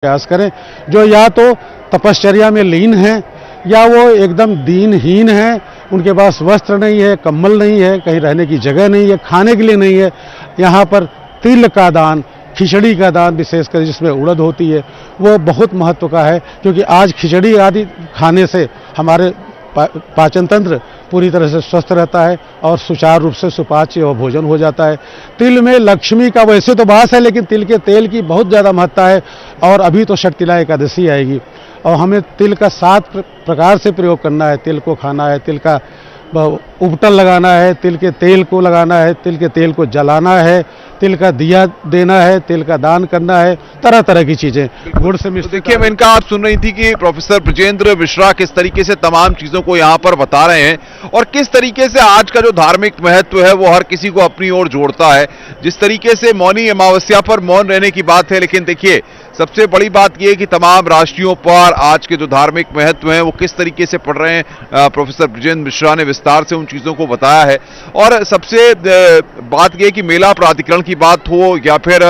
प्रयास करें, जो या तो तपश्चर्या में लीन हैं या वो एकदम दीनहीन हैं, उनके पास वस्त्र नहीं है, कंबल नहीं है, कहीं रहने की जगह नहीं है, खाने के लिए नहीं है। यहाँ पर तिल का दान, खिचड़ी का दान विशेषकर जिसमें उड़द होती है, वो बहुत महत्व का है, क्योंकि आज खिचड़ी आदि खाने से हमारे पाचन तंत्र पूरी तरह से स्वस्थ रहता है और सुचारू रूप से सुपाच्य और भोजन हो जाता है। तिल में लक्ष्मी का वैसे तो वास है, लेकिन तिल के तेल की बहुत ज़्यादा महत्ता है। और अभी तो षटतिला एकादशी आएगी और हमें तिल का 7 प्रकार से प्रयोग करना है। तिल को खाना है, तिल का उपटन लगाना है, तिल के तेल को लगाना है, तिल के तेल को जलाना है, तिल का दिया देना है, तिल का दान करना है, तरह तरह की चीजें गुड़ से मिश्रित। देखिए मेनका, आप सुन रही थी कि प्रोफेसर बृजेंद्र मिश्रा किस तरीके से तमाम चीजों को यहाँ पर बता रहे हैं और किस तरीके से आज का जो धार्मिक महत्व है वो हर किसी को अपनी ओर जोड़ता है। जिस तरीके से मौनी अमावस्या पर मौन रहने की बात है, लेकिन देखिए सबसे बड़ी बात यह कि तमाम राशियों पर आज के जो धार्मिक महत्व हैं वो किस तरीके से पड़ रहे हैं। प्रोफेसर बृजेंद्र मिश्रा ने विस्तार से उन चीजों को बताया है। और सबसे बात यह कि मेला प्राधिकरण की बात हो या फिर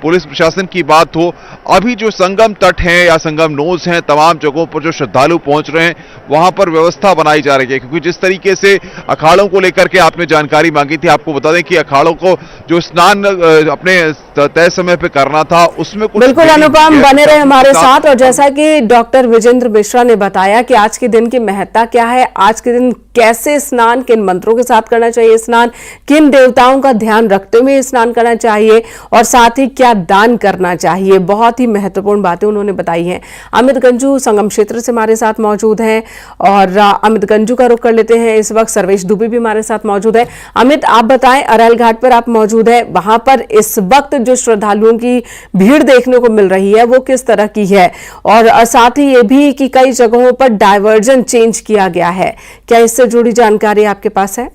पुलिस प्रशासन की बात हो, अभी जो संगम तट हैं या संगम नोज हैं, तमाम जगहों पर जो श्रद्धालु पहुंच रहे हैं वहां पर व्यवस्था बनाई जा रही है। क्योंकि जिस तरीके से अखाड़ों को लेकर के आपने जानकारी मांगी थी, आपको बता दें कि अखाड़ों को जो स्नान अपने तय समय पे करना था उसमें कुछ बिल्कुल अनुपम बने रहे हमारे साथ। और जैसा कि डॉक्टर विजेंद्र मिश्रा ने बताया कि आज के दिन की महत्ता क्या है, आज के दिन कैसे स्नान, किन मंत्रों के साथ करना चाहिए स्नान, किन देवताओं का ध्यान रखते हुए स्नान करना चाहिए और साथ ही क्या दान करना चाहिए, बहुत ही महत्वपूर्ण बातें उन्होंने बताई हैं। अमित गंजू संगम क्षेत्र से हमारे साथ मौजूद हैं और अमित गंजू का रुख कर लेते हैं। इस वक्त सर्वेश दुबे भी हमारे साथ मौजूद है। अमित, आप बताएं, अरैल घाट पर आप मौजूद हैं, वहां पर इस वक्त जो श्रद्धालुओं की भीड़ देखने को मिल रही है वो किस तरह की है, और साथ ही ये भी कि कई जगहों पर डायवर्जन चेंज किया गया है, क्या इससे जुड़ी जानकारी आपके पास है?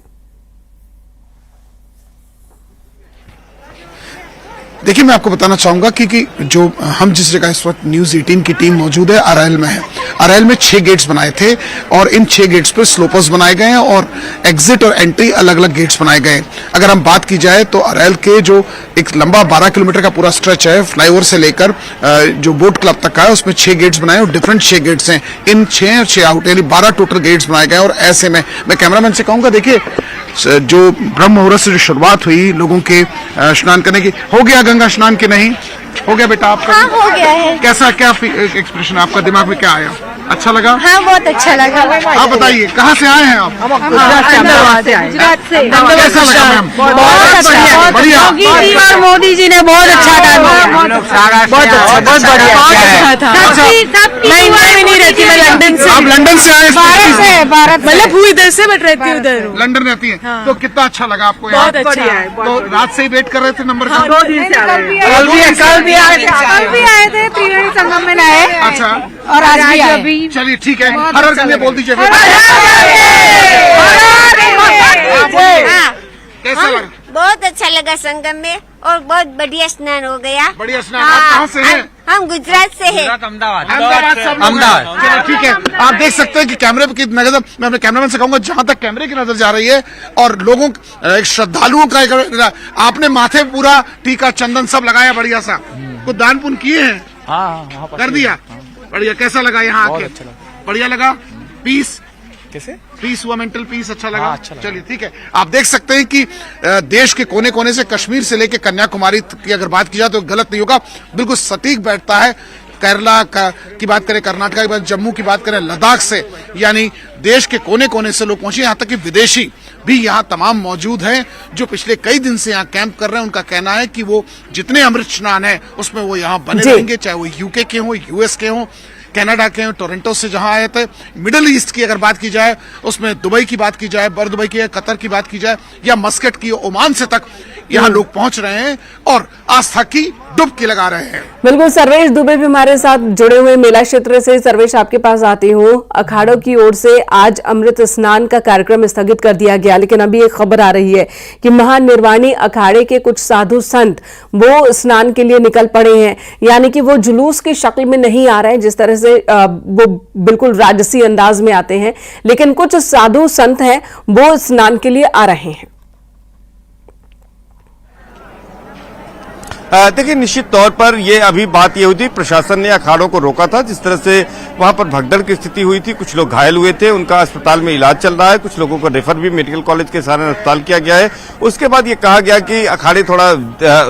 देखिए, मैं आपको बताना चाहूंगा कि जो हम जिस जगह इस वक्त न्यूज 18 की टीम मौजूद है अरैल में है। अरैल में 6 गेट्स बनाए थे और इन 6 गेट्स पर स्लोपर्स बनाए गए हैं और एग्जिट और एंट्री अलग अलग गेट्स बनाए गए हैं। अगर हम बात की जाए तो अरैल के जो एक लंबा 12 किलोमीटर का पूरा स्ट्रेच है, फ्लाईओवर से लेकर जो बोट क्लब तक का है, उसमें 6 गेट्स बनाए और डिफरेंट 6 गेट्स हैं। इन 6 और 6 आउट यानी 12 टोटल गेट्स बनाए गए। और ऐसे में मैं कैमरामैन से कहूंगा, देखिए जो ब्रह्म मुहूर्त से जो शुरुआत हुई लोगों के स्नान करने की, हो गया गंगा स्नान के नहीं हो गया बेटा आपका? हाँ, हो गया है। कैसा, क्या एक्सप्रेशन आपका दिमाग में क्या आया? अच्छा लगा? हाँ, बहुत अच्छा लगा। आप बताइए, कहाँ से आए हैं आप? गुजरात से। कैसा लगा मैम? बहुत अच्छा, बढ़िया। योगी जी और मोदी जी ने बहुत अच्छा काम किया। बहुत अच्छा, बहुत बढ़िया था। मैं इंडिया में नहीं रहती, मैं लंदन से। आप लंदन से आए? भारत मतलब वो इधर से बट रहती है उधर। लंदन रहती है, तो कितना अच्छा लगा आपको? बहुत अच्छा है। तो रात से ही वेट कर रहे थे नंबर का? कल भी आए थे, त्रिवेणी संगम में नहाए। अच्छा, और आज भी आए। चलिए ठीक है, हर हर गंगे बोल दीजिए। कैसा लगा? बहुत अच्छा लगा संगम में और बहुत बढ़िया स्नान हो गया। बढ़िया स्नान। आप कहाँ से हैं? हम गुजरात से हैं। अहमदाबाद से। चलो ठीक है, आप देख सकते हैं कि कैमरे की नजर, मैं अपने कैमरामैन से कहूंगा जहां तक कैमरे की नजर जा रही है और लोगों श्रद्धालुओं का आपने माथे पूरा टीका चंदन सब लगाया बढ़िया सा, कुछ दान पुण्य किए हैं? हाँ, कर दिया। बढ़िया। कैसा लगा यहाँ आके? बढ़िया लगा। पीस कैसे? पीस हुआ, मेंटल पीस अच्छा लगा? अच्छा। चलिए ठीक है, आप देख सकते हैं कि देश के कोने कोने से, कश्मीर से लेकर कन्याकुमारी की अगर बात की जाए तो गलत नहीं होगा, बिल्कुल सटीक बैठता है। केरला की बात करें, कर्नाटक की बात, जम्मू की बात करें, लद्दाख से, यानी देश के कोने कोने से लोग पहुंचे। यहाँ तक कि विदेशी भी यहाँ तमाम मौजूद हैं जो पिछले कई दिन से यहाँ कैंप कर रहे हैं। उनका कहना है कि वो जितने अमृत स्नान है उसमें वो यहाँ बने रहेंगे, चाहे वो यूके के हों, यूएस के हों, कनाडा के, टोरंटो से जहां आए थे। मिडिल ईस्ट की अगर बात की जाए, उसमें दुबई की बात की जाए, बर दुबई की, कतर की बात की जाए या मस्कट की, ओमान से तक यहाँ लोग पहुंच रहे हैं और आस्था की डुबकी लगा रहे हैं। बिल्कुल, सर्वेश दुबे भी हमारे साथ जुड़े हुए मेला क्षेत्र से। सर्वेश, आपके पास आती हूँ। अखाड़ों की ओर से आज अमृत स्नान का कार्यक्रम स्थगित कर दिया गया, लेकिन अभी एक खबर आ रही है कि महानिर्वाणी अखाड़े के कुछ साधु संत वो स्नान के लिए निकल पड़े हैं, यानी कि वो जुलूस की शक्ल में नहीं आ रहे हैं जिस तरह से वो बिल्कुल राजसी अंदाज में आते हैं, लेकिन कुछ साधु संत हैं वो स्नान के लिए आ रहे हैं। देखिए निश्चित तौर पर ये अभी बात ये हुई थी, प्रशासन ने अखाड़ों को रोका था, जिस तरह से वहां पर भगदड़ की स्थिति हुई थी, कुछ लोग घायल हुए थे, उनका अस्पताल में इलाज चल रहा है, कुछ लोगों को रेफर भी मेडिकल कॉलेज के सहारे अस्पताल किया गया है। उसके बाद ये कहा गया कि अखाड़े थोड़ा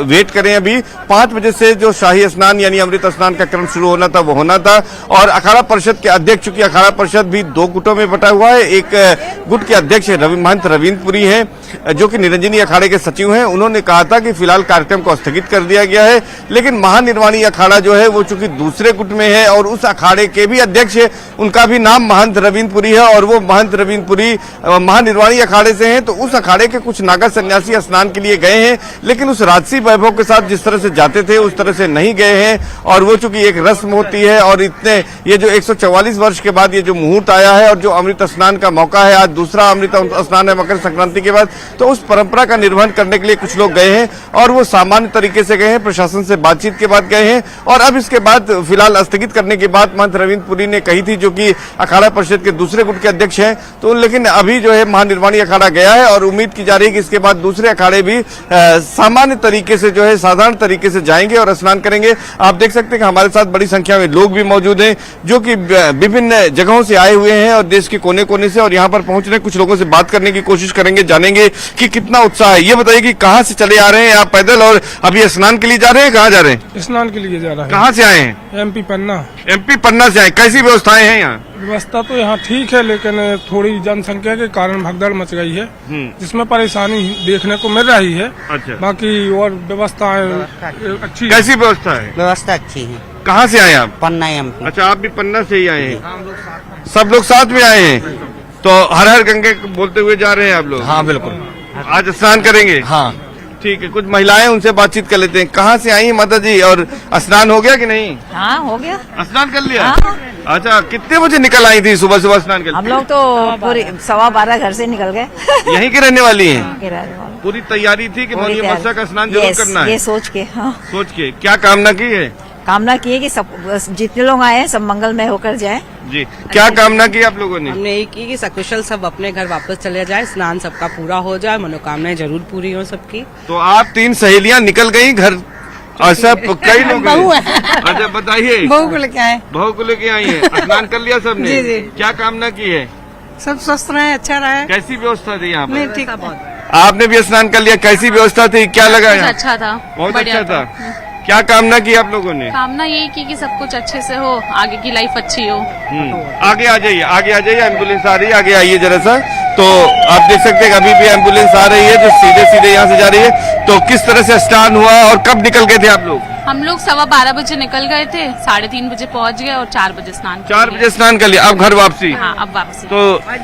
वेट करें, अभी 5 बजे से जो शाही स्नान यानी अमृत स्नान का क्रम शुरू होना था वो होना था। और अखाड़ा परिषद के अध्यक्ष, चूंकि अखाड़ा परिषद भी 2 गुटों में बटा हुआ है, एक गुट के अध्यक्ष महंत रविंद्रपुरी हैं जो कि निरंजनी अखाड़े के सचिव हैं, उन्होंने कहा था कि फिलहाल कार्यक्रम को स्थगित कर दिया गया है। लेकिन महानिर्वाणी अखाड़ा जो है वो चूंकि दूसरे गुट में है और उस अखाड़े के भी अध्यक्ष है, उनका भी नाम महंत रविंद्रपुरी है और वो महंत रविंद्रपुरी महानिर्वाणी अखाड़े से हैं, तो उस अखाड़े के कुछ नागा सन्यासी स्नान के लिए गए हैं, लेकिन उस राजसी वैभव के साथ जिस तरह से जाते थे उस तरह से नहीं गए हैं। और वो चूंकि एक रस्म होती है और इतने ये जो 144 वर्ष के बाद ये जो मुहूर्त आया है और जो अमृत स्नान का मौका है, आज दूसरा अमृत स्नान है मकर संक्रांति के बाद, तो उस परंपरा का निर्वहन करने के लिए कुछ लोग गए हैं और वो सामान्य तरीके से गए हैं, प्रशासन से बातचीत के बाद गए हैं। और अब इसके बाद फिलहाल स्थगित करने की बात महंत रविंद्रपुरी ने कही थी, जो कि अखाड़ा परिषद के दूसरे गुट के अध्यक्ष हैं। तो लेकिन अभी जो है महानिर्वाणी अखाड़ा गया है और उम्मीद की जा रही है कि इसके बाद दूसरे अखाड़े भी सामान्य तरीके से जो है साधारण तरीके से जाएंगे और स्नान करेंगे। आप देख सकते हैं कि हमारे साथ बड़ी संख्या में लोग भी मौजूद हैं जो कि विभिन्न जगहों से आए हुए हैं और देश के कोने कोने से, और यहाँ पर पहुंच रहे कुछ लोगों से बात करने की कोशिश करेंगे, जानेंगे कि कितना उत्साह है। ये बताइए कि कहाँ से चले आ रहे हैं आप पैदल और अभी स्नान के लिए जा रहे हैं? कहाँ जा रहे हैं? स्नान के लिए जा रहा है। कहाँ से आए हैं? MP पन्ना। MP पन्ना से आए। कैसी व्यवस्थाएं हैं यहाँ? व्यवस्था तो यहाँ ठीक है, लेकिन थोड़ी जनसंख्या के कारण भगदड़ मच गई है, जिसमें परेशानी देखने को मिल रही है। अच्छा। बाकी और व्यवस्था अच्छी। कैसी व्यवस्था है? व्यवस्था अच्छी है। कहाँ से आए आप? पन्ना MP। अच्छा, आप भी पन्ना से ही आए हैं? सब लोग साथ में आए हैं, तो हर हर गंगे बोलते हुए जा रहे हैं आप लोग? हाँ बिल्कुल। आज स्नान करेंगे? हाँ ठीक है, कुछ महिलाएं उनसे बातचीत कर लेते हैं। कहाँ से आई माता जी और स्नान हो गया कि नहीं? हाँ हो गया, स्नान कर लिया? हाँ। अच्छा, कितने बजे निकल आई थी सुबह सुबह स्नान कर? हम लोग तो पूरी 12:15 घर से निकल गए। यहीं के रहने वाली हैं? के रहने वाले। पूरी तैयारी थी कि मौनी अमावस्या का स्नान जरूर करना है? ये सोच के। हाँ सोच के। क्या कामना की है? कामना की है कि सब जितने लोग आए हैं सब मंगलमय होकर जाएं। जी, क्या कामना की आप लोगों ने? हमने यही की कि सकुशल सब अपने घर वापस चले जाए, स्नान सबका पूरा हो जाए, मनोकामनाएं जरूर पूरी हो सबकी। तो आप 3 सहेलियां निकल गई घर और सब कई लोग? अच्छा बताइए। बहू को लेके आए। बहू को लेके आई है। स्नान कर लिया सबने? जी जी। क्या कामना की है? सब स्वस्थ रहे, अच्छा रहे। कैसी व्यवस्था थी यहाँ पर? ठीक। आपने भी स्नान कर लिया, कैसी व्यवस्था थी, क्या लगा? अच्छा था, बहुत अच्छा था। क्या कामना की आप लोगों ने? कामना यही की कि सब कुछ अच्छे से हो, आगे की लाइफ अच्छी हो। आगे आ जाइए, आगे आ जाइए, एम्बुलेंस आ रही है, आगे आइए जरा सा। तो आप देख सकते हैं कि अभी भी एम्बुलेंस आ रही है जो सीधे सीधे यहाँ से जा रही है। तो किस तरह से स्नान हुआ और कब निकल गए थे आप लोग? हम लोग 12:15 बजे निकल गए थे, 3:30 बजे पहुँच गए और 4 बजे स्नान। 4 बजे स्नान कर लिया, अब घर वापसी? हाँ, अब वापसी। तो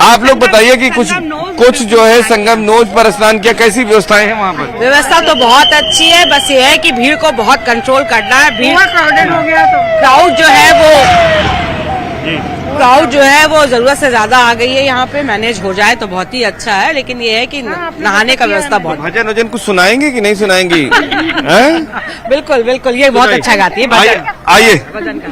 आप लोग बताइए कि कुछ जो है संगम नोज पर स्नान किया, कैसी व्यवस्थाएं हैं वहाँ पर? व्यवस्था तो बहुत अच्छी है, बस ये है कि भीड़ को बहुत कंट्रोल करना है। भीड़ क्राउडेड हो गया तो क्राउड जो है वो जरूरत से ज्यादा आ गई है। यहाँ पे मैनेज हो जाए तो बहुत ही अच्छा है, लेकिन ये है कि नहाने का व्यवस्था बहुत। भजन वजन कुछ सुनाएंगे कि नहीं सुनाएंगी? बिल्कुल बिल्कुल, ये बहुत अच्छा गाती है भजन। आइए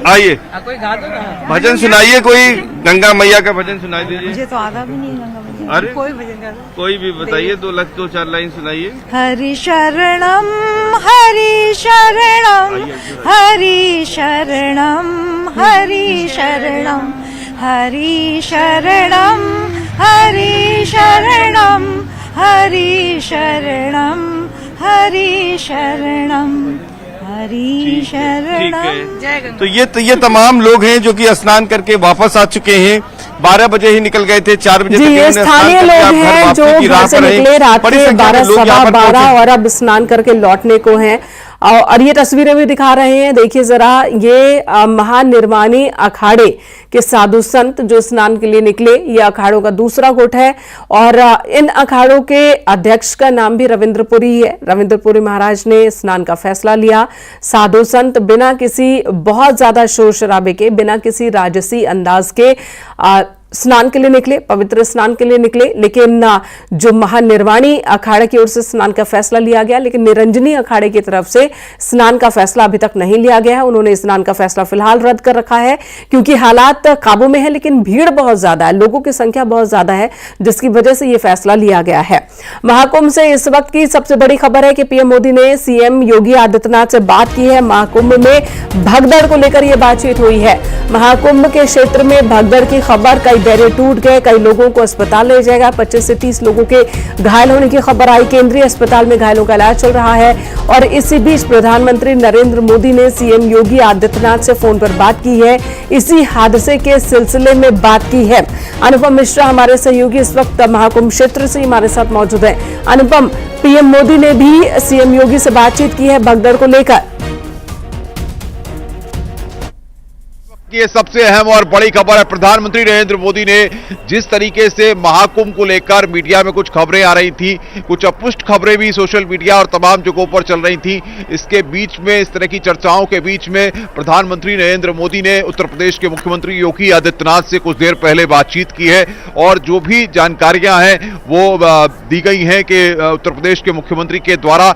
आइए, कोई गा दो ना। भजन सुनाइए, कोई गंगा मैया का भजन सुनाई दीजिए। मुझे तो आधा भी नहीं गंगा भजन। अरे कोई भजन गा दो। कोई भी बताइए, 2-4 लाइन सुनाइए। हरि शरणम हरि शरणम हरि शरणम हरि शरणम हरि शरणम हरि शरणम हरि शरणम हरि शरणम हरि शरणम। तो ये तमाम लोग हैं जो कि स्नान करके वापस आ चुके हैं। 12 बजे ही निकल गए थे, 4 बजे जी, ये स्थानीय लोग हैं जो घर से निकले रात के 12-12:15 और अब स्नान करके लौटने को हैं। और ये तस्वीरें भी दिखा रहे हैं, देखिए जरा, ये महानिर्वाणी अखाड़े के साधु संत जो स्नान के लिए निकले, ये अखाड़ों का दूसरा गुट है और इन अखाड़ों के अध्यक्ष का नाम भी रविंद्रपुरी है। रविंद्रपुरी महाराज ने स्नान का फैसला लिया। साधु संत बिना किसी बहुत ज्यादा शोर शराबे के, बिना किसी राजसी अंदाज के स्नान के लिए निकले, पवित्र स्नान के लिए निकले, लेकिन जो महानिर्वाणी अखाड़े की ओर से स्नान का फैसला लिया गया, लेकिन निरंजनी अखाड़े की तरफ से स्नान का फैसला अभी तक नहीं लिया गया है। उन्होंने स्नान का फैसला फिलहाल रद्द कर रखा है क्योंकि हालात काबू में है, लेकिन भीड़ बहुत ज्यादा है, लोगों की संख्या बहुत ज्यादा है, जिसकी वजह से यह फैसला लिया गया है। महाकुंभ से इस वक्त की सबसे बड़ी खबर है कि पीएम मोदी ने सीएम योगी आदित्यनाथ से बात की है। महाकुंभ में भगदड़ को लेकर यह बातचीत हुई है। महाकुंभ के क्षेत्र में भगदड़ की खबर, कई बैरियर टूट गए, कई लोगों को अस्पताल ले जाएगा, 25 से 30 लोगों के घायल होने की खबर आई। केंद्रीय अस्पताल में घायलों का इलाज चल रहा है। और इसी बीच प्रधानमंत्री नरेंद्र मोदी ने सीएम योगी आदित्यनाथ से फोन पर बात की है, इसी हादसे के सिलसिले में बात की है। अनुपम मिश्रा हमारे सहयोगी इस वक्त महाकुंभ क्षेत्र से हमारे साथ मौजूद है। अनुपम, पीएम मोदी ने भी सीएम योगी से बातचीत की है भगदड़ को लेकर। ये सबसे अहम और बड़ी खबर है। प्रधानमंत्री नरेंद्र मोदी ने जिस तरीके से महाकुंभ को लेकर मीडिया में कुछ खबरें आ रही थी, कुछ अपुष्ट खबरें भी सोशल मीडिया और तमाम जगहों पर चल रही थी, इसके बीच में, इस तरह की चर्चाओं के बीच में प्रधानमंत्री नरेंद्र मोदी ने उत्तर प्रदेश के मुख्यमंत्री योगी आदित्यनाथ से कुछ देर पहले बातचीत की है। और जो भी जानकारियां हैं वो दी गई हैं कि उत्तर प्रदेश के मुख्यमंत्री के द्वारा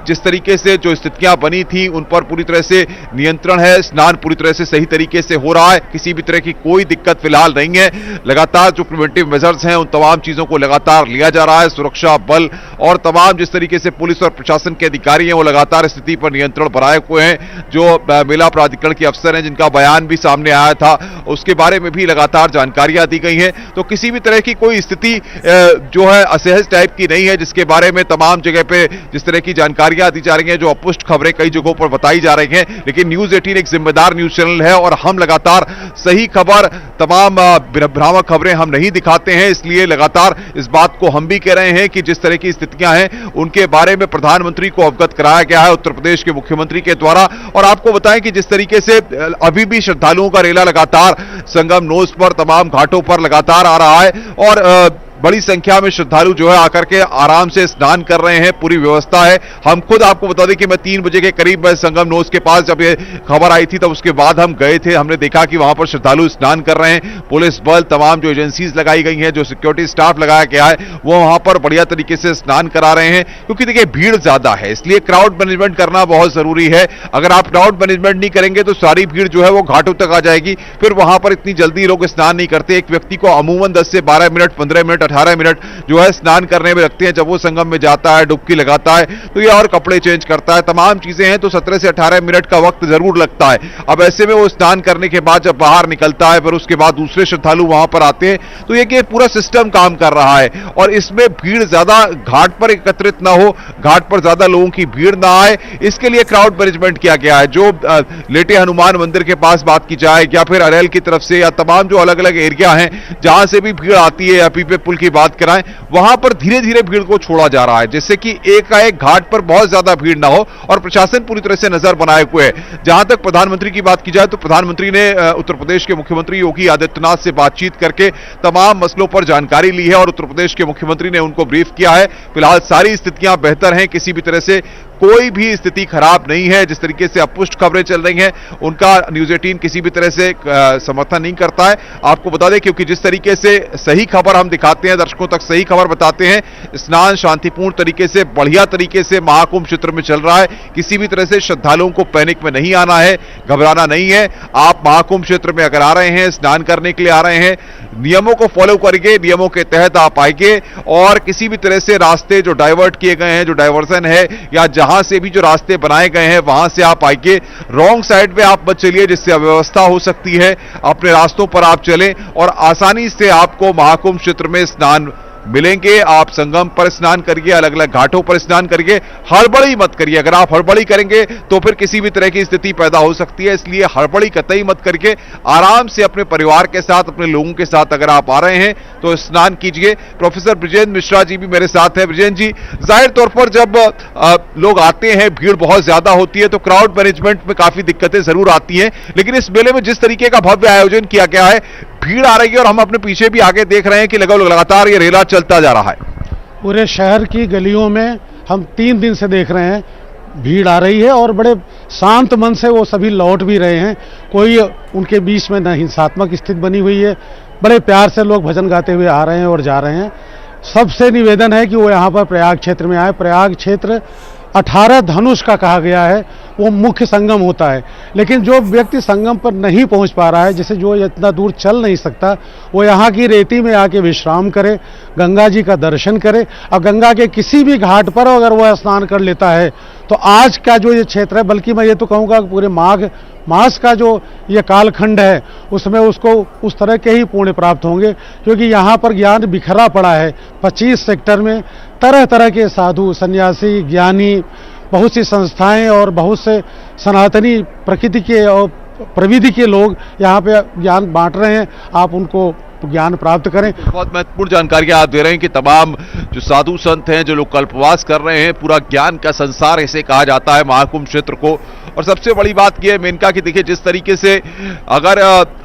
जिस तरीके से जो स्थितियां बनी थी उन पर पूरी तरह से नियंत्रण है, स्नान पूरी तरह से सही तरीके से हो रहा है, किसी भी तरह की कोई दिक्कत फिलहाल नहीं है। लगातार जो प्रिवेंटिव मेजर्स हैं उन तमाम चीजों को लगातार लिया जा रहा है। सुरक्षा बल और तमाम जिस तरीके से पुलिस और प्रशासन के अधिकारी हैं वो लगातार स्थिति पर नियंत्रण बनाए हुए हैं। जो मेला प्राधिकरण के अफसर हैं जिनका बयान भी सामने आया था, उसके बारे में भी लगातार जानकारियां दी गई हैं। तो किसी भी तरह की कोई स्थिति जो है असहज टाइप की नहीं है, जिसके बारे में तमाम जगह पे जिस तरह की जानकारियां दी जा रही हैं, जो अपुष्ट खबरें कई जगहों पर बताई जा रही हैं। लेकिन न्यूज 18 एक जिम्मेदार न्यूज चैनल है और हम लगातार सही खबर, तमाम भ्रामक खबरें हम नहीं दिखाते हैं, इसलिए लगातार इस बात को हम भी कह रहे हैं कि जिस तरह की स्थितियां हैं उनके बारे में प्रधानमंत्री को अवगत कराया गया है उत्तर प्रदेश के मुख्यमंत्री के द्वारा। और आपको बताएं कि जिस तरीके से अभी भी श्रद्धालुओं का रेला लगातार संगम नोज पर, तमाम घाटों पर लगातार आ रहा है और बड़ी संख्या में श्रद्धालु जो है आकर के आराम से स्नान कर रहे हैं, पूरी व्यवस्था है। हम खुद आपको बता दें कि मैं 3 बजे के करीब संगम नोज के पास जब ये खबर आई थी तब उसके बाद हम गए थे, हमने देखा कि वहां पर श्रद्धालु स्नान कर रहे हैं। पुलिस बल, तमाम जो एजेंसीज लगाई गई हैं, जो सिक्योरिटी स्टाफ लगाया गया है, वो वहां पर बढ़िया तरीके से स्नान करा रहे हैं। क्योंकि देखिए भीड़ ज्यादा है, इसलिए क्राउड मैनेजमेंट करना बहुत जरूरी है। अगर आप क्राउड मैनेजमेंट नहीं करेंगे तो सारी भीड़ जो है वो घाटों तक आ जाएगी, फिर वहां पर इतनी जल्दी लोग स्नान नहीं करते। एक व्यक्ति को अमूमन 10 से 12 मिनट, 15 मिनट, 18 मिनट जो है स्नान करने में लगते हैं। जब वो संगम में जाता है, डुबकी लगाता है, तो ये और कपड़े चेंज करता है, तमाम चीजें हैं, तो 17 से 18 मिनट का वक्त जरूर लगता है। अब ऐसे में वो स्नान करने के बाद जब बाहर निकलता है, फिर उसके बाद दूसरे श्रद्धालु वहां पर आते हैं, तो ये कि पूरा सिस्टम काम कर रहा है। और इसमें भीड़ ज्यादा घाट पर एकत्रित ना हो, घाट पर ज्यादा लोगों की भीड़ ना आए, इसके लिए क्राउड मैनेजमेंट किया गया है। जो लेटे हनुमान मंदिर के पास बात की जाए या फिर अरेल की तरफ से, या तमाम जो अलग अलग एरिया हैं जहां से भी भीड़ आती है, या पीपे पुल की बात कराएं, वहां पर धीरे धीरे भीड़ को छोड़ा जा रहा है, जिससे कि एकाएक घाट पर बहुत ज्यादा भीड़ ना हो और प्रशासन पूरी तरह से नजर बनाए हुए है। जहां तक प्रधानमंत्री की बात की जाए तो प्रधानमंत्री ने उत्तर प्रदेश के मुख्यमंत्री योगी आदित्यनाथ से बातचीत करके तमाम मसलों पर जानकारी ली है और उत्तर प्रदेश के मुख्यमंत्री ने उनको ब्रीफ किया है। फिलहाल सारी स्थितियां बेहतर हैं, किसी भी तरह से कोई भी स्थिति खराब नहीं है। जिस तरीके से अपुष्ट खबरें चल रही हैं उनका न्यूज 18 किसी भी तरह से समर्थन नहीं करता है। आपको बता दें, क्योंकि जिस तरीके से सही खबर हम दिखाते हैं, दर्शकों तक सही खबर बताते हैं, स्नान शांतिपूर्ण तरीके से, बढ़िया तरीके से महाकुंभ क्षेत्र में चल रहा है। किसी भी तरह से श्रद्धालुओं को पैनिक में नहीं आना है, घबराना नहीं है। आप महाकुंभ क्षेत्र में अगर आ रहे हैं, स्नान करने के लिए आ रहे हैं, नियमों को फॉलो करेंगे, नियमों के तहत आप आएंगे और किसी भी तरह से रास्ते जो डाइवर्ट किए गए हैं, जो डाइवर्जन है, या जहां से भी जो रास्ते बनाए गए हैं वहां से आप आइए। रॉन्ग साइड पे आप मत चलिए, जिससे अव्यवस्था हो सकती है। अपने रास्तों पर आप चलें और आसानी से आपको महाकुंभ क्षेत्र में स्नान मिलेंगे। आप संगम पर स्नान करिए, अलग अलग घाटों पर स्नान करिए, हड़बड़ी मत करिए। अगर आप हड़बड़ी करेंगे तो फिर किसी भी तरह की स्थिति पैदा हो सकती है, इसलिए हड़बड़ी कतई मत करके आराम से अपने परिवार के साथ, अपने लोगों के साथ अगर आप आ रहे हैं तो स्नान कीजिए। प्रोफेसर ब्रिजेंद्र मिश्रा जी भी मेरे साथ हैं। ब्रिजेंद्र जी, जाहिर तौर पर जब लोग आते हैं, भीड़ बहुत ज्यादा होती है, तो क्राउड मैनेजमेंट में काफी दिक्कतें जरूर आती हैं, लेकिन इस मेले में जिस तरीके का भव्य आयोजन किया गया है, भीड़ आ रही है और हम अपने पीछे भी आगे देख रहे हैं कि लगातार ये रेला चलता जा रहा है। पूरे शहर की गलियों में हम 3 दिन से देख रहे हैं, भीड़ आ रही है और बड़े शांत मन से वो सभी लौट भी रहे हैं। कोई उनके बीच में न हिंसात्मक स्थिति बनी हुई है, बड़े प्यार से लोग भजन गाते हुए आ रहे हैं और जा रहे हैं। सबसे निवेदन है कि वो यहाँ पर प्रयाग क्षेत्र में आए। प्रयाग क्षेत्र 18 धनुष का कहा गया है, वो मुख्य संगम होता है, लेकिन जो व्यक्ति संगम पर नहीं पहुंच पा रहा है, जैसे जो इतना दूर चल नहीं सकता, वो यहाँ की रेती में आके विश्राम करे, गंगा जी का दर्शन करे। और गंगा के किसी भी घाट पर अगर वह स्नान कर लेता है तो आज का जो ये क्षेत्र है, बल्कि मैं ये तो कहूँगा पूरे माघ मास का जो ये कालखंड है उसमें उसको उस तरह के ही पुण्य प्राप्त होंगे, क्योंकि यहाँ पर ज्ञान बिखरा पड़ा है। 25 सेक्टर में तरह तरह के साधु, सन्यासी, ज्ञानी, बहुत सी संस्थाएं और बहुत से सनातनी प्रकृति के और प्रविधि के लोग यहाँ पे ज्ञान बांट रहे हैं। आप उनको ज्ञान प्राप्त करें। बहुत महत्वपूर्ण जानकारी आप दे रहे हैं कि तमाम जो साधु संत हैं, जो लोग कल्पवास कर रहे हैं, पूरा ज्ञान का संसार इसे कहा जाता है महाकुंभ क्षेत्र को। और सबसे बड़ी बात यह है मेनका कि देखिए जिस तरीके से अगर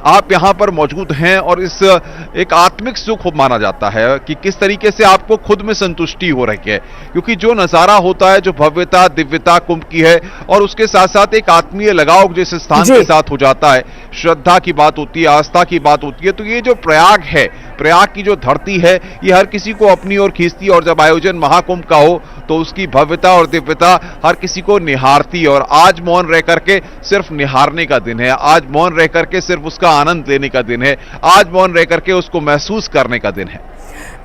आप यहाँ पर मौजूद हैं और इस एक आत्मिक सुख माना जाता है कि किस तरीके से आपको खुद में संतुष्टि हो रही है, क्योंकि जो नजारा होता है, जो भव्यता दिव्यता कुंभ की है और उसके साथ साथ एक आत्मीय लगाव जिस स्थान के साथ हो जाता है, श्रद्धा की बात होती है, आस्था की बात होती है। तो ये जो प्रयाग है, प्रयाग की जो धरती है, ये हर किसी को अपनी ओर खींचती है और जब आयोजन महाकुंभ का हो तो उसकी भव्यता और दिव्यता हर किसी को निहारती है। और आज मौन रह करके सिर्फ निहारने का दिन है, आज मौन रह करके सिर्फ उसका आनंद लेने का दिन है, आज मौन रह करके उसको महसूस करने का दिन है।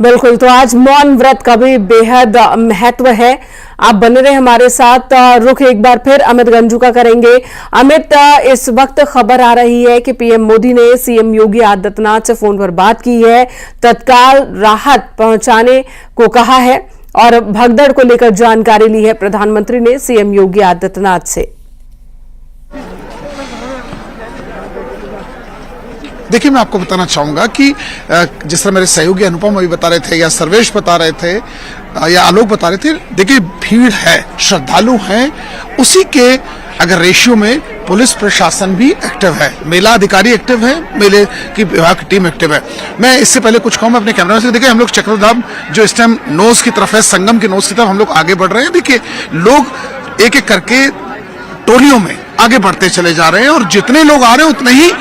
बिल्कुल, तो आज मौन व्रत का भी बेहद महत्व है। आप बने रहे हमारे साथ। रुख एक बार फिर अमित गंजू का करेंगे। अमित, इस वक्त खबर आ रही है कि पीएम मोदी ने सीएम योगी आदित्यनाथ से फोन पर बात की है, तत्काल राहत पहुंचाने को कहा है और भगदड़ को लेकर जानकारी ली है प्रधानमंत्री ने सीएम योगी आदित्यनाथ से। देखिए, मैं आपको बताना चाहूंगा कि जिस तरह मेरे सहयोगी अनुपम अभी बता रहे थे या सर्वेश बता रहे थे या आलोक बता रहे थे, देखिए भीड़ है, श्रद्धालु हैं, उसी के अगर रेशियो में पुलिस प्रशासन भी एक्टिव है, मेला अधिकारी एक्टिव है, मेले की विभाग की टीम एक्टिव है। मैं इससे पहले कुछ कहूं, मैं अपने कैमरा से देखिए, हम लोग चक्रधाम जो इस टाइम नोज की तरफ है, संगम के नोज की तरफ हम लोग आगे बढ़ रहे हैं। देखिए लोग एक एक करके टोलियों में आगे बढ़ते चले जा रहे हैं और जितने लोग आ रहे हैं उतने ही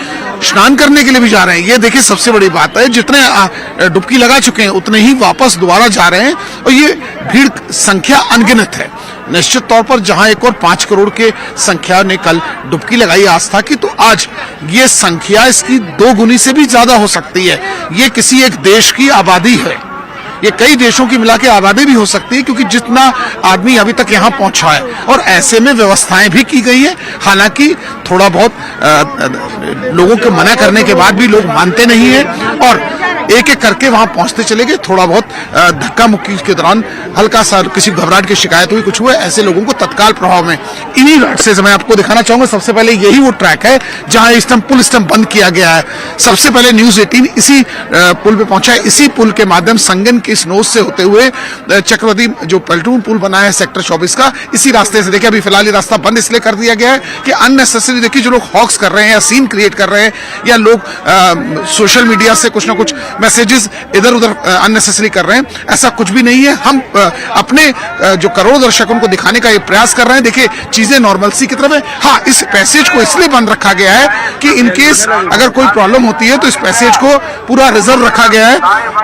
स्नान करने के लिए भी जा रहे हैं। ये देखिए सबसे बड़ी बात है, जितने डुबकी लगा चुके हैं उतने ही वापस दोबारा जा रहे हैं और ये भीड़ संख्या अनगिनत है। निश्चित तौर पर जहां एक और 5 करोड़ के संख्या ने कल डुबकी लगाई आस्था की, तो आज ये संख्या इसकी 2 गुनी से भी ज्यादा हो सकती है। ये किसी एक देश की आबादी है, ये कई देशों की मिला के आबादी भी हो सकती है, क्योंकि जितना आदमी अभी तक यहाँ पहुंचा है और ऐसे में व्यवस्थाएं भी की गई है। हालांकि थोड़ा बहुत लोगों के मना करने के बाद भी लोग मानते नहीं है और एक एक करके वहां पहुंचते चले गए। थोड़ा बहुत धक्का मुक्की के दौरान हल्का सा किसी घबराहट की शिकायत हुई, कुछ हुआ, ऐसे लोगों को तत्काल प्रभाव में इन्हीं रास्ते से मैं आपको दिखाना चाहूंगा। सबसे पहले यही वो ट्रैक है जहां इस टाइम पुल स्टम्प बंद किया गया है। सबसे पहले न्यूज 18 इसी पुल पे पहुंचा है। इसी पुल के माध्यम संगम के इस नोज से होते हुए चक्रवर्ती जो पलटून पुल बना है सेक्टर 24 का, इसी रास्ते से देखिए अभी फिलहाल ये रास्ता बंद इसलिए कर दिया गया है कि अननेसेसरी देखिए जो लोग हॉक्स कर रहे हैं या सीन क्रिएट कर रहे हैं या लोग सोशल मीडिया से कुछ ना कुछ मैसेजेस इधर उधर अननेसेसरी कर रहे हैं, ऐसा कुछ भी नहीं है। हम अपने जो करोड़ों दर्शकों को दिखाने का ये प्रयास कर रहे हैं। देखिए चीजें नॉर्मलसी की तरफ है। हाँ, इस पैसेज को इसलिए बंद रखा गया है कि इनकेस अगर कोई प्रॉब्लम होती है तो इस पैसेज को पूरा रिजर्व रखा गया है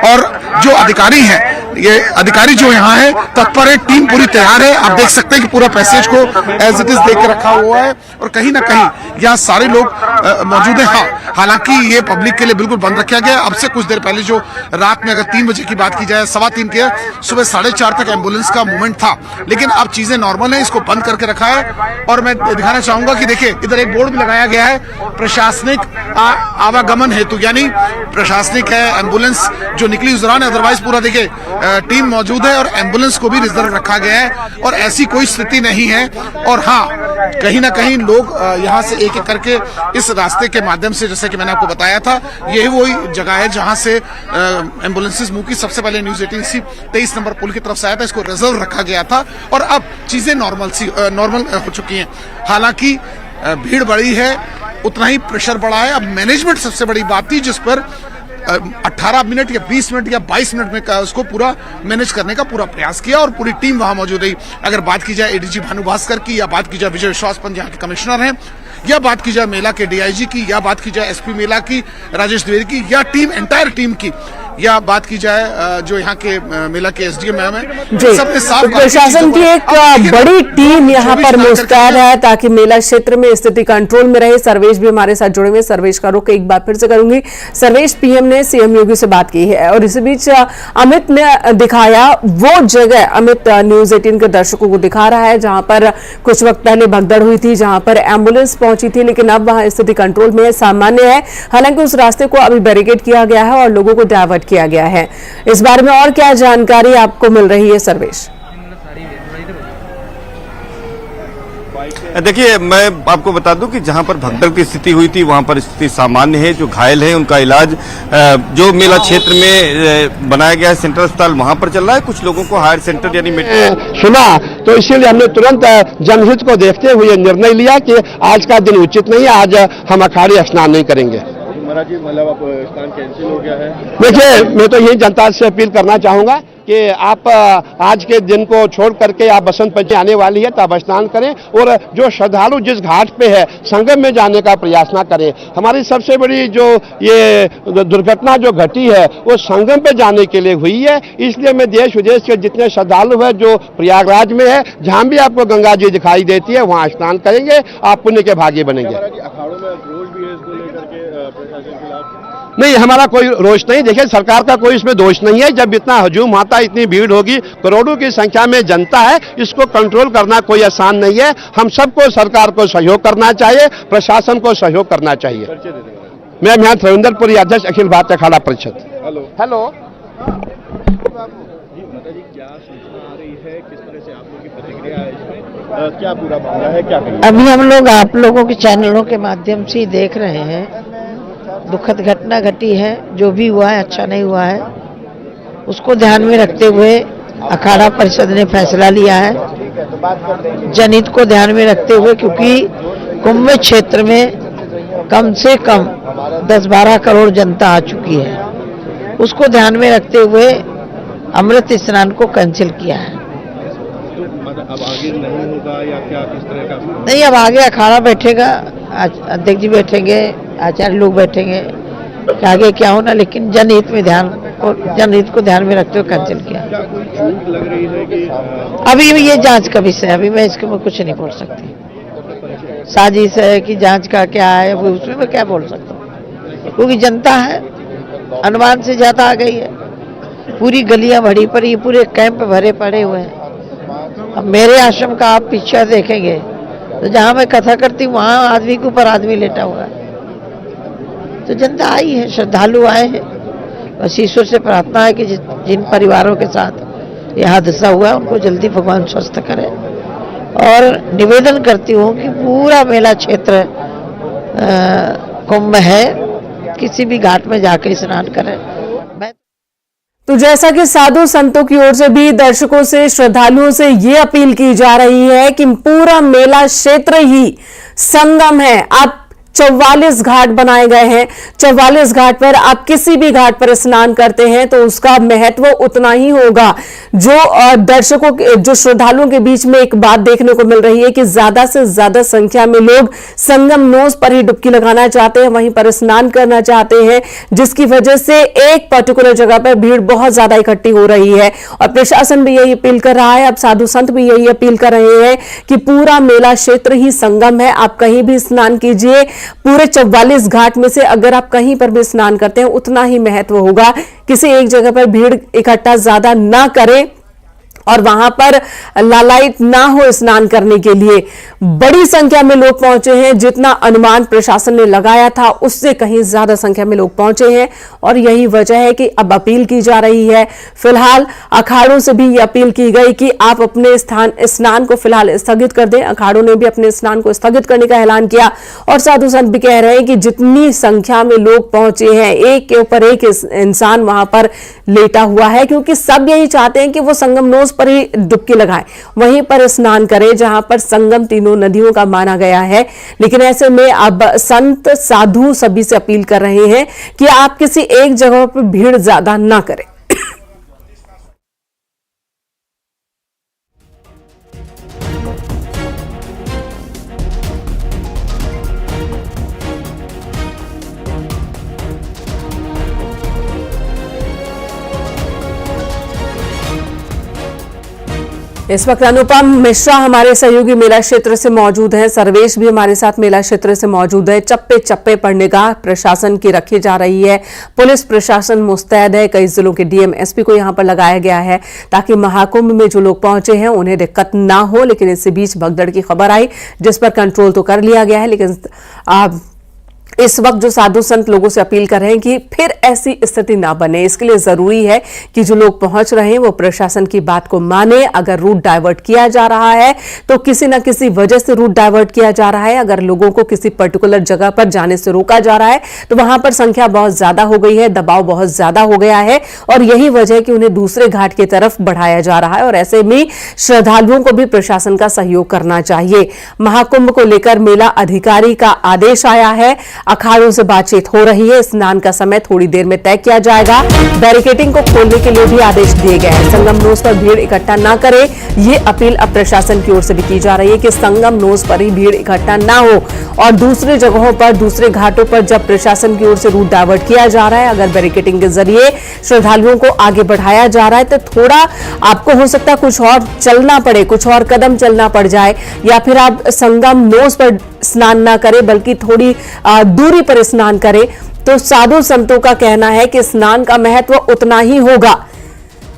और जो अधिकारी हैं, ये अधिकारी जो यहाँ है तत्पर है, टीम पूरी तैयार है। आप देख सकते हैं कि पूरा पैसेज को एज इट इज देख के रखा हुआ है और कहीं ना कहीं यहाँ सारे लोग मौजूद हैं। हाँ, हालांकि ये पब्लिक के लिए बिल्कुल बंद रखा गया। अब से कुछ देर पहले जो रात में अगर 3 बजे की बात की जाए, 3:15 के सुबह 4:30 तक एम्बुलेंस का मूवमेंट था, लेकिन अब चीजें नॉर्मल है, इसको बंद करके रखा है। और मैं दिखाना चाहूंगा कि देखिए इधर एक बोर्ड भी लगाया गया है प्रशासनिक आवागमन हेतु, यानी प्रशासनिक है, एम्बुलेंस जो निकली उस दौरान, अदरवाइज पूरा देखिए टीम मौजूद है और एम्बुलेंस को भी रिजर्व रखा गया है और ऐसी कोई स्थिति नहीं है। और हाँ, कहीं ना कहीं लोग यहाँ से एक एक करके इस रास्ते के माध्यम से, जैसे कि मैंने आपको बताया था, यही वही जगह है जहां से एम्बुलेंसेस मूव की। सबसे पहले न्यूज 18 23 नंबर पुल की तरफ से आया था, इसको रिजर्व रखा गया था और अब चीजें नॉर्मल हो चुकी हैं। हालांकि भीड़ बढ़ी है, उतना ही प्रेशर बढ़ा है। अब मैनेजमेंट सबसे बड़ी बात थी जिस पर 18 मिनट या 20 मिनट या 22 मिनट में उसको पूरा मैनेज करने का पूरा प्रयास किया और पूरी टीम वहां मौजूद रही। अगर बात की जाए एडीजी भानु भास्कर की, या बात की जाए विजय विश्वास पंत यहाँ के कमिश्नर हैं, या बात की जाए मेला के डीआईजी की, या बात की जाए एसपी मेला की राजेश द्विवेदी की, या टीम एंटायर टीम की, या बात की जाए जो यहाँ के मेला के एसडीएम मैम है, सबने साफ प्रशासन की एक बड़ी टीम यहाँ पर मुस्तैद है ताकि मेला क्षेत्र में स्थिति कंट्रोल में रहे। सर्वेश भी हमारे साथ जुड़े हुए। सर्वेश का रुख एक बार फिर से करूंगी। सर्वेश, पीएम ने सीएम योगी से बात की है और इसी बीच अमित ने दिखाया वो जगह, अमित न्यूज 18 के दर्शकों को दिखा रहा है जहां पर कुछ वक्त पहले भगदड़ हुई थी, जहां पर एम्बुलेंस पहुंची थी, लेकिन अब वहां स्थिति कंट्रोल में सामान्य है। हालांकि उस रास्ते को अभी बैरिकेड किया गया है और लोगों को डायवर्ट किया गया है। इस बारे में और क्या जानकारी आपको मिल रही है सर्वेश? देखिए, मैं आपको बता दूं कि जहां पर भगदड़ की स्थिति हुई थी वहां पर स्थिति सामान्य है। जो घायल है उनका इलाज जो मेला क्षेत्र में बनाया गया है सेंट्रल अस्पताल वहां पर चल रहा है। कुछ लोगों को हायर सेंटर यानी सुना तो इसीलिए हमने तुरंत जनहित को देखते हुए निर्णय लिया कि आज का दिन उचित नहीं है, आज हम अखाड़े स्नान नहीं करेंगे। मतलब स्नान कैंसिल हो गया है। देखिए, मैं तो यही जनता से अपील करना चाहूंगा कि आप आज के दिन को छोड़ करके आप बसंत पंचमी आने वाली है तब स्नान करें और जो श्रद्धालु जिस घाट पे है संगम में जाने का प्रयास ना करें। हमारी सबसे बड़ी जो ये दुर्घटना जो घटी है वो संगम पे जाने के लिए हुई है। इसलिए मैं देश विदेश के जितने श्रद्धालु है जो प्रयागराज में है, जहां भी आपको गंगा जी दिखाई देती है वहां स्नान करेंगे, आप पुण्य के भागी बनेंगे। अखाड़ों में रोष भी है इसको लेकर के प्रशासन के खिलाफ? नहीं, हमारा कोई रोष नहीं। देखिए, सरकार का कोई इसमें दोष नहीं है। जब इतना हजूम आता, इतनी भीड़ होगी, करोड़ों की संख्या में जनता है, इसको कंट्रोल करना कोई आसान नहीं है। हम सबको सरकार को सहयोग करना चाहिए, प्रशासन को सहयोग करना चाहिए। मैं यहाँ रविंद्रपुरी अध्यक्ष अखिल भारतीय अखाड़ा परिषद। हेलो क्या सूचना आ रही है, किस तरह से आप लोगों की प्रतिक्रिया है इसमें, क्या पूरा मामला है, क्या कहिए? अभी हम लोग आप लोगों के चैनलों के माध्यम से देख रहे हैं, दुखद घटना घटी है। जो भी हुआ है अच्छा नहीं हुआ है, उसको ध्यान में रखते हुए अखाड़ा परिषद ने फैसला लिया है। जनहित को ध्यान में रखते हुए, क्योंकि कुंभ क्षेत्र में कम से कम 10-12 करोड़ जनता आ चुकी है, उसको ध्यान में रखते हुए अमृत स्नान को कैंसिल किया है। अब आगे नहीं होगा या क्या, किस तरह का? नहीं, अब आगे अखाड़ा बैठेगा, अध्यक्ष जी बैठेंगे, आचार्य लोग बैठेंगे कि आगे क्या होना, लेकिन जनहित को ध्यान में रखते हुए कैंसिल किया। क्या कोई चूक लग रही है कि अभी ये जांच का विषय है, अभी मैं इसके में कुछ नहीं बोल सकती। साजिश है कि जांच का क्या है वो, उसमें मैं क्या बोल सकता हूँ, क्योंकि जनता है अनुमान से ज्यादा आ गई है। पूरी गलियां भरी पड़ी, पूरे कैंप भरे पड़े हुए हैं। अब मेरे आश्रम का आप पीछे देखेंगे तो जहां मैं कथा करती हूँ वहां आदमी के ऊपर आदमी लेटा हुआ है। तो जनता आई है, श्रद्धालु आए हैं। बस ईश्वर से प्रार्थना है कि जिन परिवारों के साथ यह हादसा हुआ है उनको जल्दी भगवान स्वस्थ करे। और निवेदन करती हूँ कि पूरा मेला क्षेत्र कुंभ है, किसी भी घाट में जाके स्नान करें। तो जैसा कि साधु संतों की ओर से भी दर्शकों से, श्रद्धालुओं से ये अपील की जा रही है कि पूरा मेला क्षेत्र ही संगम है। आप 44 घाट बनाए गए हैं। 44 घाट पर आप किसी भी घाट पर स्नान करते हैं तो उसका महत्व उतना ही होगा। जो दर्शकों, जो श्रद्धालुओं के बीच में एक बात देखने को मिल रही है कि ज्यादा से ज्यादा संख्या में लोग संगम नोज पर ही डुबकी लगाना चाहते हैं, वहीं पर स्नान करना चाहते हैं, जिसकी वजह से एक पर्टिकुलर जगह पर भीड़ बहुत ज्यादा इकट्ठी हो रही है। और प्रशासन भी यही अपील कर रहा है, अब साधु संत भी यही अपील कर रहे हैं कि पूरा मेला क्षेत्र ही संगम है। आप कहीं भी स्नान कीजिए, पूरे 44 घाट में से अगर आप कहीं पर भी स्नान करते हैं उतना ही महत्व होगा। किसी एक जगह पर भीड़ इकट्ठा ज्यादा ना करें और वहां पर लालायित ना हो स्नान करने के लिए। बड़ी संख्या में लोग पहुंचे हैं, जितना अनुमान प्रशासन ने लगाया था उससे कहीं ज्यादा संख्या में लोग पहुंचे हैं और यही वजह है कि अब अपील की जा रही है। फिलहाल अखाड़ों से भी ये अपील की गई कि आप अपने स्नान को फिलहाल स्थगित कर दें। अखाड़ों ने भी अपने स्नान को स्थगित करने का ऐलान किया और साधु संत भी कह रहे हैं कि जितनी संख्या में लोग पहुंचे हैं, एक के ऊपर एक इंसान वहां पर लेटा हुआ है, क्योंकि सब यही चाहते हैं कि वो संगम नोज पर ही डुबकी लगाएं, वहीं पर स्नान करें जहां पर संगम तीनों नदियों का माना गया है। लेकिन ऐसे में अब संत साधु सभी से अपील कर रहे हैं कि आप किसी एक जगह पर भीड़ ज्यादा ना करें। इस वक्त अनुपम मिश्रा हमारे सहयोगी मेला क्षेत्र से मौजूद हैं, सर्वेश भी हमारे साथ मेला क्षेत्र से मौजूद है। चप्पे चप्पे पर निगाह प्रशासन की रखी जा रही है, पुलिस प्रशासन मुस्तैद है, कई जिलों के डीएम एसपी को यहां पर लगाया गया है ताकि महाकुंभ में जो लोग पहुंचे हैं उन्हें दिक्कत ना हो। लेकिन इसी बीच भगदड़ की खबर आई जिस पर कंट्रोल तो कर लिया गया है, लेकिन इस वक्त जो साधु संत लोगों से अपील कर रहे हैं कि फिर ऐसी स्थिति ना बने, इसके लिए जरूरी है कि जो लोग पहुंच रहे हैं वो प्रशासन की बात को माने। अगर रूट डाइवर्ट किया जा रहा है तो किसी ना किसी वजह से रूट डाइवर्ट किया जा रहा है। अगर लोगों को किसी पर्टिकुलर जगह पर जाने से रोका जा रहा है तो वहां पर संख्या बहुत ज्यादा हो गई है, दबाव बहुत ज्यादा हो गया है और यही वजह है कि उन्हें दूसरे घाट की तरफ बढ़ाया जा रहा है। और ऐसे में श्रद्धालुओं को भी प्रशासन का सहयोग करना चाहिए। महाकुंभ को लेकर मेला अधिकारी का आदेश आया है, अखाड़ों से बातचीत हो रही है, स्नान का समय थोड़ी देर में तय किया जाएगा। बैरिकेडिंग को खोलने के लिए भी आदेश दिए गए हैं। संगम नोज पर भीड़ इकट्ठा ना करें, ये अपील अब प्रशासन की ओर से भी की जा रही है कि संगम नोज पर ही भीड़ इकट्ठा ना हो। और दूसरी जगहों पर, दूसरे घाटों पर जब प्रशासन की ओर से रूट डाइवर्ट किया जा रहा है, अगर बैरिकेडिंग के जरिए श्रद्धालुओं को आगे बढ़ाया जा रहा है तो थोड़ा आपको हो सकता है कुछ और चलना पड़े, कुछ और कदम चलना पड़ जाए, या फिर आप संगम नोज पर स्नान ना करें बल्कि थोड़ी दूरी पर स्नान करें। तो साधु संतों का कहना है कि स्नान का महत्व उतना ही होगा।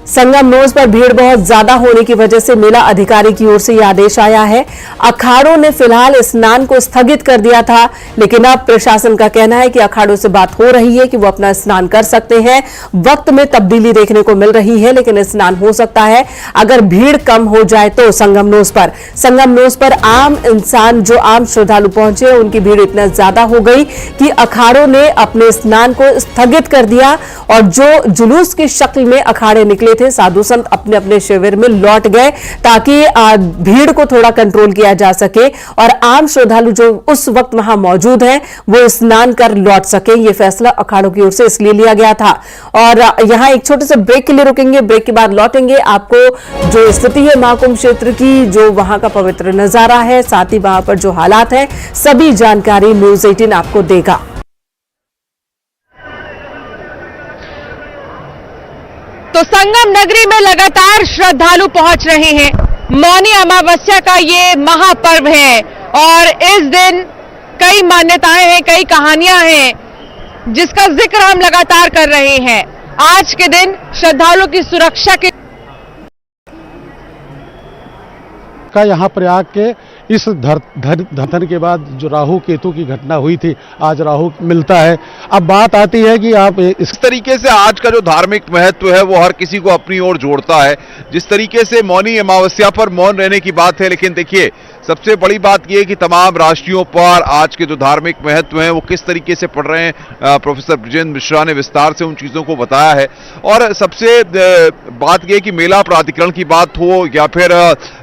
संगम नोज पर भीड़ बहुत ज्यादा होने की वजह से मेला अधिकारी की ओर से यह आदेश आया है। अखाड़ों ने फिलहाल स्नान को स्थगित कर दिया था, लेकिन अब प्रशासन का कहना है कि अखाड़ों से बात हो रही है कि वो अपना स्नान कर सकते हैं। वक्त में तब्दीली देखने को मिल रही है, लेकिन स्नान हो सकता है अगर भीड़ कम हो जाए तो। संगम नोज पर आम इंसान, जो आम श्रद्धालु पहुंचे, उनकी भीड़ इतना ज्यादा हो गई कि अखाड़ों ने अपने स्नान को स्थगित कर दिया और जो जुलूस की शक्ल में अखाड़े निकले थे, साधु संत अपने अपने शिविर में लौट गए ताकि भीड़ को थोड़ा कंट्रोल किया जा सके और आम श्रद्धालु जो उस वक्त वहां मौजूद हैं वो स्नान कर लौट सके। ये फैसला अखाड़ों की ओर से इसलिए लिया गया था। और यहां एक छोटे से ब्रेक के लिए रुकेंगे, ब्रेक के बाद लौटेंगे। आपको जो स्थिति है महाकुंभ क्षेत्र की, जो वहां का पवित्र नजारा है, साथ ही वहां पर जो हालात है, सभी जानकारी न्यूज़ 18 आपको देगा। तो संगम नगरी में लगातार श्रद्धालु पहुंच रहे हैं। मौनी अमावस्या का ये महापर्व है और इस दिन कई मान्यताएं हैं, कई कहानियां हैं जिसका जिक्र हम लगातार कर रहे हैं। आज के दिन श्रद्धालुओं की सुरक्षा के का यहाँ प्रयाग के इस धरतन के बाद जो राहु केतु की घटना हुई थी, आज राहु मिलता है। अब बात आती है कि आप इस तरीके से आज का जो धार्मिक महत्व है वो हर किसी को अपनी ओर जोड़ता है। जिस तरीके से मौनी अमावस्या पर मौन रहने की बात है, लेकिन देखिए सबसे बड़ी बात यह है कि तमाम राशियों पर आज के जो धार्मिक महत्व हैं वो किस तरीके से पड़ रहे हैं। प्रोफेसर ब्रजेंद्र मिश्रा ने विस्तार से उन चीजों को बताया है। और सबसे बात यह कि मेला प्राधिकरण की बात हो या फिर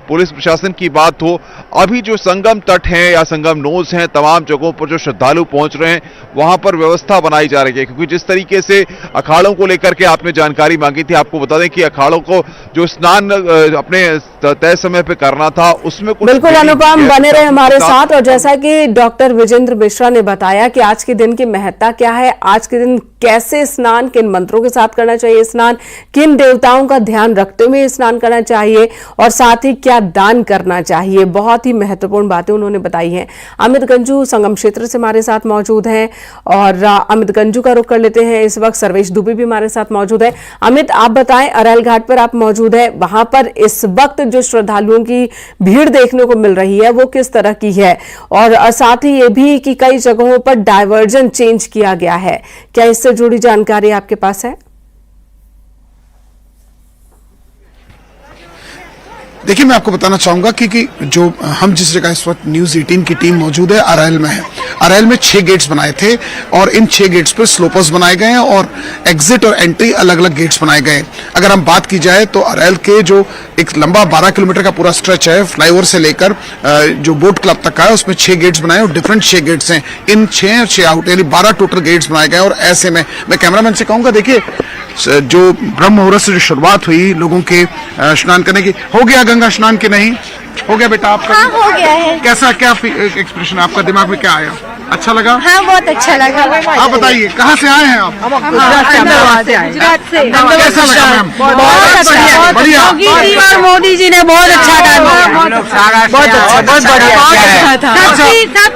पुलिस प्रशासन की बात हो, अभी जो संगम तट हैं या संगम नोज हैं, तमाम जगहों पर जो श्रद्धालु पहुंच रहे हैं वहां पर व्यवस्था बनाई जा रही है। क्योंकि जिस तरीके से अखाड़ों को लेकर के आपने जानकारी मांगी थी, आपको बता दें कि अखाड़ों को जो स्नान अपने तय समय पे करना था उसमें कुछ बिल्कुल अनुपम बने रहे हमारे साथ। और जैसा कि डॉक्टर विजेंद्र मिश्रा ने बताया कि आज के दिन की महत्ता क्या है, आज के दिन कैसे स्नान, किन मंत्रों के साथ करना चाहिए स्नान, किन देवताओं का ध्यान रखते हुए स्नान करना चाहिए और साथ ही क्या दान करना चाहिए, बहुत ही महत्वपूर्ण बातें उन्होंने बताई हैं। अमित गंजू संगम क्षेत्र से हमारे साथ मौजूद हैं और अमित गंजू का रुख कर लेते हैं। इस वक्त सर्वेश दुबे भी हमारे साथ मौजूद है। अमित, आप बताएं, अरैल घाट पर आप मौजूद है, वहां पर इस वक्त जो श्रद्धालुओं की भीड़ देखने को मिल रही है वो किस तरह की है, और साथ ही ये भी कि कई जगहों पर डायवर्जन चेंज किया गया है, क्या इससे जुड़ी जानकारी आपके पास है? देखिए, मैं आपको बताना चाहूंगा कि जो हम जिस जगह इस वक्त न्यूज 18 की टीम मौजूद है, अरैल में है। अरैल में 6 गेट्स बनाए थे और इन 6 गेट्स पर स्लोपर्स बनाए गए हैं और एग्जिट और एंट्री अलग अलग गेट्स बनाए गए हैं। अगर हम बात की जाए तो अरैल के जो एक लंबा 12 किलोमीटर का पूरा स्ट्रेच है, फ्लाईओवर से लेकर जो बोट क्लब तक का है, उसमें 6 गेट्स बनाए और डिफरेंट 6 गेट्स हैं। इन 6 और 6 आउट यानी 12 टोटल गेट्स बनाए गए। और ऐसे में मैं कैमरामैन से कहूंगा, देखिए जो ब्रह्म मुहूर्त से जो शुरुआत हुई लोगों के स्नान करने की, हो गया गंगा स्नान की नहीं हो गया बेटा आपका? हाँ, हो गया है। कैसा क्या एक्सप्रेशन आपका दिमाग में क्या आया? अच्छा लगा? हाँ, बहुत अच्छा लगा। आप बताइए कहाँ से आए हैं आप? गुजरात से। कैसा लगा मैम? बहुत अच्छा, बढ़िया। योगी जी और मोदी जी ने बहुत अच्छा काम किया। बहुत अच्छा, बहुत बढ़िया था।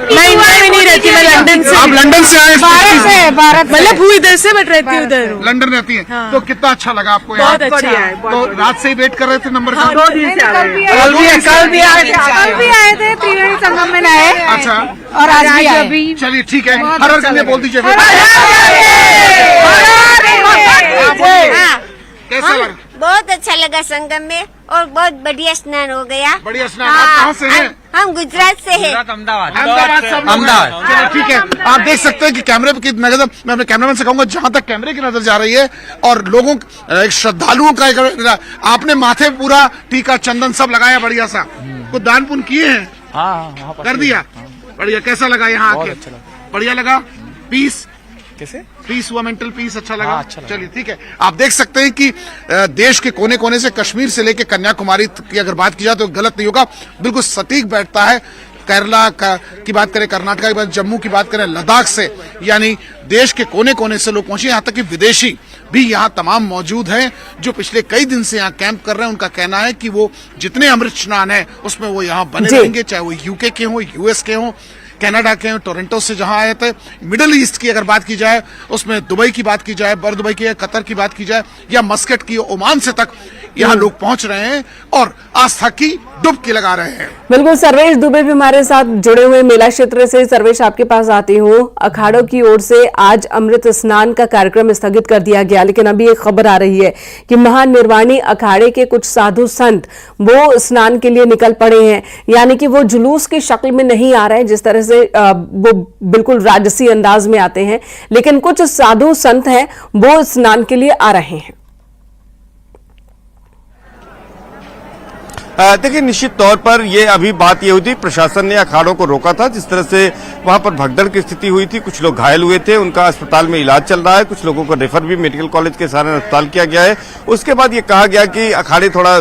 मैं इंडिया में नहीं रहती, मैं लंदन से। आप लंदन से आए? भारत मतलब हुई इधर से बट रहती उधर। लंदन रहती है तो कितना अच्छा लगा आपको? बहुत अच्छा है। तो रात से ही वेट कर रहे थे नंबर का? कल भी आए थे, त्रिवेणी संगम में आए। अच्छा, और आज भी आए। चलिए ठीक है, हर हर गंगे बोल दीजिए। कैसा लगा? बहुत अच्छा लगा संगम में और बहुत बढ़िया स्नान हो गया। बढ़िया स्नान। आप कहाँ से हैं? हम गुजरात से हैं। अहमदाबाद सब लोग हैं। चलिए ठीक है, आप देख सकते हैं कि कैमरे की नजर, मैं अपने कैमरामैन से कहूंगा जहां तक कैमरे की नजर जा रही है और लोगों एक श्रद्धालुओं का आपने माथे पूरा टीका चंदन सब लगाया बढ़िया सा, कुछ दान पुण्य किए हैं? हाँ, कर दिया। बढ़िया। कैसा लगा यहाँ आके? बढ़िया लगा। पीस कैसे? पीस हुआ, मेंटल पीस अच्छा लगा? अच्छा लगा। चलिए ठीक है, आप देख सकते हैं कि देश के कोने कोने से, कश्मीर से लेकर कन्याकुमारी की अगर बात की जाए तो गलत नहीं होगा, बिल्कुल सटीक बैठता है। केरला की बात करें, कर्नाटक की बात, जम्मू की बात करें, लद्दाख से, यानी देश के कोने कोने से लोग पहुंचे। यहाँ तक कि विदेशी भी यहाँ तमाम मौजूद हैं जो पिछले कई दिन से यहाँ कैंप कर रहे हैं। उनका कहना है कि वो जितने अमृत स्नान है उसमें वो यहाँ बने रहेंगे, चाहे वो यूके के हों, यूएस के हों, कनाडा के हों, टोरंटो से जहां आए थे। मिडिल ईस्ट की अगर बात की जाए, उसमें दुबई की बात की जाए, दुबई की, कतर की बात की जाए, या मस्कट की, ओमान से तक यहाँ लोग पहुंच रहे हैं और आस्था की डुबकी लगा रहे हैं। बिल्कुल, सर्वेश दुबे भी हमारे साथ जुड़े हुए मेला क्षेत्र से। सर्वेश, आपके पास आती हूँ। अखाड़ों की ओर से आज अमृत स्नान का कार्यक्रम स्थगित कर दिया गया, लेकिन अभी एक खबर आ रही है कि महानिर्वाणी अखाड़े के कुछ साधु संत वो स्नान के लिए निकल पड़े हैं, यानी कि वो जुलूस की शक्ल में नहीं आ रहे हैं जिस तरह से वो बिल्कुल राजसी अंदाज में आते हैं, लेकिन कुछ साधु संत हैं वो स्नान के लिए आ रहे हैं। देखिए, निश्चित तौर पर ये अभी बात ये हुई थी, प्रशासन ने अखाड़ों को रोका था। जिस तरह से वहां पर भगदड़ की स्थिति हुई थी, कुछ लोग घायल हुए थे, उनका अस्पताल में इलाज चल रहा है, कुछ लोगों को रेफर भी मेडिकल कॉलेज के सहारे अस्पताल किया गया है। उसके बाद ये कहा गया कि अखाड़े थोड़ा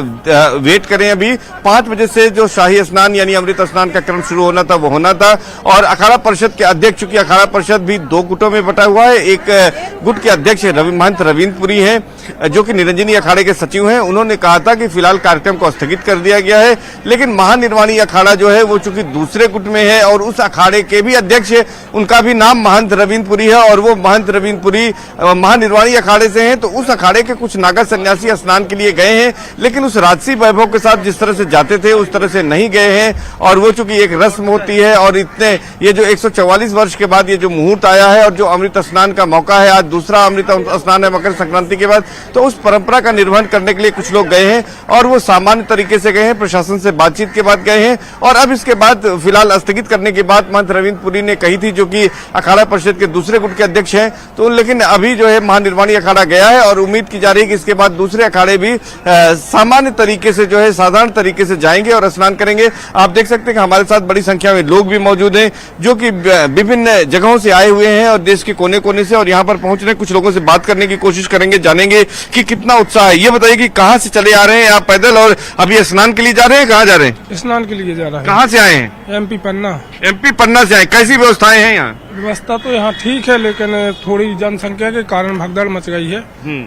वेट करें। अभी 5 बजे से जो शाही स्नान यानी अमृत स्नान का क्रम शुरू होना था वो होना था। और अखाड़ा परिषद के अध्यक्ष, चूंकि अखाड़ा परिषद भी 2 गुटों में बटा हुआ है, एक गुट के अध्यक्ष महंत रविंद्रपुरी है जो कि निरंजनी अखाड़े के सचिव हैं। उन्होंने कहा था कि फिलहाल कार्यक्रम को स्थगित कर दिया गया है, लेकिन महानिर्वाणी अखाड़ा जो है वो चूंकि दूसरे गुट में है और उस अखाड़े के भी अध्यक्ष है, उनका भी नाम महंत रविंद्रपुरी है और वो महंत रविंद्रपुरी महानिर्वाणी अखाड़े से हैं। तो उस अखाड़े के कुछ नागा सन्यासी स्नान के लिए गए हैं, लेकिन उस राजसी वैभव के साथ जिस तरह से जाते थे उस तरह से नहीं गए हैं। और वो चूंकि एक रस्म होती है और इतने ये जो 144 वर्ष के बाद ये जो मुहूर्त आया है और जो अमृत स्नान का मौका है, आज दूसरा अमृत स्नान है मकर संक्रांति के बाद, तो उस परंपरा का निर्वहन करने के लिए कुछ लोग गए हैं और वो सामान्य तरीके से गए हैं, प्रशासन से बातचीत के बाद गए हैं। और अब इसके बाद फिलहाल स्थगित करने की बात महंत रविंद्रपुरी ने कही थी, जो कि अखाड़ा परिषद के दूसरे गुट के अध्यक्ष हैं। तो लेकिन अभी जो है महानिर्वाणी अखाड़ा गया है और उम्मीद की जा रही है कि इसके बाद दूसरे अखाड़े भी सामान्य तरीके से जो है साधारण तरीके से जाएंगे और स्नान करेंगे। आप देख सकते हैं कि हमारे साथ बड़ी संख्या में लोग भी मौजूद हैं जो कि विभिन्न जगहों से आए हुए हैं और देश के कोने कोने से, और यहाँ पर पहुंच रहे हैं। कुछ लोगों से बात करने की कोशिश करेंगे, जानेंगे कि कितना उत्साह है। ये बताइए कि कहाँ से चले आ रहे हैं आप पैदल और अभी स्नान के लिए जा रहे हैं? कहाँ जा रहे हैं? स्नान के लिए जा रहा है। कहाँ से आए हैं? एमपी पन्ना। एमपी पन्ना से आए। कैसी व्यवस्थाएं हैं यहाँ? व्यवस्था तो यहाँ ठीक है, लेकिन थोड़ी जनसंख्या के कारण भगदड़ मच गई है,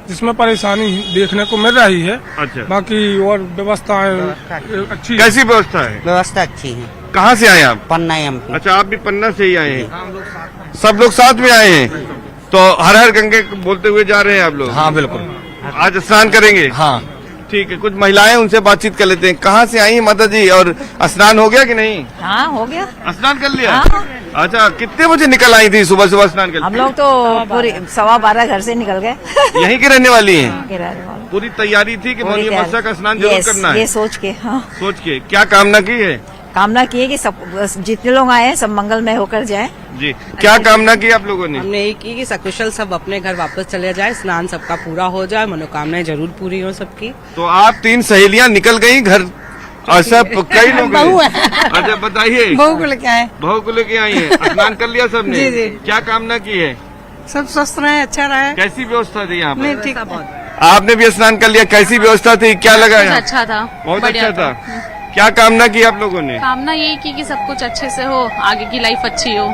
जिसमें परेशानी देखने को मिल रही है। अच्छा। बाकी और व्यवस्थाएं अच्छी। कैसी व्यवस्था है? व्यवस्था अच्छी है। कहाँ से आए आप? पन्ना एमपी। अच्छा, आप भी पन्ना से ही आए हैं? सब लोग साथ में आए हैं, तो हर हर गंगे बोलते हुए जा रहे हैं आप लोग? हाँ बिल्कुल। आज स्नान करेंगे? हाँ। ठीक है, कुछ महिलाएं उनसे बातचीत कर लेते हैं। कहाँ से आई हैं माता जी, और स्नान हो गया कि नहीं? हाँ हो गया। स्नान कर लिया? हाँ। अच्छा, कितने बजे निकल आई थी सुबह सुबह स्नान कर? हम लोग तो पूरी 12:15 घर से निकल गए। यहीं की रहने वाली हैं? रहने वाले। पूरी तैयारी थी कि मौनी अमावस्या का स्नान जरूर करना है? ये सोच के। हाँ। सोच के क्या कामना की है? कामना की है कि सब जितने लोग आए हैं सब मंगलमय होकर जाए। जी, क्या कामना की आप लोगों ने? हमने यही की कि सकुशल सब अपने घर वापस चले जाए, स्नान सबका पूरा हो जाए, मनोकामनाएं जरूर पूरी हो सबकी। तो आप 3 सहेलियां निकल गई घर, और सब कई लोग बहू हैं। है। अच्छा बताइए। बहू को लेके आए। बहू को लेके आई है, स्नान कर लिया सबने? जी, जी। क्या कामना की है? सब स्वस्थ रहे, अच्छा रहे। कैसी व्यवस्था थी यहाँ पर? ठीक। आपने भी स्नान कर लिया, कैसी व्यवस्था थी, क्या लगा यहाँ? अच्छा था, बहुत बढ़िया अच्छा था। क्या कामना की आप लोगों ने? कामना यही की कि सब कुछ अच्छे से हो, आगे की लाइफ अच्छी हो।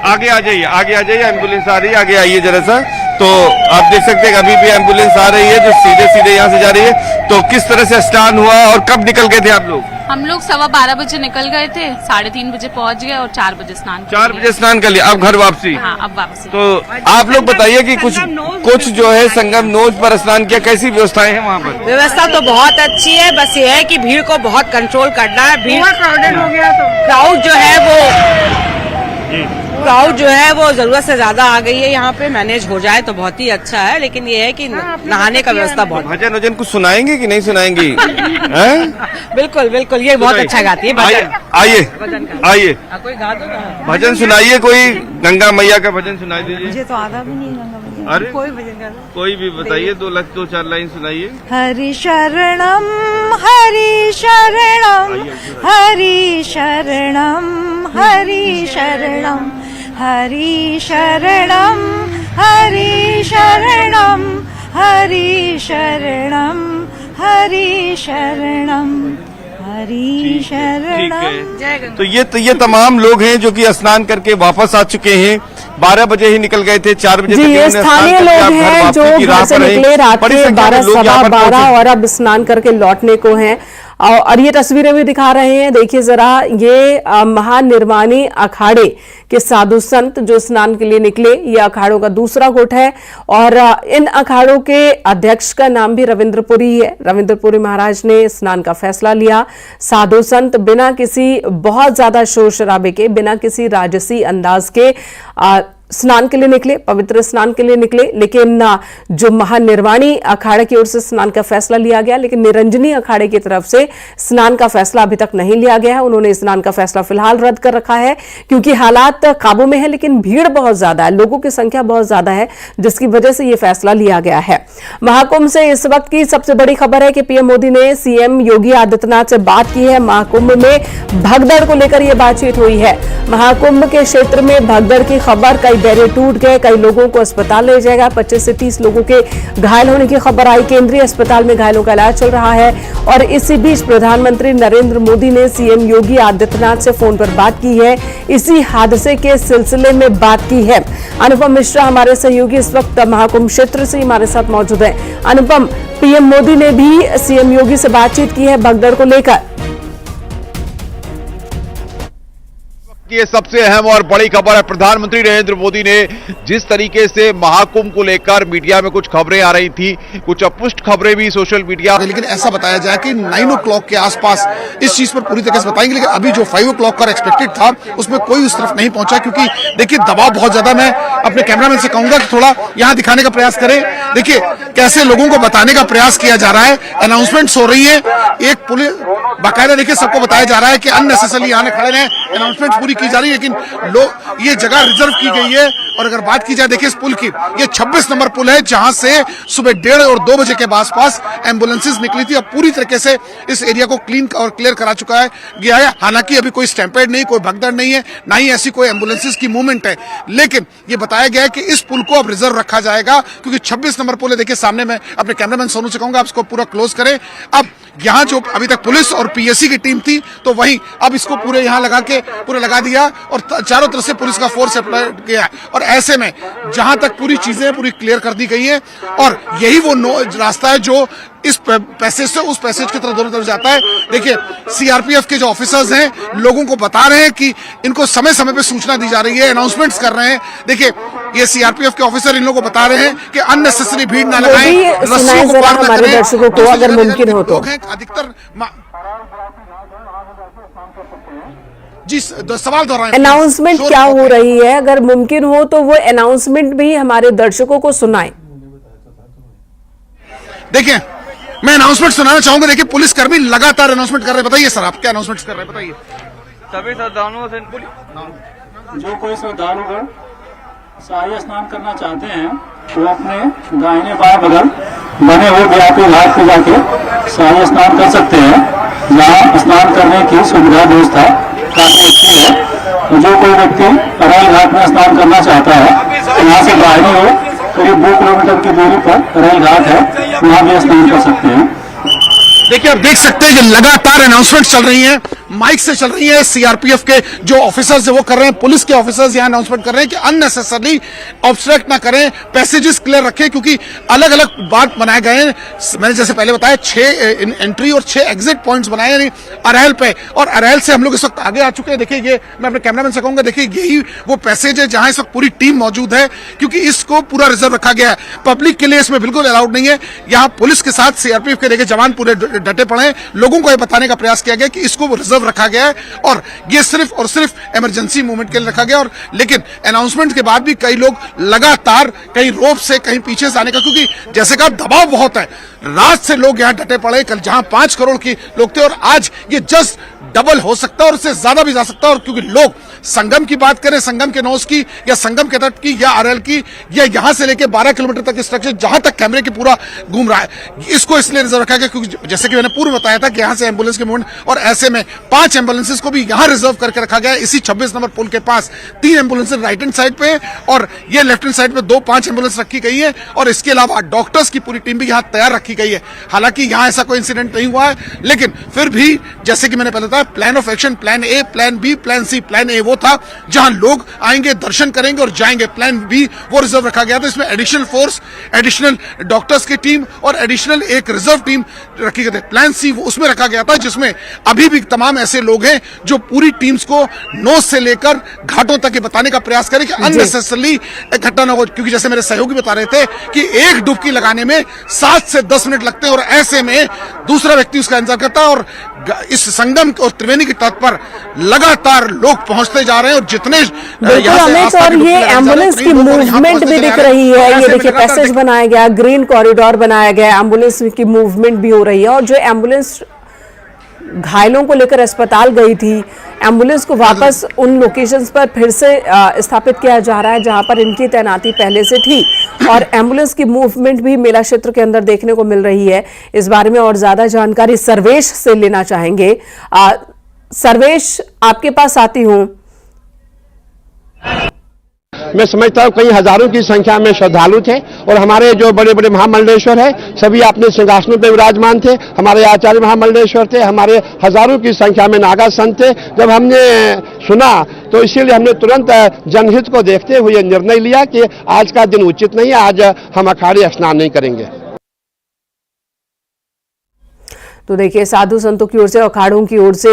आगे आ जाइए, आगे आ जाइए, एम्बुलेंस आ रही है, आगे आइए जरा सा। तो आप देख सकते हैं अभी भी एम्बुलेंस आ रही है जो सीधे सीधे यहाँ से जा रही है। तो किस तरह से स्नान हुआ और कब निकल गए थे आप लोग? हम लोग 12:15 बजे निकल गए थे, 3:30 बजे पहुंच गए और 4 बजे स्नान कर 4 बजे स्नान कर लिया, अब घर वापसी? हाँ, अब वापसी। तो आप लोग बताइए कि कुछ जो है संगम नोज पर स्नान किया, कैसी व्यवस्थाएं हैं वहाँ पर? व्यवस्था तो बहुत अच्छी है, बस ये है कि भीड़ को बहुत कंट्रोल करना है। भीड़ क्राउडेड हो गया तो क्राउड जो है वो जरूरत से ज्यादा आ गई है यहाँ पे। मैनेज हो जाए तो बहुत ही अच्छा है, लेकिन ये है कि नहाने का व्यवस्था बहुत। भजन वजन कुछ सुनाएंगे कि नहीं सुनाएंगी? बिल्कुल बिल्कुल, ये बहुत अच्छा गाती है। आइए कोई गा दो ना, भजन सुनाइए, कोई गंगा मैया का भजन सुनाई दीजिए। मुझे तो आधा भी नहीं गंगा मैया। अरे कोई भजन गा दो। कोई भी बताइए, 2-4 लाइन सुनाइए। हरि शरणम हरि शरणम हरि शरणम हरि शरणम हरि शरणम हरि शरणम हरि शरणम हरि शरणम हरि शरणम। तो ये तमाम लोग हैं जो कि स्नान करके वापस आ चुके हैं। 12 बजे ही निकल गए थे, 4 बजे जी, ये स्थानीय लोग हैं जो घर से निकले रात के 12-12:15 और अब स्नान करके लौटने को हैं। और ये तस्वीरें भी दिखा रहे हैं, देखिए जरा, ये महानिर्वाणी अखाड़े के साधु संत जो स्नान के लिए निकले, ये अखाड़ों का दूसरा गुट है। और इन अखाड़ों के अध्यक्ष का नाम भी रविंद्रपुरी है। रविंद्रपुरी महाराज ने स्नान का फैसला लिया। साधु संत बिना किसी बहुत ज्यादा शोर शराबे के, बिना किसी राजसी अंदाज के स्नान के लिए निकले, पवित्र स्नान के लिए निकले। लेकिन जो महानिर्वाणी अखाड़े की ओर से स्नान का फैसला लिया गया, लेकिन निरंजनी अखाड़े की तरफ से स्नान का फैसला अभी तक नहीं लिया गया है। उन्होंने स्नान का फैसला फिलहाल रद्द कर रखा है, क्योंकि हालात काबू में है, लेकिन भीड़ बहुत ज्यादा है, लोगों की संख्या बहुत ज्यादा है, जिसकी वजह से यह फैसला लिया गया है। महाकुंभ से इस वक्त की सबसे बड़ी खबर है कि पीएम मोदी ने सीएम योगी आदित्यनाथ से बात की है। महाकुंभ में भगदड़ को लेकर यह बातचीत हुई है। महाकुंभ के क्षेत्र में भगदड़ की खबर, कई बैरियर टूट गए, कई लोगों को अस्पताल ले जाएगा, 25 से 30 लोगों के घायल होने की खबर आई। केंद्रीय अस्पताल में घायलों का इलाज चल रहा है। और इसी बीच प्रधानमंत्री नरेंद्र मोदी ने सीएम योगी आदित्यनाथ से फोन पर बात की है, इसी हादसे के सिलसिले में बात की है। अनुपम मिश्रा हमारे सहयोगी इस वक्त महाकुंभ क्षेत्र से हमारे साथ मौजूद है। अनुपम, पीएम मोदी ने भी सीएम योगी से बातचीत की है भगदड़ को लेकर। ये सबसे अहम और बड़ी खबर है। प्रधानमंत्री नरेंद्र मोदी ने जिस तरीके से महाकुंभ को लेकर मीडिया में कुछ खबरें आ रही थी, कुछ अपुष्ट खबरें भी सोशल मीडिया, लेकिन ऐसा बताया जाए कि 9 o'clock के आसपास इस चीज पर पूरी तरीके से बताएंगे। लेकिन अभी जो 5 o'clock का एक्सपेक्टेड था उसमें कोई उस तरफ नहीं पहुंचा, क्योंकि देखिए दबाव बहुत ज्यादा। मैं अपने कैमरामैन से कहूंगा कि थोड़ा यहाँ दिखाने का प्रयास करें। देखिए कैसे लोगों को बताने का प्रयास किया जा रहा है, अनाउंसमेंट्स हो रही है, एक पुलिस बाकायदा देखिए सबको बताया जा रहा है कि अननेसेसरली यहाँ खड़े रहें, अनाउंसमेंट पूरी की जा रही है। लेकिन लोग, ये जगह रिजर्व की गई है। और अगर बात की जाए देखिए इस पुल की, ये 26 नंबर पुल है जहां से सुबह 1:30 और 2 बजे के आसपास एम्बुलेंसेस निकली थी। अब पूरी तरीके से इस एरिया को क्लीन और क्लियर करा चुका है गया है। हालांकि अभी कोई स्टैम्पेड नहीं, कोई भगदड़ नहीं है, ना ही ऐसी कोई एम्बुलेंसेस की मूवमेंट है। लेकिन ये बताया गया है कि इस पुल को अब रिजर्व रखा जाएगा, क्योंकि 26 नंबर पुल है। देखिए सामने मैं अपने कैमरामैन सोनू से कहूंगा आप इसको पूरा क्लोज करें। अब यहाँ जो अभी तक पुलिस और पीएससी की टीम थी, तो वहीं अब इसको पूरे यहाँ लगा के पूरे लगा दिया और चारों तरफ से पुलिस का फोर्स अप्लाई किया। और ऐसे में जहां तक पूरी चीजें पूरी क्लियर कर दी गई है, और यही वो रास्ता है जो इस पैसेज से उस पैसेज की तरफ दोनों तरफ जाता है। देखिए सीआरपीएफ के जो ऑफिसर्स हैं लोगों को बता रहे हैं कि इनको समय समय पे सूचना दी जा रही है, अनाउंसमेंट्स कर रहे हैं। देखिए ये सीआरपीएफ के ऑफिसर इन लोगों को बता रहे हैं कि अननेसेसरी भीड़ ना वो लगाएं, भी सुनाए जरा हमारे दर्शकों को, अगर मुमकिन हो तो। अधिकतर जी सवाल दोहराएं। अनाउंसमेंट क्या हो रही है, अगर मुमकिन हो तो वो अनाउंसमेंट भी हमारे दर्शकों को सुनाएं। देखिए, मैं अनाउंसमेंट सुनाना चाहूंगा। देखिए, पुलिसकर्मी लगातार अनाउंसमेंट कर रहे हैं। बताइए सर, आप क्या अनाउंसमेंट कर रहे हैं, बताइए। सभी श्रद्धालुओं से जो कोई श्रद्धालुगण शाही स्नान करना चाहते हैं वो अपने दाहिने बाएं बगल बने हुए व्यापी घाट पे जाके शाही स्नान कर सकते हैं। यहाँ स्नान करने की सुविधा व्यवस्था काफी अच्छी है। तो जो कोई व्यक्ति अरैल घाट में स्नान करना चाहता है तो यहाँ से दाहिनी ओर करीब 2 किलोमीटर की दूरी पर अरैल घाट है, वहाँ भी स्नान कर सकते हैं। देखिए, आप देख सकते हैं कि लगातार अनाउंसमेंट चल रही हैं, माइक से चल रही है। सीआरपीएफ के जो ऑफिसर्स है वो कर रहे हैं, पुलिस के ऑफिसर्स यहाँ अनाउंसमेंट कर रहे हैं कि अननेसेसरली ऑब्स्ट्रक्ट ना करें, पैसेजेस क्लियर रखें, क्योंकि अलग अलग बात बनाए गए हैं। मैंने जैसे पहले बताया 6 एंट्री और 6 एग्जिट पॉइंट्स बनाए हैं अरैल पे, और अरैल से हम लोग इस वक्त आगे आ चुके हैं। देखिए, ये मैं अपने कैमरामैन से कहूंगा, देखिए यही वो पैसेज है जहां इस वक्त पूरी टीम मौजूद है, क्योंकि इसको पूरा रिजर्व रखा गया है। पब्लिक के लिए इसमें बिल्कुल अलाउड नहीं है। यहाँ पुलिस के साथ सीआरपीएफ के देखिए जवान पूरे डटे पड़े हैं। लोगों को यह बताने का प्रयास किया गया कि इसको रिजर्व रखा गया है और ये सिर्फ और सिर्फ इमरजेंसी मूवमेंट के लिए रखा गया। और लेकिन अनाउंसमेंट के बाद भी कई लोग लगातार कहीं रोप से कहीं पीछे से आने का, क्योंकि जैसे कहा दबाव बहुत है, रात से लोग यहाँ डटे पड़े। कल जहां 5 करोड़ के लोग थे और आज ये जस्ट डबल हो सकता है और उससे ज्यादा भी जा सकता है। और क्योंकि लोग संगम की बात करें, संगम के नौस की या संगम के तट की या अरैल की या यहां से लेकर 12 किलोमीटर तक स्ट्रक्चर जहां तक कैमरे की पूरा घूम रहा है, इसको इसलिए रिजर्व रखा गया क्योंकि जैसे कि मैंने पूर्व बताया था कि यहां से एम्बुलेंस के मूवमेंट, और ऐसे में 5 एम्बुलेंसेस को भी यहां रिजर्व करके रखा गया है। इसी 26 नंबर पुल के पास 3 एम्बुलेंसेस राइट हैंड साइड पे और ये लेफ्ट हैंड साइड पे 5 एम्बुलेंस रखी गई है। और इसके अलावा डॉक्टर्स की पूरी टीम भी यहां तैयार रखी गई है। हालांकि यहां ऐसा कोई इंसिडेंट नहीं हुआ है, लेकिन फिर भी जैसे कि मैंने पहले बताया, plan of action, plan A, plan B, plan C. Plan A वो था जहां लोग आएंगे, दर्शन करेंगे और जाएंगे। प्लान बी वो रिजर्व रखा गया था, इसमें एडिशनल फोर्स, एडिशनल डॉक्टर्स की टीम और एडिशनल एक रिजर्व टीम रखी गई थी। प्लान सी उसमें रखा गया था जिसमें अभी भी तमाम ऐसे लोग हैं जो पूरी टीम्स को नोस से लेकर घाटों तक ये बताने का प्रयास करें कि अननेसेसरली इकट्ठा ना हो, क्योंकि जैसे मेरे सहयोगी बता रहे थे कि एक डुबकी लगाने में 7 से 10 मिनट लगते हैं और ऐसे में दूसरा व्यक्ति उसका इंतजार करता है। और इस संगम और त्रिवेणी के तट पर लगातार लोग पहुंचते जा रहे हैं और जितने अमित, और ये एम्बुलेंस की मूवमेंट भी दिख रही है। ये देखिए, पैसेज बनाया गया, ग्रीन कॉरिडोर बनाया गया, एम्बुलेंस की मूवमेंट भी हो रही है। और जो एम्बुलेंस घायलों को लेकर अस्पताल गई थी, एम्बुलेंस को वापस उन लोकेशंस पर फिर से स्थापित किया जा रहा है जहां पर इनकी तैनाती पहले से थी। और एम्बुलेंस की मूवमेंट भी मेला क्षेत्र के अंदर देखने को मिल रही है। इस बारे में और ज्यादा जानकारी सर्वेश से लेना चाहेंगे। सर्वेश, आपके पास आती हूं। मैं समझता हूँ कई हजारों की संख्या में श्रद्धालु थे और हमारे जो बड़े बड़े महामंडलेश्वर है सभी अपने सिंहासनों पर विराजमान थे। हमारे आचार्य महामंडलेश्वर थे, हमारे हजारों की संख्या में नागा संत थे। जब हमने सुना तो इसीलिए हमने तुरंत जनहित को देखते हुए निर्णय लिया कि आज का दिन उचित नहीं है, आज हम अखाड़े स्नान नहीं करेंगे। तो देखिए, साधु संतों की ओर से, अखाड़ों की ओर से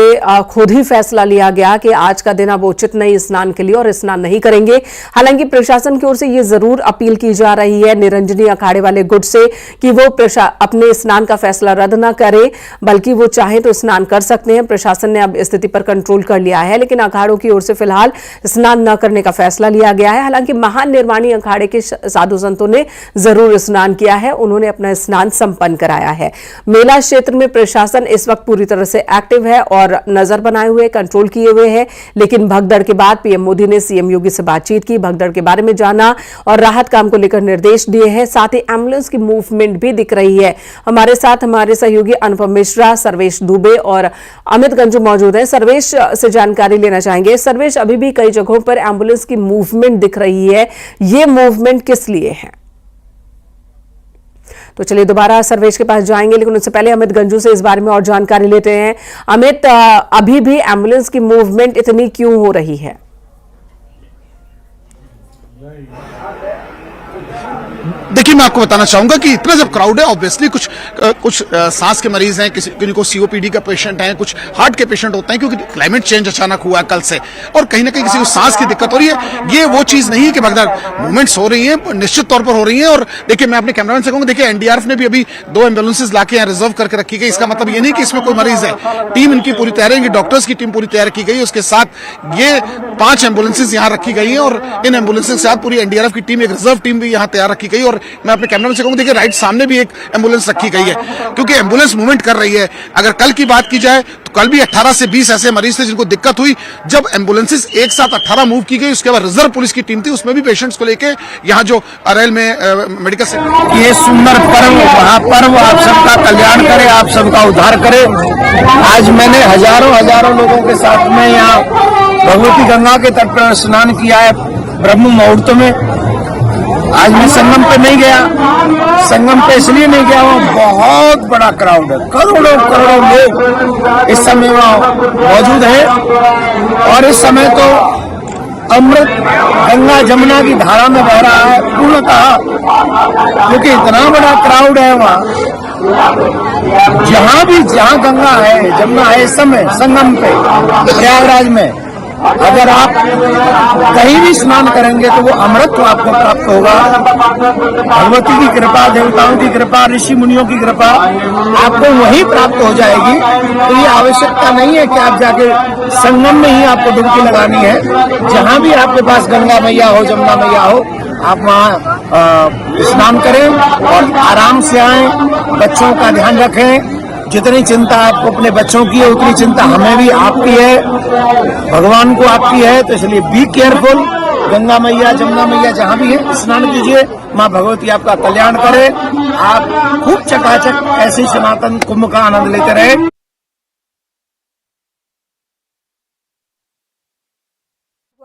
खुद ही फैसला लिया गया कि आज का दिन अब उचित नहीं स्नान के लिए और स्नान नहीं करेंगे। हालांकि प्रशासन की ओर से ये जरूर अपील की जा रही है निरंजनी अखाड़े वाले गुट से कि वो अपने स्नान का फैसला रद्द ना करे, बल्कि वो चाहे तो स्नान कर सकते हैं। प्रशासन ने अब स्थिति पर कंट्रोल कर लिया है, लेकिन अखाड़ों की ओर से फिलहाल स्नान न करने का फैसला लिया गया है। हालांकि महान निर्वाणी अखाड़े के साधु संतों ने जरूर स्नान किया है, उन्होंने अपना स्नान संपन्न कराया है। मेला क्षेत्र में प्रशासन इस वक्त पूरी तरह से एक्टिव है और नजर बनाए हुए, कंट्रोल किए हुए है। लेकिन भगदड़ के बाद पीएम मोदी ने सीएम योगी से बातचीत की, भगदड़ के बारे में जाना और राहत काम को लेकर निर्देश दिए हैं। साथ ही एम्बुलेंस की मूवमेंट भी दिख रही है। हमारे साथ हमारे सहयोगी अनुपम मिश्रा, सर्वेश दुबे और अमित गंजू मौजूद हैं। सर्वेश से जानकारी लेना चाहेंगे। सर्वेश, अभी भी कई जगहों पर एम्बुलेंस की मूवमेंट दिख रही है, ये मूवमेंट किस लिए है? तो चलिए दोबारा सर्वेश के पास जाएंगे, लेकिन उससे पहले अमित गंजू से इस बारे में और जानकारी लेते हैं। अमित, अभी भी एम्बुलेंस की मूवमेंट इतनी क्यों हो रही है? देखिए, मैं आपको बताना चाहूंगा कि इतना जब क्राउड है, ऑब्वियसली कुछ सांस के मरीज हैं, किसी को सीओपीडी का पेशेंट है, कुछ हार्ट के पेशेंट होते हैं, क्योंकि क्लाइमेट चेंज अचानक हुआ कल से, और कहीं ना कहीं किसी को सांस की दिक्कत हो रही है। ये वो चीज नहीं है कि भगदड़ मूवमेंट्स हो रही है, निश्चित तौर पर हो रही है। और देखिए, मैं अपने कैमरामैन से कहूंगा, देखिए एनडीआरएफ ने भी अभी 2 एम्बुलेंसेज लाके यहाँ रिजर्व करके रखी गई। इसका मतलब ये नहीं कि इसमें कोई मरीज है, टीम इनकी पूरी तैयार है, डॉक्टर्स की टीम पूरी तैयार की गई। उसके साथ ये 5 एम्बुलेंसेज यहाँ रखी गई है, और इन एम्बुलेंसेज के साथ पूरी एनडीआरएफ की टीम, एक रिजर्व टीम भी यहाँ तैयार रखी गई। और मैं अपने कैमरामैन से कहूंगा, देखिए राइट सामने भी एक एम्बुलेंस रखी गई है, क्योंकि एम्बुलेंस मूवमेंट कर रही है। अगर कल की बात की जाए तो कल भी 18 से 20 ऐसे मरीज थे जिनको दिक्कत हुई। जब एम्बुलेंसेज एक साथ 18 मूव की गई, उसके बाद रिजर्व पुलिस की टीम थी, उसमें भी पेशेंट्स को लेके यहाँ जो अरेल में मेडिकल सेंटर। ये सुंदर पर्व, महापर्व आप सबका कल्याण करे, आप सबका उद्धार करे। आज मैंने हजारों लोगों के साथ में यहाँ भगवती गंगा के तट पर स्नान किया है ब्रह्म मुहूर्त में। आज मैं संगम पे नहीं गया, संगम पे इसलिए नहीं गया, वहाँ बहुत बड़ा क्राउड है, करोड़ों लोग इस समय वहाँ मौजूद है। और इस समय तो अमृत गंगा जमुना की धारा में बह रहा है पूर्णतः, क्योंकि इतना बड़ा क्राउड है वहाँ। जहाँ गंगा है, जमुना है, इस समय संगम पे प्रयागराज में अगर आप कहीं भी स्नान करेंगे तो वो अमृत आपको प्राप्त होगा। भगवती की कृपा, देवताओं की कृपा, ऋषि मुनियों की कृपा आपको वहीं प्राप्त हो जाएगी। तो ये आवश्यकता नहीं है कि आप जाके संगम में ही आपको डुबकी लगानी है। जहां भी आपके पास गंगा मैया हो, जमुना मैया हो, आप वहाँ स्नान करें और आराम से आएं। बच्चों का ध्यान रखें। जितनी चिंता आपको अपने बच्चों की है, उतनी चिंता हमें भी आपकी है, भगवान को आपकी है। तो इसलिए बी केयरफुल। गंगा मैया, जमुना मैया जहाँ भी है स्नान कीजिए। माँ भगवती आपका कल्याण करे। आप खूब चकाचक ऐसे सनातन कुंभ का आनंद लेते रहे।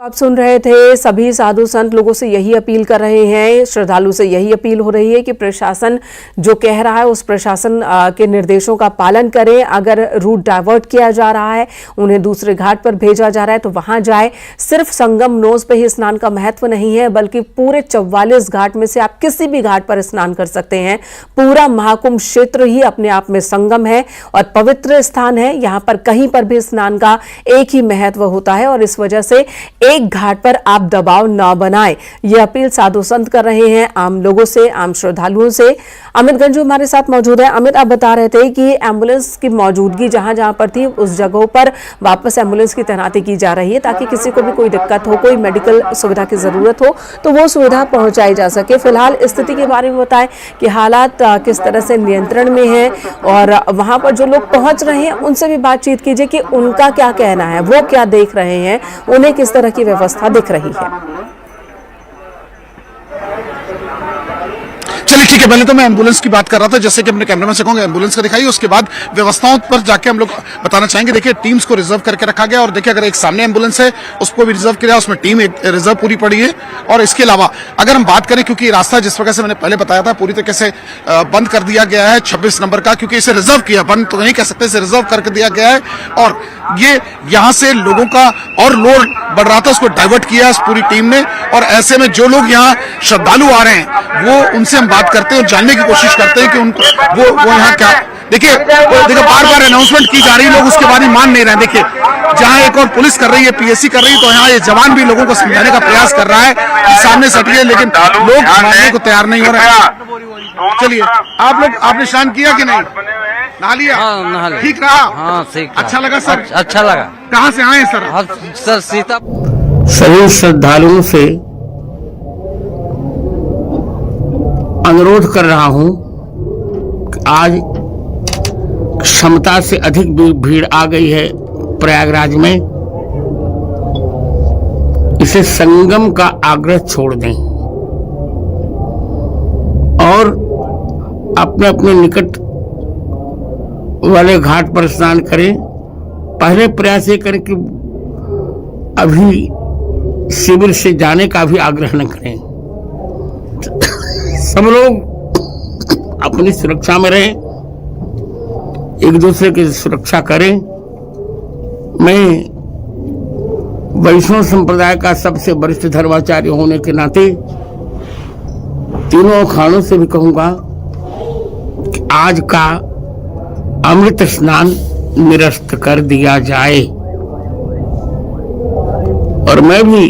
आप सुन रहे थे, सभी साधु संत लोगों से यही अपील कर रहे हैं, श्रद्धालु से यही अपील हो रही है कि प्रशासन जो कह रहा है उस प्रशासन के निर्देशों का पालन करें। अगर रूट डाइवर्ट किया जा रहा है, उन्हें दूसरे घाट पर भेजा जा रहा है तो वहां जाए। सिर्फ संगम नोज पे ही स्नान का महत्व नहीं है, बल्कि पूरे 44 घाट में से आप किसी भी घाट पर स्नान कर सकते हैं। पूरा महाकुंभ क्षेत्र ही अपने आप में संगम है और पवित्र स्थान है। यहाँ पर कहीं पर भी स्नान का एक ही महत्व होता है और इस वजह से एक घाट पर आप दबाव न बनाएं। यह अपील साधु संत कर रहे हैं आम लोगों से, आम श्रद्धालुओं से। अमित गंजू हमारे साथ मौजूद है। अमित, आप बता रहे थे कि एम्बुलेंस की मौजूदगी जहां जहां पर थी उस जगहों पर वापस एम्बुलेंस की तैनाती की जा रही है, ताकि किसी को भी कोई दिक्कत हो, कोई मेडिकल सुविधा की जरूरत हो तो वो सुविधा पहुंचाई जा सके। फिलहाल स्थिति के बारे में बताएं कि हालात किस तरह से नियंत्रण में है और वहां पर जो लोग पहुंच रहे हैं उनसे भी बातचीत कीजिए कि उनका क्या कहना है, वो क्या देख रहे हैं, उन्हें किस तरह की व्यवस्था दिख रही है। चलिए ठीक है, पहले तो मैं एम्बुलेंस की बात कर रहा था, जैसे कि अपने कैमरामैन से कहूंगा एम्बुलेंस का दिखाइए, उसके बाद व्यवस्थाओं पर जाके हम लोग बताना चाहेंगे। देखिए, टीम्स को रिजर्व करके रखा गया और देखिए अगर एक सामने एम्बुलेंस है उसको भी रिजर्व किया, उसमें टीम एक रिजर्व पूरी पड़ी है। और इसके अलावा अगर हम बात करें, क्योंकि रास्ता जिस प्रकार से मैंने पहले बताया था पूरी तरीके से बंद कर दिया गया है 26 नंबर का, क्योंकि इसे रिजर्व किया, बंद तो नहीं कह सकते, इसे रिजर्व करके दिया गया है। और ये यहाँ से लोगों का और लोड बढ़ रहा था, उसको डाइवर्ट किया इस पूरी टीम ने। और ऐसे में जो लोग यहाँ श्रद्धालु आ रहे हैं वो उनसे हम बात करते हैं और जानने की कोशिश करते हैं कि उनको वो यहाँ क्या। देखिए बार बार अनाउंसमेंट की जा रही है, लोग उसके बाद ही मान नहीं रहे। देखिए, जहाँ एक और पुलिस कर रही है, पीएससी कर रही है, तो यहाँ ये जवान भी लोगों को समझाने का प्रयास कर रहा है कि सामने से हटिए, लेकिन लोग मानने को तैयार नहीं हो रहे हैं। चलिए, आप लोग आपने स्नान किया कि नहीं? नहा लिया? हाँ, ठीक रहा? हाँ, ठीक। अच्छा लगा सर? अच्छा लगा। कहाँ से आए सर? सर सीता। सभी श्रद्धालुओं से अनुरोध कर रहा हूं कि आज क्षमता से अधिक भीड़ आ गई है प्रयागराज में। इसे संगम का आग्रह छोड़ दें और अपने अपने निकट वाले घाट पर स्नान करें। पहले प्रयास ये करें कि अभी शिविर से जाने का भी आग्रह न करें। सब लोग अपनी सुरक्षा में रहें, एक दूसरे की सुरक्षा करें। मैं वैष्णव संप्रदाय का सबसे वरिष्ठ धर्माचार्य होने के नाते तीनों अखाड़ों से भी कहूंगा कि आज का अमृत स्नान निरस्त कर दिया जाए। और मैं भी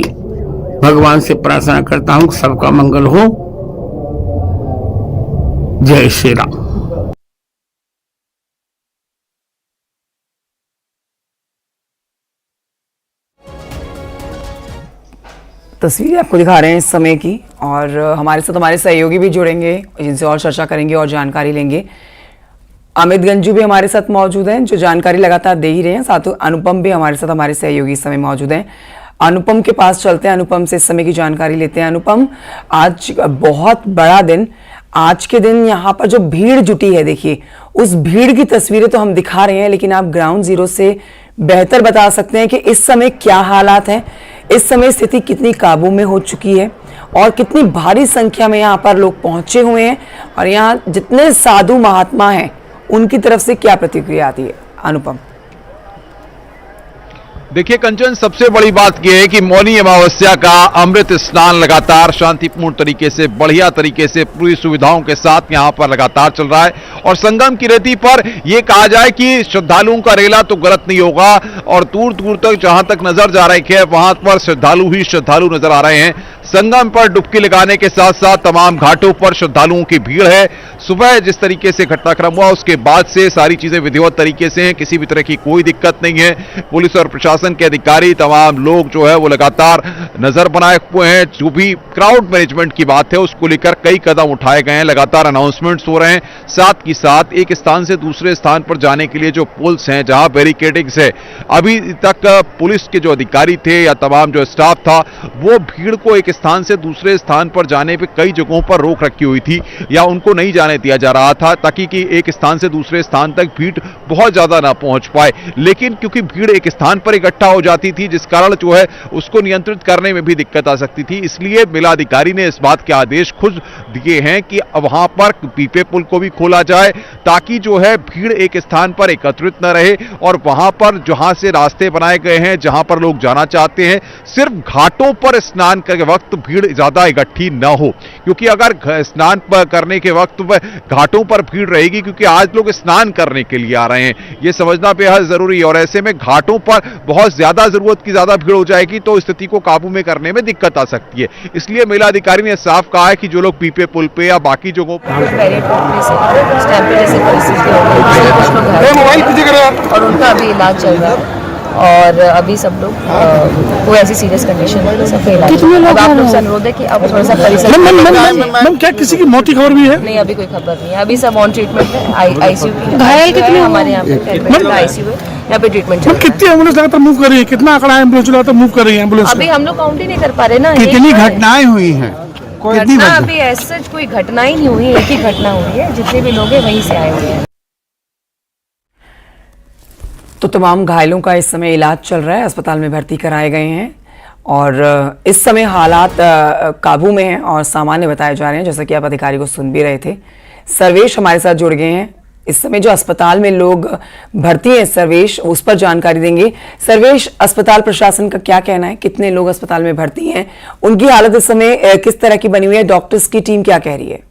भगवान से प्रार्थना करता हूं कि सबका मंगल हो। जय श्री राम। तस्वीरें आपको दिखा रहे हैं इस समय की, और हमारे साथ हमारे सहयोगी भी जुड़ेंगे, जिनसे और चर्चा करेंगे और जानकारी लेंगे। अमित गंजू भी हमारे साथ मौजूद हैं, जो जानकारी लगातार दे ही रहे हैं। साथ ही अनुपम भी हमारे साथ, हमारे सहयोगी इस समय मौजूद हैं। अनुपम के पास चलते हैं, अनुपम से इस समय की जानकारी लेते हैं। अनुपम, आज बहुत बड़ा दिन, आज के दिन यहाँ पर जो भीड़ जुटी है, देखिए उस भीड़ की तस्वीरें तो हम दिखा रहे हैं, लेकिन आप ग्राउंड जीरो से बेहतर बता सकते हैं कि इस समय क्या हालात हैं, इस समय स्थिति कितनी काबू में हो चुकी है और कितनी भारी संख्या में यहाँ पर लोग पहुंचे हुए हैं, और यहाँ जितने साधु महात्मा हैं उनकी तरफ से क्या प्रतिक्रिया आती है। अनुपम। देखिए कंचन, सबसे बड़ी बात यह है कि मौनी अमावस्या का अमृत स्नान लगातार शांतिपूर्ण तरीके से, बढ़िया तरीके से, पूरी सुविधाओं के साथ यहां पर लगातार चल रहा है। और संगम की रेती पर यह कहा जाए कि श्रद्धालुओं का रेला तो गलत नहीं होगा, और दूर दूर तक जहां तक नजर जा रही है वहां पर श्रद्धालु ही श्रद्धालु नजर आ रहे हैं। संगम पर डुबकी लगाने के साथ साथ तमाम घाटों पर श्रद्धालुओं की भीड़ है। सुबह जिस तरीके से घटनाक्रम हुआ उसके बाद से सारी चीजें विधिवत तरीके से हैं, किसी भी तरह की कोई दिक्कत नहीं है। पुलिस और प्रशासन के अधिकारी, तमाम लोग जो है वो लगातार नजर बनाए हुए हैं। जो भी क्राउड मैनेजमेंट की बात है उसको लेकर कई कदम उठाए गए हैं, लगातार अनाउंसमेंट्स हो रहे हैं। साथ ही साथ एक स्थान से दूसरे स्थान पर जाने के लिए जो पुल्स हैं, जहां बैरिकेडिंग्स है, अभी तक पुलिस के जो अधिकारी थे या तमाम जो स्टाफ था वो भीड़ को एक स्थान से दूसरे स्थान पर जाने पे कई जगहों पर रोक रखी हुई थी या उनको नहीं जाने दिया जा रहा था, ताकि कि एक स्थान से दूसरे स्थान तक भीड़ बहुत ज्यादा ना पहुंच पाए। लेकिन क्योंकि भीड़ एक स्थान पर इकट्ठा हो जाती थी, जिस कारण जो है उसको नियंत्रित करने में भी दिक्कत आ सकती थी, इसलिए मेलाधिकारी ने इस बात के आदेश खुद दिए हैं कि वहां पर पीपे पुल को भी खोला जाए, ताकि जो है भीड़ एक स्थान पर एकत्रित न रहे, और वहां पर जहां से रास्ते बनाए गए हैं, जहां पर लोग जाना चाहते हैं, सिर्फ घाटों पर स्नान के वक्त भीड़ ज्यादा इकट्ठी न हो। क्योंकि अगर स्नान करने के वक्त घाटों पर भीड़ रहेगी, क्योंकि आज लोग स्नान करने के लिए आ रहे हैं, यह समझना बेहद जरूरी है, और ऐसे में घाटों पर बहुत ज्यादा जरूरत की ज्यादा भीड़ हो जाएगी तो स्थिति को काबू में करने में दिक्कत आ सकती है। इसलिए मेला अधिकारी ने साफ कहा है कि जो लोग पीपे पुल पे या बाकी जगहों पर और उनका अभी इलाज चल रहा है, और अभी सब लोग कोई ऐसी सीरियस कंडीशन नहीं है, सबका इलाज। कितने लोग आप लोग से अनुरोध है कि अब थोड़ा सा परिसर। मैम क्या किसी की मौत की खबर भी है? नहीं, अभी कोई खबर नहीं है, अभी सब ऑन ट्रीटमेंट है। आईसीयू की घायल कितने हमारे यहाँ पे आईसीयू है, यहाँ पे ट्रीटमेंट चल रहा है। कितनी एम्बुलेंस लगातार मूव कर रही है? कितना आंकड़ा एम्बुलेंस लगातार मूव कर रही है एम्बुलेंस? अभी हम लोग काउंट ही नहीं कर पा रहे ना। कितनी घटनाएं हुई हैं? घटना अभी ऐसा कोई घटना ही नहीं हुई, एक ही घटना हुई है, जितने भी लोग हैं वहीं से आए हुए हैं। तो तमाम घायलों का इस समय इलाज चल रहा है, अस्पताल में भर्ती कराए गए हैं, और इस समय हालात काबू में हैं और सामान्य बताए जा रहे हैं, जैसा कि आप अधिकारी को सुन भी रहे थे। सर्वेश हमारे साथ जुड़ गए हैं, इस समय जो अस्पताल में लोग भर्ती हैं, सर्वेश उस पर जानकारी देंगे। सर्वेश, अस्पताल प्रशासन का क्या कहना है, कितने लोग अस्पताल में भर्ती हैं, उनकी हालत इस समय किस तरह की बनी हुई है, डॉक्टर्स की टीम क्या कह रही है?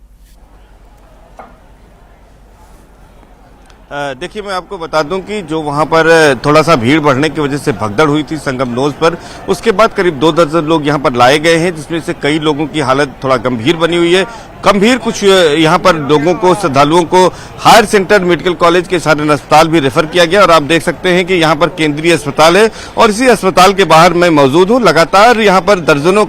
देखिए, मैं आपको बता दूं कि जो वहां पर थोड़ा सा भीड़ बढ़ने की वजह से भगदड़ हुई थी संगम नोज पर, उसके बाद करीब 2 दर्जन लोग यहां पर लाए गए हैं, जिसमें से कई लोगों की हालत थोड़ा गंभीर बनी हुई है। गंभीर कुछ यहां पर लोगों को, श्रद्धालुओं को हायर सेंटर मेडिकल कॉलेज के साधारण अस्पताल भी रेफर किया गया, और आप देख सकते हैं कि यहां पर केंद्रीय अस्पताल है और इसी अस्पताल के बाहर मैं मौजूद हूं। लगातार यहां पर दर्जनों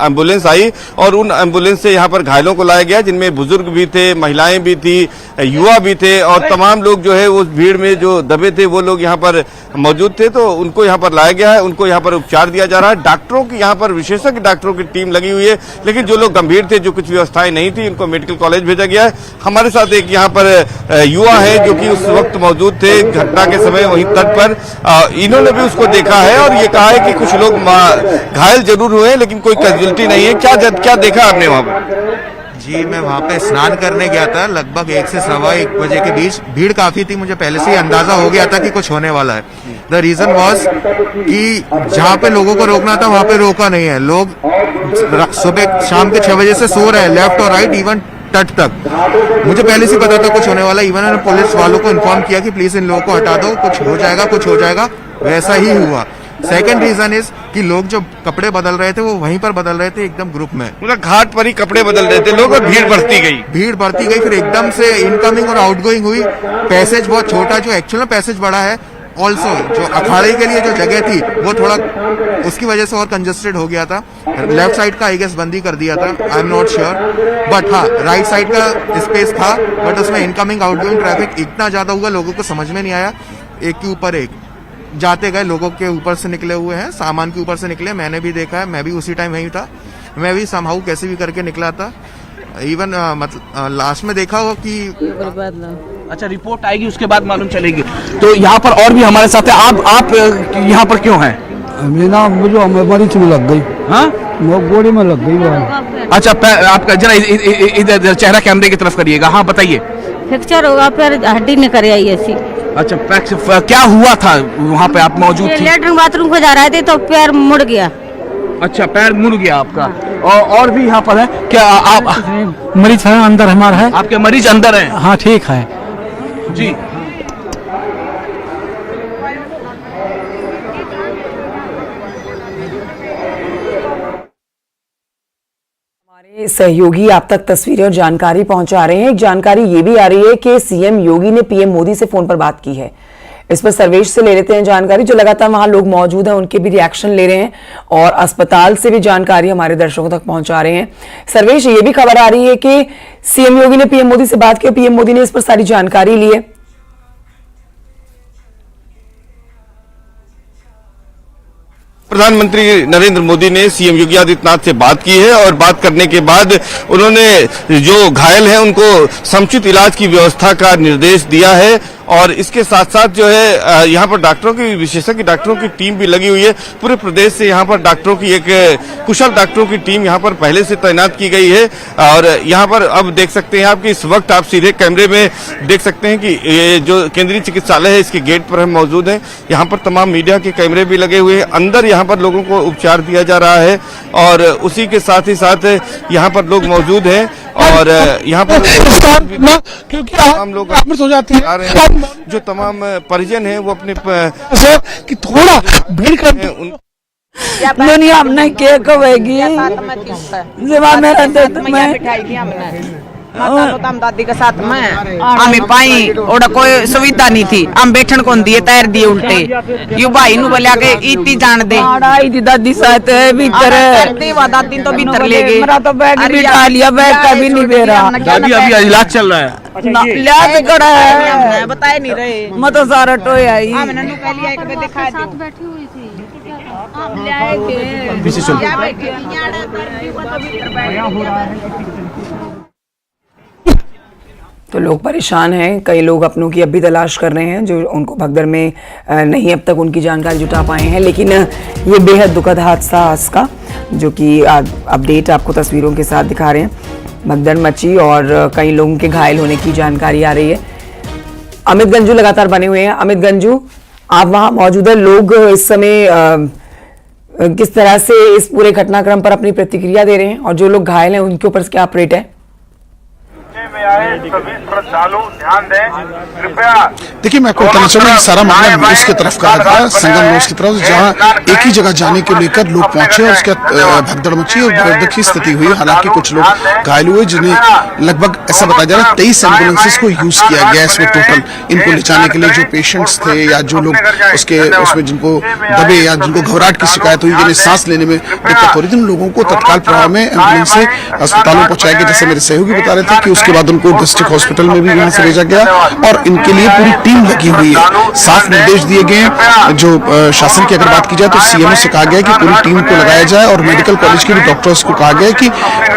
एम्बुलेंस आई और उन एम्बुलेंस से यहां पर घायलों को लाया गया, जिनमें बुजुर्ग भी थे, महिलाएं भी थी, युवा भी थे, और तमाम लोग जो है उस भीड़ में जो दबे थे वो लोग यहाँ पर मौजूद थे, तो उनको यहाँ पर लाया गया है, उनको यहाँ पर उपचार दिया जा रहा है। डॉक्टरों की यहाँ पर विशेषज्ञ डॉक्टरों की टीम लगी हुई है, लेकिन जो लोग गंभीर थे, जो कुछ व्यवस्थाएं नहीं थी, उनको मेडिकल कॉलेज भेजा गया है। हमारे साथ एक यहाँ पर युवा है जो कि उस वक्त मौजूद थे घटना के समय वहीं तट पर, इन्होंने भी उसको देखा है और ये कहा है कि कुछ लोग घायल जरूर हुए हैं लेकिन कोई कैजुअल्टी नहीं है। क्या देखा आपने वहां पर? जी, मैं वहाँ पे स्नान करने गया था, लगभग 1 से 1:15 बजे के बीच भीड़ काफी थी, मुझे पहले से ही अंदाजा हो गया था कि कुछ होने वाला है। द रीजन वॉज कि जहाँ पे लोगों को रोकना था वहाँ पे रोका नहीं है। लोग सुबह शाम के 6 बजे से सो रहे हैं, लेफ्ट और राइट, इवन तट तक। मुझे पहले से पता था कुछ होने वाला। इवन मैंने पुलिस वालों को इन्फॉर्म किया कि प्लीज इन लोगों को हटा दो, कुछ हो जाएगा, कुछ हो जाएगा। वैसा ही हुआ। सेकंड रीजन इज कि लोग जो कपड़े बदल रहे थे वो वहीं पर बदल रहे थे, एकदम ग्रुप में, मतलब घाट पर ही कपड़े बदल रहे थे लोग और भीड़ बढ़ती गई। फिर एकदम से इनकमिंग और आउटगोइंग हुई। पैसेज बहुत छोटा, जो एक्चुअल में पैसेज बड़ा है। ऑल्सो जो अखाड़े के लिए जो जगह थी वो थोड़ा उसकी वजह से और कंजेस्टेड हो गया था। लेफ्ट साइड का आई गेस बंदी कर दिया था, I am not sure, but हाँ राइट साइड का स्पेस था, बट उसमें इनकमिंग आउटगोइंग ट्रैफिक इतना ज्यादा हुआ लोगों को समझ में नहीं आया। एक के ऊपर एक जाते गए, लोगों के ऊपर से निकले हुए हैं, सामान के ऊपर से निकले। मैंने भी देखा है, मैं भी उसी टाइम वहीं था, मैं भी समहाउ कैसे भी करके निकला था। इवन मतलब लास्ट में देखा हो कि अच्छा रिपोर्ट आएगी उसके बाद मालूम चलेगी। तो यहाँ पर और भी हमारे साथ है। आप यहाँ पर क्यों हैं? मेरा मुझे मरीज में लग गई। हाँ, वो गोली में लग गई। अच्छा आपका जरा इधर चेहरा कैमरे की तरफ करिएगा। हाँ बताइए। फ्रैक्चर होगा, पैर हड्डी में कर आई ऐसी। अच्छा क्या हुआ था वहाँ पे? आप मौजूद थे? लेटरिन बाथरूम को जा रहे थे तो पैर मुड़ गया। अच्छा पैर मुड़ गया आपका। और भी यहाँ पर है क्या? आप मरीज है अंदर हमारा है। आपके मरीज अंदर है? हाँ ठीक है जी। हमारे सहयोगी आप तक तस्वीरें और जानकारी पहुंचा रहे हैं। एक जानकारी ये भी आ रही है कि सीएम योगी ने पीएम मोदी से फोन पर बात की है। इस पर सर्वेश से ले लेते हैं जानकारी, जो लगातार वहां लोग मौजूद हैं उनके भी रिएक्शन ले रहे हैं और अस्पताल से भी जानकारी हमारे दर्शकों तक पहुंचा रहे हैं। सर्वेश, ये भी खबर आ रही है कि सीएम योगी ने पीएम मोदी से बात की, पीएम मोदी ने इस पर सारी जानकारी ली है। प्रधानमंत्री नरेंद्र मोदी ने सीएम योगी आदित्यनाथ से बात की है और बात करने के बाद उन्होंने जो घायल हैं उनको समुचित इलाज की व्यवस्था का निर्देश दिया है। और इसके साथ साथ जो है यहाँ पर डॉक्टरों की, विशेषज्ञ डॉक्टरों की टीम भी लगी हुई है। पूरे प्रदेश से यहाँ पर डॉक्टरों की एक कुशल डॉक्टरों की टीम यहाँ पर पहले से तैनात की गई है। और यहाँ पर अब देख सकते हैं आप कि इस वक्त आप सीधे कैमरे में देख सकते हैं कि ये जो केंद्रीय चिकित्सालय है इसके गेट पर हम मौजूद हैं। यहाँ पर तमाम मीडिया के कैमरे भी लगे हुए हैं। अंदर यहाँ पर लोगों को उपचार दिया जा रहा है और उसी के साथ ही साथ यहाँ पर लोग मौजूद हैं और यहाँ पर तमाम लोग हो जाती है। जो तमाम परिजन हैं वो अपने कि थोड़ा भीड़ कर दुनिया हमने क्या कहेगी दादी के साथ में हमें पाई और कोई सुविधा नहीं थी। हम बैठन कौन दिए, तैर दिए उल्टे। यू भाई नु बोलिया के इतनी जान दे दादी साथ भीतर दादी तो भीतर ले गई। मेरा तो बैग बिठा लिया, बैग का भी नहीं दे रहा। दादी अभी इलाज चल रहा है। इलाज करा है, बताए नहीं रहे। मैं तो सारा टोए आई। बैठी हुई थी तो लोग परेशान हैं, कई लोग अपनों की अब भी तलाश कर रहे हैं जो उनको भगदड़ में नहीं अब तक उनकी जानकारी जुटा पाए हैं। लेकिन ये बेहद दुखद हादसा आज का, जो कि अपडेट आपको तस्वीरों के साथ दिखा रहे हैं। भगदड़ मची और कई लोगों के घायल होने की जानकारी आ रही है। अमित गंजू लगातार बने हुए हैं। अमित गंजू, आप वहाँ मौजूद है, लोग इस समय किस तरह से इस पूरे घटनाक्रम पर अपनी प्रतिक्रिया दे रहे हैं और जो लोग घायल हैं उनके ऊपर क्या अपडेट है? सभी श्रद्धालु ध्यान दें कृपया। देखिए, मैं आपको बताना चाहूंगा सारा मामला न्यूज की तरफ का लगा, संगम न्यूज की तरफ, जहां एक ही जगह जाने को लेकर लोग पहुंचे और उसके भगदड़ मची और भगदड़ की स्थिति हुई। हालांकि कुछ लोग घायल हुए, जिन्हें लगभग ऐसा बताया जा रहा है 23 एम्बुलेंसेस को यूज किया गया इसमें टोटल, इनको ले जाने के लिए। जो पेशेंट्स थे या जो लोग उसमें जिनको दबे या जिनको घबराहट की शिकायत हुई, जिन्हें सांस लेने में दिक्कत हो रही थी, उन लोगों को तत्काल प्रभाव में एम्बुलेंस से अस्पतालों में पहुंचाया गया। जैसे मेरे सहयोगी बता रहे थे कि उसके बाद उनको डिस्ट्रिक्ट हॉस्पिटल में भी यहां से भेजा गया और इनके लिए पूरी टीम लगी हुई है। साफ निर्देश दिए गए। जो शासन की अगर बात की जाए तो सीएमओ से कहा गया कि पूरी टीम को लगाया जाए और मेडिकल कॉलेज के भी डॉक्टर्स को कहा गया कि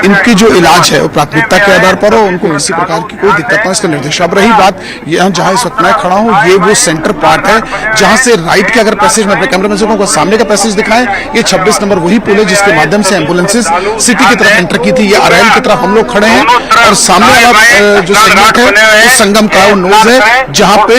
इनकी जो इलाज है वो प्राथमिकता के आधार पर हो, उनको किसी प्रकार की कोई दिक्कत ना, इसका निर्देश। अब रही बात यहाँ जहां इस वक्त मैं खड़ा हूँ, ये वो सेंटर पार्ट है जहां से राइट के अगर पैसेज में अपने कैमरे में से सामने का पैसेज दिखाएं, ये 26 नंबर वही पुल है जिसके माध्यम से एम्बुलेंसेज सिटी की तरफ एंटर की थी। ये अरैल की तरफ हम लोग खड़े हैं और सामने वाला जो सेगमेंट है उस संगम का वो नोज है जहां पे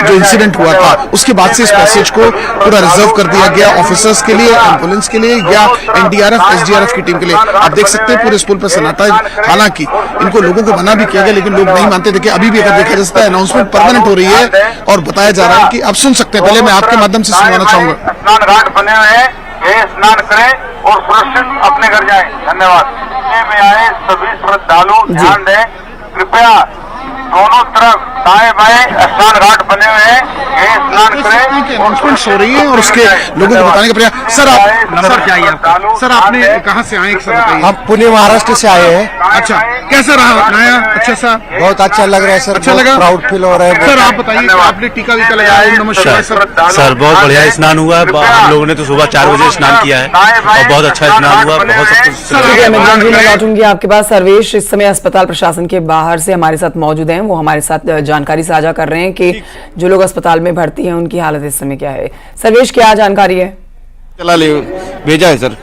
जो इंसिडेंट हुआ था, उसके बाद से इस पैसेज को पूरा रिजर्व कर दिया गया ऑफिसर्स के लिए, एम्बुलेंस के लिए या एनडीआरएफ एसडीआरएफ की टीम के लिए। आप देख सकते हैं पूरे इस पुल पर सन्नाटा है। हालांकि इनको लोगों को मना भी किया गया लेकिन लोग नहीं मानते। देखिए अभी भी अगर देखा जा सकता है अनाउंसमेंट परमानेंट हो रही है और बताया जा रहा है कि अब सुन सकते हैं। पहले मैं आपके माध्यम से सुनाना चाहूंगा। स्नान घाट बने हुए हैं, ये स्नान करें और सुरक्षित अपने घर जाएं। धन्यवाद। में आए सभी श्रद्धालु ध्यान दें, कृपया दोनों तरफ दाएं बाएं स्नान घाट बने हुए हैं, ये स्नान करें। अनाउंसमेंट हो रही है और उसके लोगों को बताने का प्रयास। सर आप नंबर क्या है आपका? सर आपने कहाँ से आए सर बताइए। हम पुणे महाराष्ट्र से आए हैं। अच्छा, कैसा रहा नया? अच्छा सा, बहुत अच्छा लग रहा है सर। अच्छा लगा, प्राउड फील हो रहा है। सर आप बताइए आपने टीका वीका लगाया? नमस्कार सर, बहुत बढ़िया स्नान हुआ। हम लोगों ने तो सुबह 4 बजे स्नान किया है और बहुत अच्छा स्नान हुआ। बहुत सब कुछ। मैं लौटूंगी आपके पास। सर्वेश इस समय अस्पताल प्रशासन के बाहर से हमारे साथ मौजूद हैं, वो हमारे साथ जानकारी साझा कर रहे हैं कि जो लोग अस्पताल में भर्ती हैं उनकी हालत इस समय क्या है। सर्वेश, क्या जानकारी है? चला ले भेजा है सर।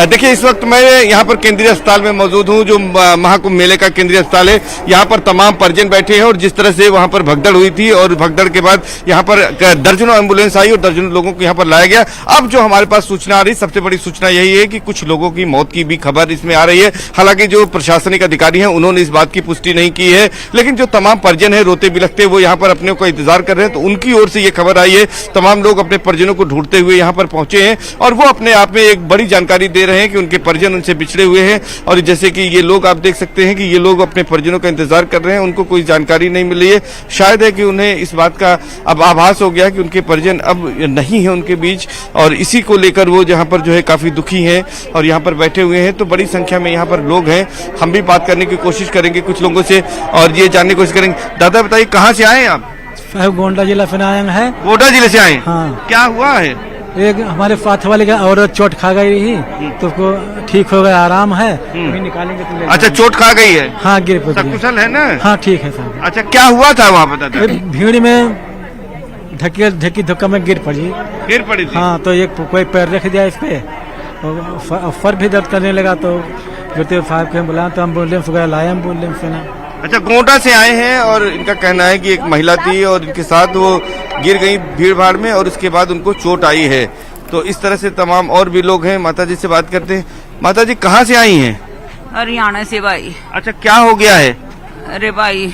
देखिए इस वक्त मैं यहाँ पर केंद्रीय अस्पताल में मौजूद हूँ, जो महाकुंभ मेले का केंद्रीय अस्पताल है। यहाँ पर तमाम परिजन बैठे हैं और जिस तरह से वहाँ पर भगदड़ हुई थी और भगदड़ के बाद यहाँ पर दर्जनों एम्बुलेंस आई और दर्जनों लोगों को यहाँ पर लाया गया। अब जो हमारे पास सूचना आ रही, सबसे बड़ी सूचना यही है कि कुछ लोगों की मौत की भी खबर इसमें आ रही है। हालांकि जो प्रशासनिक अधिकारी हैं उन्होंने इस बात की पुष्टि नहीं की है, लेकिन जो तमाम परिजन है रोते बिलखते वो यहाँ पर अपने को इंतजार कर रहे हैं, तो उनकी ओर से ये खबर आई है। तमाम लोग अपने परिजनों को ढूंढते हुए यहाँ पर पहुंचे हैं और वो अपने आप में एक बड़ी जानकारी दे रहे हैं कि उनके परिजन उनसे बिछड़े हुए हैं। और जैसे कि ये लोग, आप देख सकते हैं कि ये लोग अपने परिजनों का इंतजार कर रहे हैं, उनको कोई जानकारी नहीं मिल रही है। शायद है कि उन्हें इस बात का अब आभास हो गया कि उनके परिजन अब नहीं है उनके बीच, और इसी को लेकर वो जहाँ पर जो है काफी दुखी हैं और यहाँ पर बैठे हुए हैं। तो बड़ी संख्या में यहाँ पर लोग हैं। हम भी बात करने की कोशिश करेंगे कुछ लोगों से और ये जानने की कोशिश करेंगे। दादा बताइए, कहाँ से आए आप? गोंडा जिला से आए हैं। गोंडा जिले से आए? हाँ। क्या हुआ है? एक हमारे साथ वाले का औरत चोट खा गई थी, तो उसको ठीक हो गया, आराम है, अभी निकालेंगे तो। अच्छा, चोट खा गई है? हाँ, गिर पड़ी। सब कुशल है ना? हाँ ठीक है सर। अच्छा, क्या हुआ था वहाँ पर? भीड़ में धक्की धक्का में गिर पड़ी थी। हाँ, तो एक कोई पैर रख दिया इस पे और सर भी दर्द करने लगा, तो गिरते साहब के बुलाया तो एम्बुलेंस वगैरह लाया, एम्बुलेंस से ना। अच्छा, गोंडा से आए हैं और इनका कहना है कि एक महिला थी और इनके साथ वो गिर गई भीड़ भाड़ में और उसके बाद उनको चोट आई है। तो इस तरह से तमाम और भी लोग हैं। माता जी से बात करते हैं। माता जी, कहाँ से आई हैं? हरियाणा से भाई। अच्छा, क्या हो गया है? अरे भाई,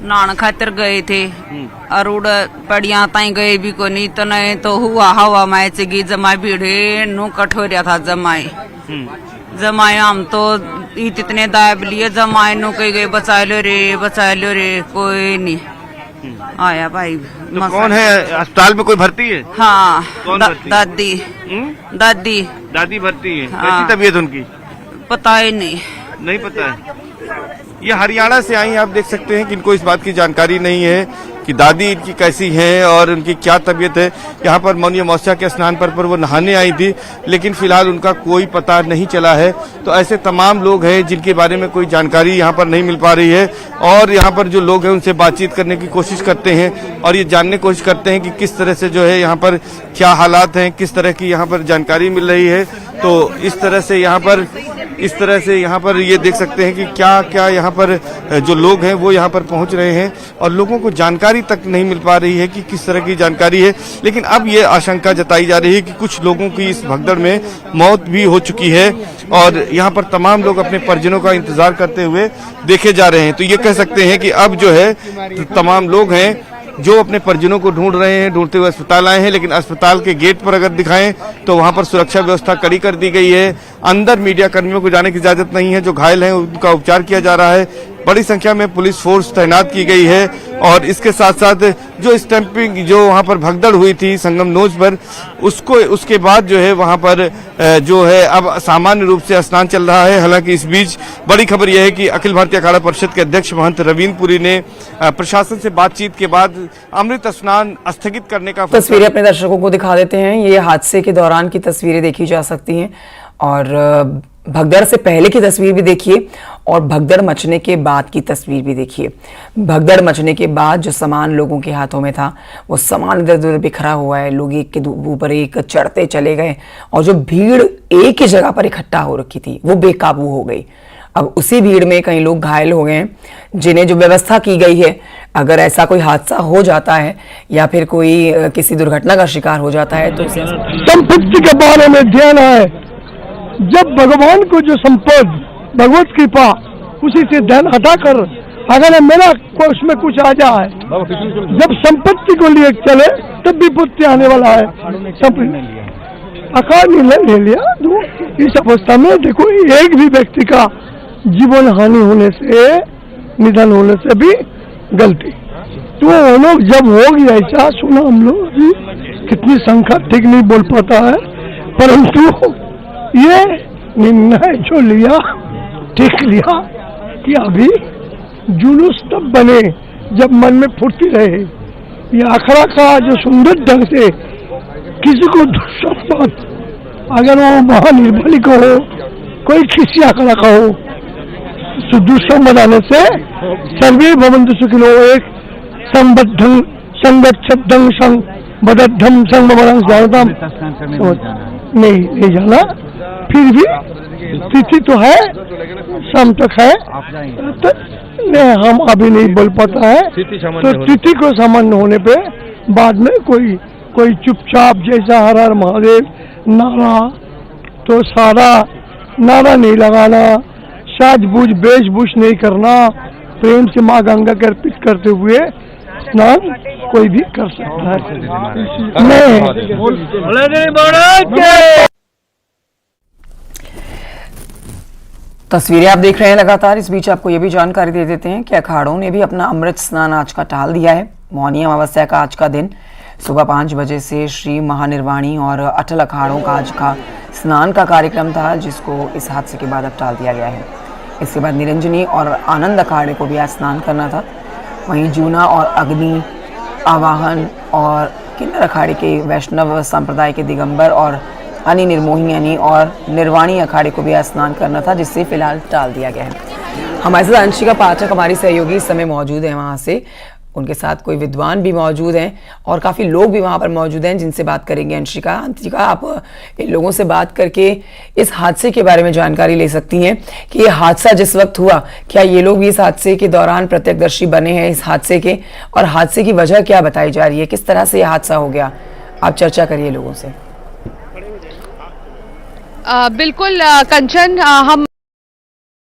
नान खातर गए थे और उड़ पड़िया ताई गए भी को नहीं, तो नहीं तो हुआ हवा माए चगी जमाए भीड़े नु कठोरिया था जमाए हम तो इतने दाब लिए जमाए नु कही गए बचा लो रे, कोई नहीं आया भाई। तो कौन है अस्पताल में? कोई भर्ती है? हाँ, दादी भर्ती है। हाँ। कैसी तबीयत उनकी? पता ही नहीं पता है। ये हरियाणा से आई हैं। आप देख सकते हैं कि इनको इस बात की जानकारी नहीं है कि दादी इनकी कैसी है और उनकी क्या तबीयत है। यहाँ पर मौनी अमावस्या के स्नान पर वो नहाने आई थी, लेकिन फिलहाल उनका कोई पता नहीं चला है। तो ऐसे तमाम लोग हैं जिनके बारे में कोई जानकारी यहाँ पर नहीं मिल पा रही है और यहाँ पर जो लोग हैं उनसे बातचीत करने की कोशिश करते हैं और ये जानने की कोशिश करते हैं कि किस तरह से जो है यहाँ पर क्या हालात हैं, किस तरह की यहाँ पर जानकारी मिल रही है। तो इस तरह से यहाँ पर ये देख सकते हैं कि क्या क्या यहाँ पर जो लोग हैं वो यहाँ पर पहुँच रहे हैं और लोगों को जानकारी तक नहीं मिल पा रही है कि किस तरह की जानकारी है। लेकिन अब ये आशंका जताई जा रही है कि कुछ लोगों की इस भगदड़ में मौत भी हो चुकी है और यहाँ पर तमाम लोग अपने परिजनों का इंतजार करते हुए देखे जा रहे हैं। तो ये कह सकते हैं कि अब जो है तमाम लोग हैं जो अपने परिजनों को ढूंढ रहे हैं, ढूंढते हुए अस्पताल आए हैं। लेकिन अस्पताल के गेट पर अगर दिखाएं तो वहां पर सुरक्षा व्यवस्था कड़ी कर दी गई है। अंदर मीडिया कर्मियों को जाने की इजाजत नहीं है। जो घायल हैं उनका उपचार किया जा रहा है। बड़ी संख्या में पुलिस फोर्स तैनात की गई है और इसके साथ साथ जो स्टैंपिंग जो वहां पर भगदड़ हुई थी संगम नोज पर, उसके बाद जो है वहां पर जो है अब सामान्य रूप से स्नान चल रहा है। हालांकि इस बीच बड़ी खबर यह है कि अखिल भारतीय अखाड़ा परिषद के अध्यक्ष महंत रवींद्र पुरी ने प्रशासन से बातचीत के बाद अमृत स्नान स्थगित करने का तस्वीरें अपने दर्शकों को दिखा देते हैं। ये हादसे के दौरान की तस्वीरें देखी जा सकती हैं और भगदड़ से पहले की तस्वीर भी देखिए और भगदड़ मचने के बाद की तस्वीर भी देखिए। भगदड़ मचने के बाद जो सामान लोगों के हाथों में था वो सामान इधर उधर बिखरा हुआ है। लोग एक के ऊपर एक चढ़ते चले गए और जो भीड़ एक ही जगह पर इकट्ठा हो रखी थी वो बेकाबू हो गई। अब उसी भीड़ में कई लोग घायल हो गए हैं, जिन्हें जो व्यवस्था की गई है, अगर ऐसा कोई हादसा हो जाता है या फिर कोई किसी दुर्घटना का शिकार हो जाता है तो संपत्ति के बारे में ध्यान है। जब भगवान को जो संपद भगवत कृपा उसी से ध्यान हटाकर अगर मेरा उसमें कुछ आ जाए, जब संपत्ति को लिए चले तब विपत्ति आने वाला है। अकाल निर्णय ले लिया। इस अवस्था में देखो एक भी व्यक्ति का जीवन हानि होने से, निधन होने से भी गलती, तो वो लोग जब हो गया ऐसा सुना हम लोग अभी कितनी संख्या ठीक नहीं बोल पाता है, परंतु ये निर्णय जो लिया ठीक लिया कि अभी जुलूस तब बने जब मन में फुर्ती रहे। ये अखड़ा का जो सुंदर ढंग से किसी को दुष्संपत, अगर वो महानिर्बली को हो, कोई किसी अखड़ा का हो, दुष्संपत आने से सर्वे भवन्तु सुखिनो, एक संबद्धं संगच्छद्धं संग बद्धं संग ममरं जानता नहीं जाना। फिर भी तिथि तो है, शाम तक है, तो नहीं हम अभी नहीं बोल पाता है। तो तिथि को सामान्य होने पे बाद में कोई चुपचाप जैसा हर हर महादेव नारा, तो सारा नारा नहीं लगाना, साजबूझ वेशभूष नहीं करना, प्रेम से माँ गंगा के अर्पित करते हुए स्नान कोई भी कर सकता है। तस्वीरें आप देख रहे हैं लगातार। इस बीच आपको ये भी जानकारी दे देते हैं कि अखाड़ों ने भी अपना अमृत स्नान आज का टाल दिया है। मौनी अमावस्या का आज का दिन सुबह 5 बजे से श्री महानिर्वाणी और अटल अखाड़ों का आज का स्नान का कार्यक्रम था, जिसको इस हादसे के बाद अब टाल दिया गया है। इसके बाद निरंजनी और आनंद अखाड़े को भी आज स्नान करना था। वहीं जूना और अग्नि आवाहन और किन्नर अखाड़े के वैष्णव संप्रदाय के दिगंबर और अनि निर्मोही अनि और निर्वाणी अखाड़े को भी आज स्नान करना था, जिससे फिलहाल टाल दिया गया है। हमारे साथ अंशिका पाठक हमारी सहयोगी इस समय मौजूद है वहाँ से। उनके साथ कोई विद्वान भी मौजूद हैं और काफ़ी लोग भी वहाँ पर मौजूद हैं जिनसे बात करेंगे। अंशिका, आप इन लोगों से बात करके इस हादसे के बारे में जानकारी ले सकती हैं कि ये हादसा जिस वक्त हुआ, क्या ये लोग भी इस हादसे के दौरान प्रत्यक्षदर्शी बने हैं इस हादसे के, और हादसे की वजह क्या बताई जा रही है, किस तरह से ये हादसा हो गया? आप चर्चा करिए लोगों से। बिल्कुल कंचन, हम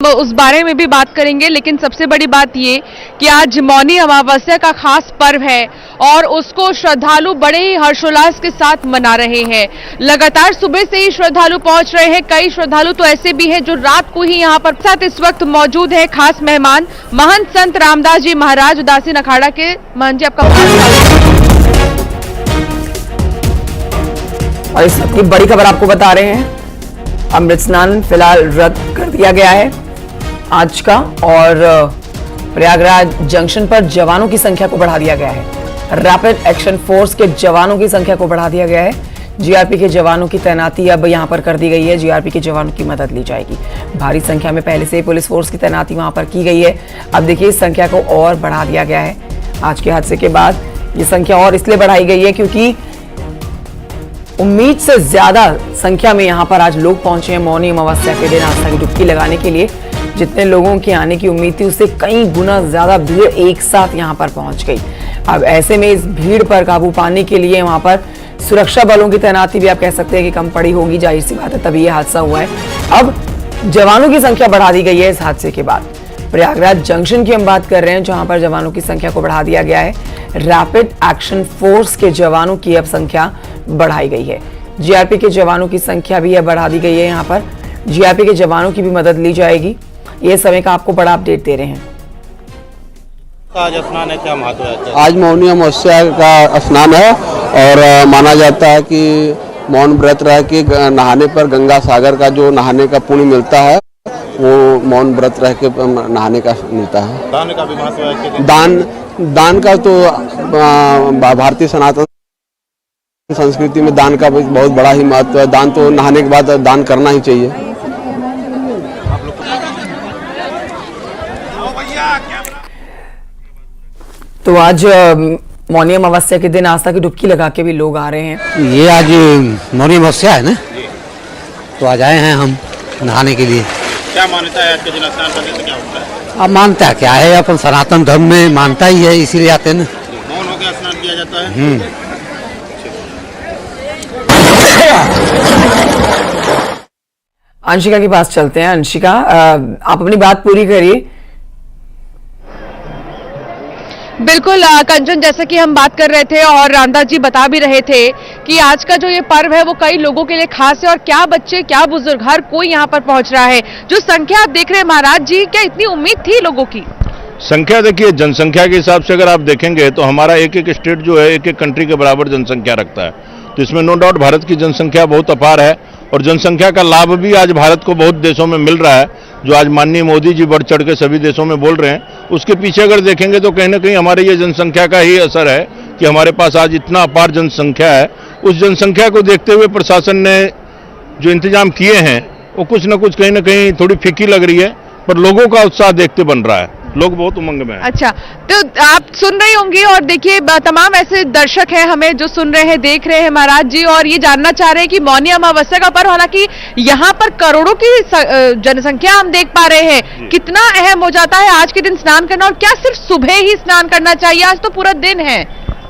उस बारे में भी बात करेंगे, लेकिन सबसे बड़ी बात ये कि आज मौनी अमावस्या का खास पर्व है और उसको श्रद्धालु बड़े ही हर्षोल्लास के साथ मना रहे हैं। लगातार सुबह से ही श्रद्धालु पहुंच रहे हैं। कई श्रद्धालु तो ऐसे भी हैं जो रात को ही यहाँ पर साथ इस वक्त मौजूद है खास मेहमान महंत संत रामदास जी महाराज उदासीन अखाड़ा के। महंत जी, आपका और इस बड़ी खबर आपको बता रहे हैं, अमृत स्नान फिलहाल रद्द कर दिया गया है आज का, और प्रयागराज जंक्शन पर जवानों की संख्या को बढ़ा दिया गया है। रैपिड एक्शन फोर्स के जवानों की संख्या को बढ़ा दिया गया है। जीआरपी के जवानों की तैनाती अब यहां पर कर दी गई है। जीआरपी के जवानों की मदद ली जाएगी। भारी संख्या में पहले से पुलिस फोर्स की तैनाती वहां पर की गई है। अब देखिए इस संख्या को और बढ़ा दिया गया है। आज के हादसे के बाद ये संख्या और इसलिए बढ़ाई गई है क्योंकि उम्मीद से ज्यादा संख्या में यहां पर आज लोग पहुंचे हैं मौनी अमावस्या के दिन आस्था की डुबकी लगाने के लिए। जितने लोगों के आने की उम्मीद थी उससे कई गुना ज्यादा भीड़ एक साथ यहां पर पहुंच गई। अब ऐसे में इस भीड़ पर काबू पाने के लिए वहां पर सुरक्षा बलों की तैनाती भी आप कह सकते हैं कि कम पड़ी होगी, जाहिर सी बात है, तभी ये हादसा हुआ है। अब जवानों की संख्या बढ़ा दी गई है इस हादसे के बाद। प्रयागराज जंक्शन की हम बात कर रहे हैं जहां पर जवानों की संख्या को बढ़ा दिया गया है। रैपिड एक्शन फोर्स के जवानों की अब संख्या बढ़ाई गई है। जीआरपी के जवानों की संख्या भी अब बढ़ा दी गई है। यहाँ पर जीआरपी के जवानों की भी मदद ली जाएगी। ये समय का आपको बड़ा अपडेट दे रहे हैं। आज स्नान है, क्या महत्व है? आज मौनी अमावस्या का स्नान है और माना जाता है कि मौन व्रत रह के नहाने पर गंगा सागर का जो नहाने का पुण्य मिलता है वो मौन व्रत रह के नहाने का मिलता है। दान का भी महत्व है? दान का तो भारतीय सनातन संस्कृति में दान का बहुत बड़ा ही महत्व है। दान तो नहाने के बाद दान करना ही चाहिए। तो आज मौनी अमावस्या के दिन आस्था की डुबकी लगा के भी लोग आ रहे हैं। ये आज मौनी अमावस्या है ना, तो आज आए हैं हम नहाने के लिए। क्या मान्यता है आज के दिन स्नान करने से क्या होता है? अब मानता क्या है, अपन सनातन धर्म में मानता ही है, इसीलिए आते हैं ना। मौन होकर स्नान किया जाता है। अंशिका के पास चलते हैं। अंशिका, आप अपनी बात पूरी करिए। बिल्कुल कंचन, जैसा कि हम बात कर रहे थे और रामदास जी बता भी रहे थे कि आज का जो ये पर्व है वो कई लोगों के लिए खास है और क्या बच्चे क्या बुजुर्ग हर कोई यहाँ पर पहुंच रहा है। जो संख्या आप देख रहे हैं महाराज जी, क्या इतनी उम्मीद थी लोगों की? संख्या देखिए, जनसंख्या के हिसाब से अगर आप देखेंगे तो हमारा एक एक स्टेट जो है एक एक कंट्री के बराबर जनसंख्या रखता है, तो इसमें नो डाउट भारत की जनसंख्या बहुत अपार है और जनसंख्या का लाभ भी आज भारत को बहुत देशों में मिल रहा है, जो आज माननीय मोदी जी बढ़ चढ़ के सभी देशों में बोल रहे हैं। उसके पीछे अगर देखेंगे तो कहीं ना कहीं हमारे ये जनसंख्या का ही असर है कि हमारे पास आज इतना अपार जनसंख्या है। उस जनसंख्या को देखते हुए प्रशासन ने जो इंतजाम किए हैं वो कुछ न कुछ कहीं ना कहीं थोड़ी फीकी लग रही है, पर लोगों का उत्साह देखते बन रहा है, लोग बहुत उमंग में हैं। अच्छा, तो आप सुन रही होंगी और देखिए तमाम ऐसे दर्शक हैं हमें जो सुन रहे हैं, देख रहे हैं महाराज जी, और ये जानना चाह रहे हैं कि मौनी अमावस्या का पर्व, हालांकि यहाँ पर करोड़ों की जनसंख्या हम देख पा रहे हैं, कितना अहम हो जाता है आज के दिन स्नान करना, और क्या सिर्फ सुबह ही स्नान करना चाहिए? आज तो पूरा दिन है।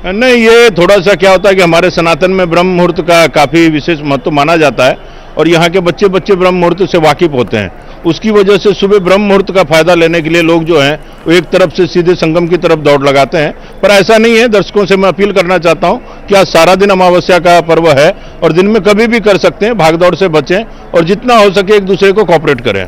नहीं, ये थोड़ा सा क्या होता है कि हमारे सनातन में ब्रह्म मुहूर्त का काफी विशेष महत्व माना जाता है और यहाँ के बच्चे ब्रह्म मुहूर्त से वाकिफ होते हैं। उसकी वजह से सुबह ब्रह्म मुहूर्त का फायदा लेने के लिए लोग जो हैं वो एक तरफ से सीधे संगम की तरफ दौड़ लगाते हैं, पर ऐसा नहीं है। दर्शकों से मैं अपील करना चाहता हूं कि आज सारा दिन अमावस्या का पर्व है और दिन में कभी भी कर सकते हैं, भागदौड़ से बचें और जितना हो सके एक दूसरे को कोऑपरेट करें।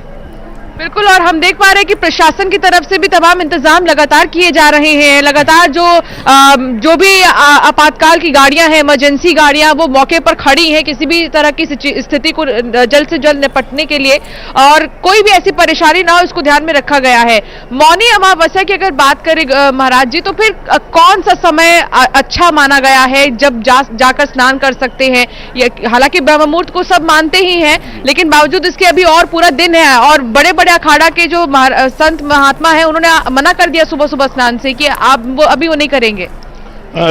बिल्कुल, और हम देख पा रहे हैं कि प्रशासन की तरफ से भी तमाम इंतजाम लगातार किए जा रहे हैं। लगातार जो भी आपातकाल की गाड़ियां हैं, इमरजेंसी गाड़ियां, वो मौके पर खड़ी हैं किसी भी तरह की स्थिति को जल्द से जल्द निपटने के लिए, और कोई भी ऐसी परेशानी ना हो इसको ध्यान में रखा गया है। मौनी अमावस्या की अगर बात करें महाराज जी, तो फिर कौन सा समय अच्छा माना गया है जब जाकर स्नान कर सकते हैं? हालांकि ब्रह्म मुहूर्त को सब मानते ही हैं, लेकिन बावजूद इसके अभी और पूरा दिन है और बड़े बड़े अखाड़ा के जो संत महात्मा है उन्होंने मना कर दिया सुबह सुबह स्नान से कि आप वो अभी वो नहीं करेंगे।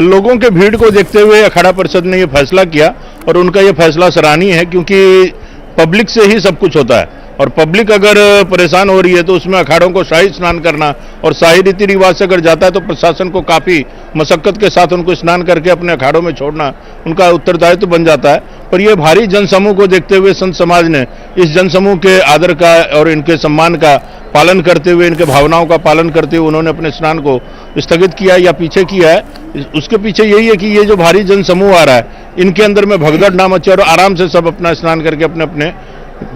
लोगों के भीड़ को देखते हुए अखाड़ा परिषद ने ये फैसला किया और उनका ये फैसला सराहनीय है, क्योंकि पब्लिक से ही सब कुछ होता है और पब्लिक अगर परेशान हो रही है तो उसमें अखाड़ों को शाही स्नान करना और शाही रीति रिवाज से अगर जाता है तो प्रशासन को काफी मशक्कत के साथ उनको स्नान करके अपने अखाड़ों में छोड़ना उनका उत्तरदायित्व बन जाता है। पर यह भारी जनसमूह को देखते हुए संत समाज ने इस जनसमूह के आदर का और इनके सम्मान का पालन करते हुए, इनके भावनाओं का पालन करते हुए उन्होंने अपने स्नान को स्थगित किया या पीछे किया है। उसके पीछे यही है कि ये जो भारी जनसमूह आ रहा है इनके अंदर में भगदड़ ना मचे और आराम से सब अपना स्नान करके अपने अपने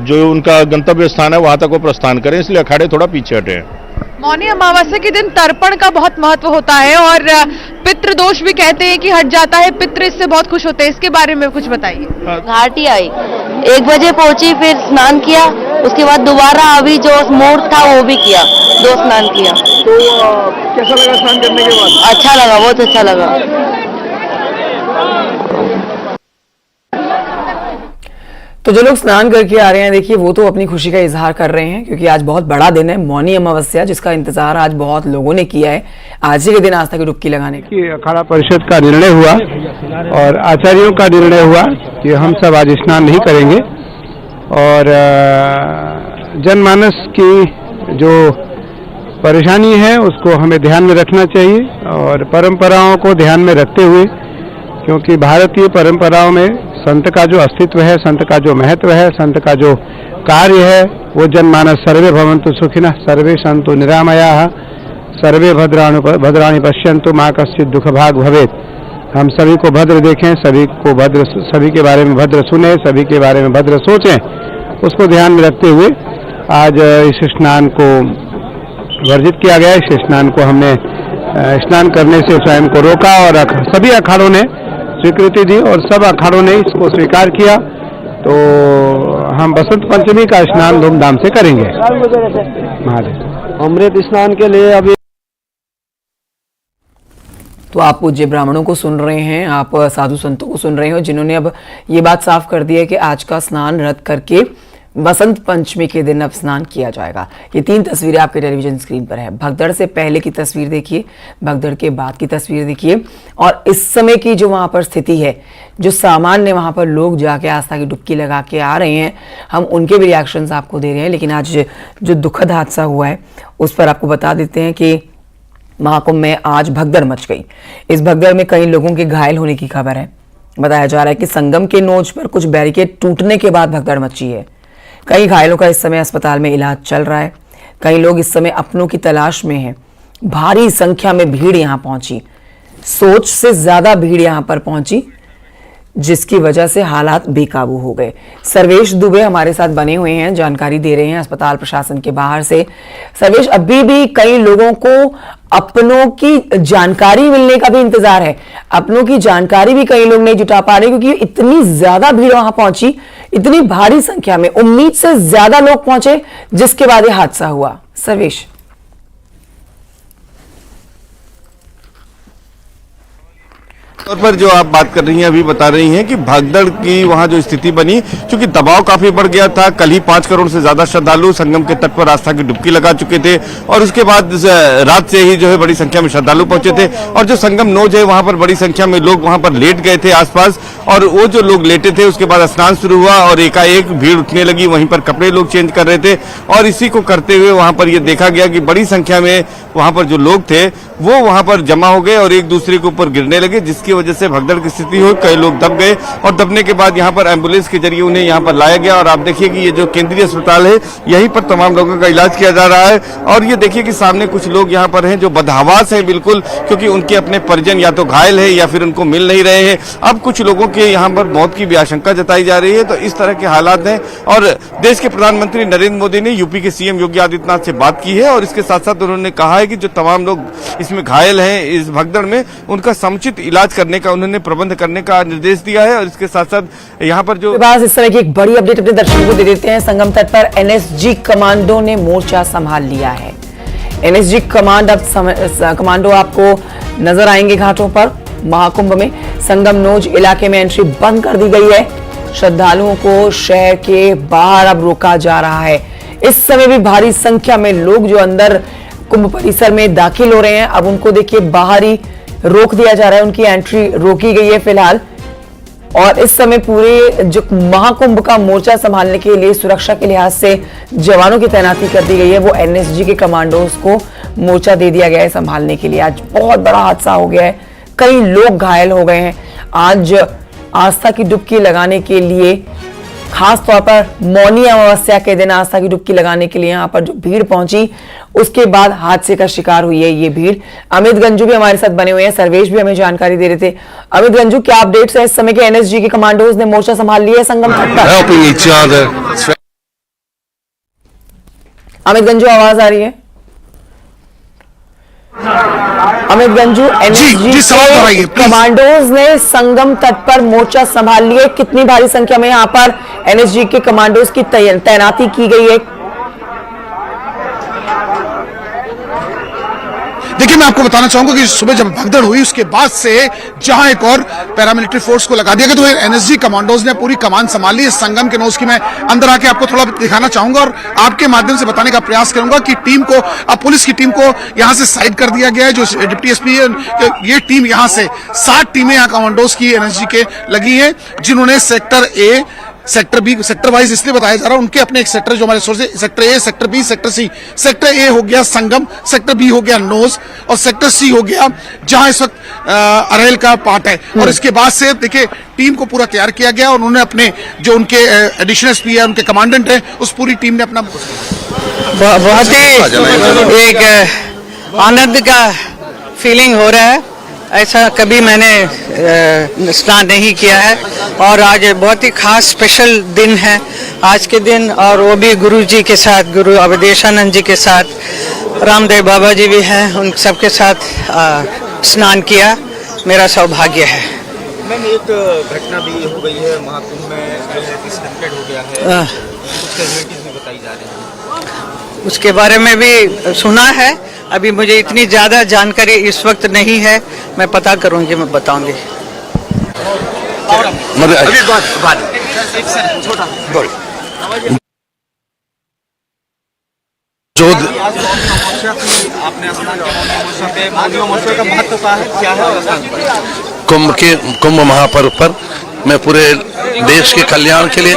जो उनका गंतव्य स्थान है वहां तक वो प्रस्थान करें, इसलिए अखाड़े थोड़ा पीछे हटे हैं। मौनी अमावस्या के दिन तर्पण का बहुत महत्व होता है और पितृ दोष भी कहते हैं कि हट जाता है, पितृ इससे बहुत खुश होते हैं, इसके बारे में कुछ बताइए। घाटी आई 1 बजे पहुंची, फिर स्नान किया, उसके बाद दोबारा अभी जो मुहूर्त था वो भी किया, 2 स्नान किया। तो कैसा लगा स्नान करने के बाद? अच्छा लगा, बहुत अच्छा लगा। तो जो लोग स्नान करके आ रहे हैं, देखिए वो तो अपनी खुशी का इजहार कर रहे हैं, क्योंकि आज बहुत बड़ा दिन है, मौनी अमावस्या, जिसका इंतजार आज बहुत लोगों ने किया है, आज ही के दिन आस्था की डुबकी लगाने का। अखाड़ा परिषद का निर्णय हुआ और आचार्यों का निर्णय हुआ कि हम सब आज स्नान नहीं करेंगे और जनमानस की जो परेशानी है उसको हमें ध्यान में रखना चाहिए और परंपराओं को ध्यान में रखते हुए, क्योंकि भारतीय परंपराओं में संत का जो अस्तित्व है, संत का जो महत्व है, संत का जो कार्य है, वो जनमानस सर्वे भवन्तु सुखिनः सर्वे सन्तु निरामयाः सर्वे भद्राणि पश्यन्तु मा कश्चित् दुःख भाग् भवेत्। हम सभी को भद्र देखें, सभी के बारे में भद्र सुने, सभी के बारे में भद्र सोचें, उसको ध्यान में रखते हुए आज इस स्नान को वर्जित किया गया। इस स्नान को हमने स्नान करने से स्वयं को रोका और सभी अखाड़ों ने स्वीकृति दी और सब अखाड़ों ने इसको स्वीकार किया। तो हम बसंत पंचमी का स्नान धूमधाम से करेंगे। महादेव। अमृत स्नान के लिए अभी तो आप पूज्य ब्राह्मणों को सुन रहे हैं, आप साधु संतों को सुन रहे हो, जिन्होंने अब ये बात साफ कर दी है कि आज का स्नान रद्द करके बसंत पंचमी के दिन अब स्नान किया जाएगा। ये 3 तस्वीरें आपके टेलीविजन स्क्रीन पर है। भगदड़ से पहले की तस्वीर देखिए, भगदड़ के बाद की तस्वीर देखिए, और इस समय की जो वहां पर स्थिति है, जो सामान्य वहां पर लोग जाके आस्था की डुबकी लगा के आ रहे हैं, हम उनके भी रिएक्शंस आपको दे रहे हैं। लेकिन आज जो दुखद हादसा हुआ है उस पर आपको बता देते हैं कि महाकुंभ में आज भगदड़ मच गई। इस भगदड़ में कई लोगों के घायल होने की खबर है। बताया जा रहा है कि संगम के नोच पर कुछ बैरिकेड टूटने के बाद भगदड़ मची है। कई घायलों का इस समय अस्पताल में इलाज चल रहा है। कई लोग इस समय अपनों की तलाश में हैं। भारी संख्या में भीड़ यहां पहुंची, सोच से ज्यादा भीड़ यहां पर पहुंची, जिसकी वजह से हालात बेकाबू हो गए। सर्वेश दुबे हमारे साथ बने हुए हैं, जानकारी दे रहे हैं अस्पताल प्रशासन के बाहर से। सर्वेश, अभी भी कई लोगों को अपनों की जानकारी मिलने का भी इंतजार है। अपनों की जानकारी भी कई लोग नहीं जुटा पा रहे क्योंकि इतनी ज्यादा भीड़ वहां पहुंची, इतनी भारी संख्या में, उम्मीद से ज्यादा लोग पहुंचे, जिसके बाद यह हादसा हुआ। सर्वेश, तौर पर जो आप बात कर रही हैं, अभी बता रही हैं कि भगदड़ की वहां जो स्थिति बनी, क्योंकि दबाव काफी बढ़ गया था। कल ही 5 करोड़ से ज्यादा श्रद्धालु संगम के तट पर आस्था की डुबकी लगा चुके थे और उसके बाद रात से ही जो है बड़ी संख्या में श्रद्धालु पहुंचे थे। और जो संगम नोज है वहां पर बड़ी संख्या में लोग वहां पर लेट गए थे आसपास, और वो जो लोग लेटे थे उसके बाद स्नान शुरू हुआ और एकाएक भीड़ उठने लगी। वहीं पर कपड़े लोग चेंज कर रहे थे और इसी को करते हुए वहां पर यह देखा गया कि बड़ी संख्या में वहां पर जो लोग थे वो वहां पर जमा हो गए और एक दूसरे के ऊपर गिरने लगे, जिसकी वजह से भगदड़ की स्थिति हुई। कई लोग दब गए और दबने के बाद यहां पर एम्बुलेंस के जरिए उन्हें यहां पर लाया गया। और आप देखिए कि ये जो केंद्रीय अस्पताल है, यहीं पर तमाम लोगों का इलाज किया जा रहा है। और ये देखिए कि सामने कुछ लोग यहां पर हैं जो बदहवास हैं बिल्कुल, क्योंकि उनके अपने परिजन या तो घायल है या फिर उनको मिल नहीं रहे हैं। अब कुछ लोगों के यहाँ पर मौत की भी आशंका जताई जा रही है। तो इस तरह के हालात हैं। और देश के प्रधानमंत्री नरेंद्र मोदी ने यूपी के सीएम योगी आदित्यनाथ से बात की है और इसके साथ साथ उन्होंने कहा है कि जो तमाम लोग इसमें घायल हैं इस भगदड़ में, उनका समुचित इलाज करने का उन्होंने प्रबंध करने का निर्देश दिया है। और इसके साथ साथ यहाँ पर जो इस तरह की एक बड़ी अपडेट अपने दर्शकों को दे देते हैं। संगम तट पर एनएसजी कमांडो ने मोर्चा संभाल लिया है। एनएसजी कमांडो आपको नजर आएंगे घाटों पर। महाकुंभ में संगम नोज इलाके में एंट्री बंद कर दी गई है। श्रद्धालुओं को शहर के बाहर अब रोका जा रहा है। इस समय भी भारी संख्या में लोग जो अंदर कुंभ परिसर में दाखिल हो रहे हैं, अब उनको देखिए बाहर ही रोक दिया जा रहा है, उनकी एंट्री रोकी गई है फिलहाल। और इस समय पूरे जो महाकुंभ का मोर्चा संभालने के लिए सुरक्षा के लिहाज से जवानों की तैनाती कर दी गई है। वो एनएसजी के कमांडोज को मोर्चा दे दिया गया है संभालने के लिए। आज बहुत बड़ा हादसा हो गया है, कई लोग घायल हो गए हैं। आज आस्था की डुबकी लगाने के लिए, खास तौर पर मौनी अमावस्या के दिन आस्था की डुबकी लगाने के लिए यहाँ पर जो भीड़ पहुंची, उसके बाद हादसे का शिकार हुई है ये भीड़। अमित गंजू भी हमारे साथ बने हुए हैं, सर्वेश भी हमें जानकारी दे रहे थे। अमित गंजू, क्या अपडेट्स है? इस समय के एनएसजी के कमांडोज ने मोर्चा संभाल लिया है संगम तट पर। अमित गंजू, आवाज आ रही है? अमित गंजू, एनएसजी कमांडोज ने संगम तट पर मोर्चा संभाल लिए। कितनी भारी संख्या में यहाँ पर एनएसजी के कमांडोज की तैनाती की गई है? देखिए, मैं आपको बताना चाहूंगा कि सुबह जब भगदड़ हुई उसके बाद से जहां एक और पैरामिलिट्री फोर्स को लगा दिया गया, तो एनएसजी कमांडोज ने पूरी कमान संभाली है संगम के नोज की। मैं अंदर आके आपको थोड़ा दिखाना चाहूंगा और आपके माध्यम से बताने का प्रयास करूंगा कि टीम को, अब पुलिस की टीम को यहां से साइड कर दिया गया है। जो डिप्टी एसपी है, ये टीम यहां से 60 टीमें यहां कमांडोज की एनएसजी के लगी है, जिन्होंने sector A, sector B, sector wise इसलिए बताया जा रहा है, उनके अपने एक सेक्टर जो हमारे सोर्स है, sector A, sector B, sector C. Sector A हो गया संगम, सेक्टर बी हो गया नोज और सेक्टर सी हो गया जहां इस वक्त अरेल का पार्ट है। और इसके बाद से देखिए टीम को पूरा तैयार किया गया और उन्होंने अपने जो उनके एडिशनल एसपी है, उनके कमांडेंट है, उस पूरी टीम ने अपना बहुत ही एक आनंद का फीलिंग हो रहा है। ऐसा कभी मैंने स्नान नहीं किया है और आज बहुत ही खास स्पेशल दिन है आज के दिन, और वो भी गुरु जी के साथ, गुरु अवधेशानंद जी के साथ, रामदेव बाबा जी भी हैं, उन सबके साथ स्नान किया, मेरा सौभाग्य है। मैम, एक घटना भी हो गई है महाकुंभ में, एक्सीडेंट हो गया है, कुछ कैजुअल्टीज भी बताई जा रही है, उसके बारे में भी सुना है। अभी मुझे इतनी ज़्यादा जानकारी इस वक्त नहीं है, मैं पता करूंगी, मैं बताऊंगी। अभी बात छोटा जो आपने स्नान किया मौनी अमावस्या का महत्व क्या है और स्नान पर? कुंभ महापर्व पर मैं पूरे देश के कल्याण के लिए,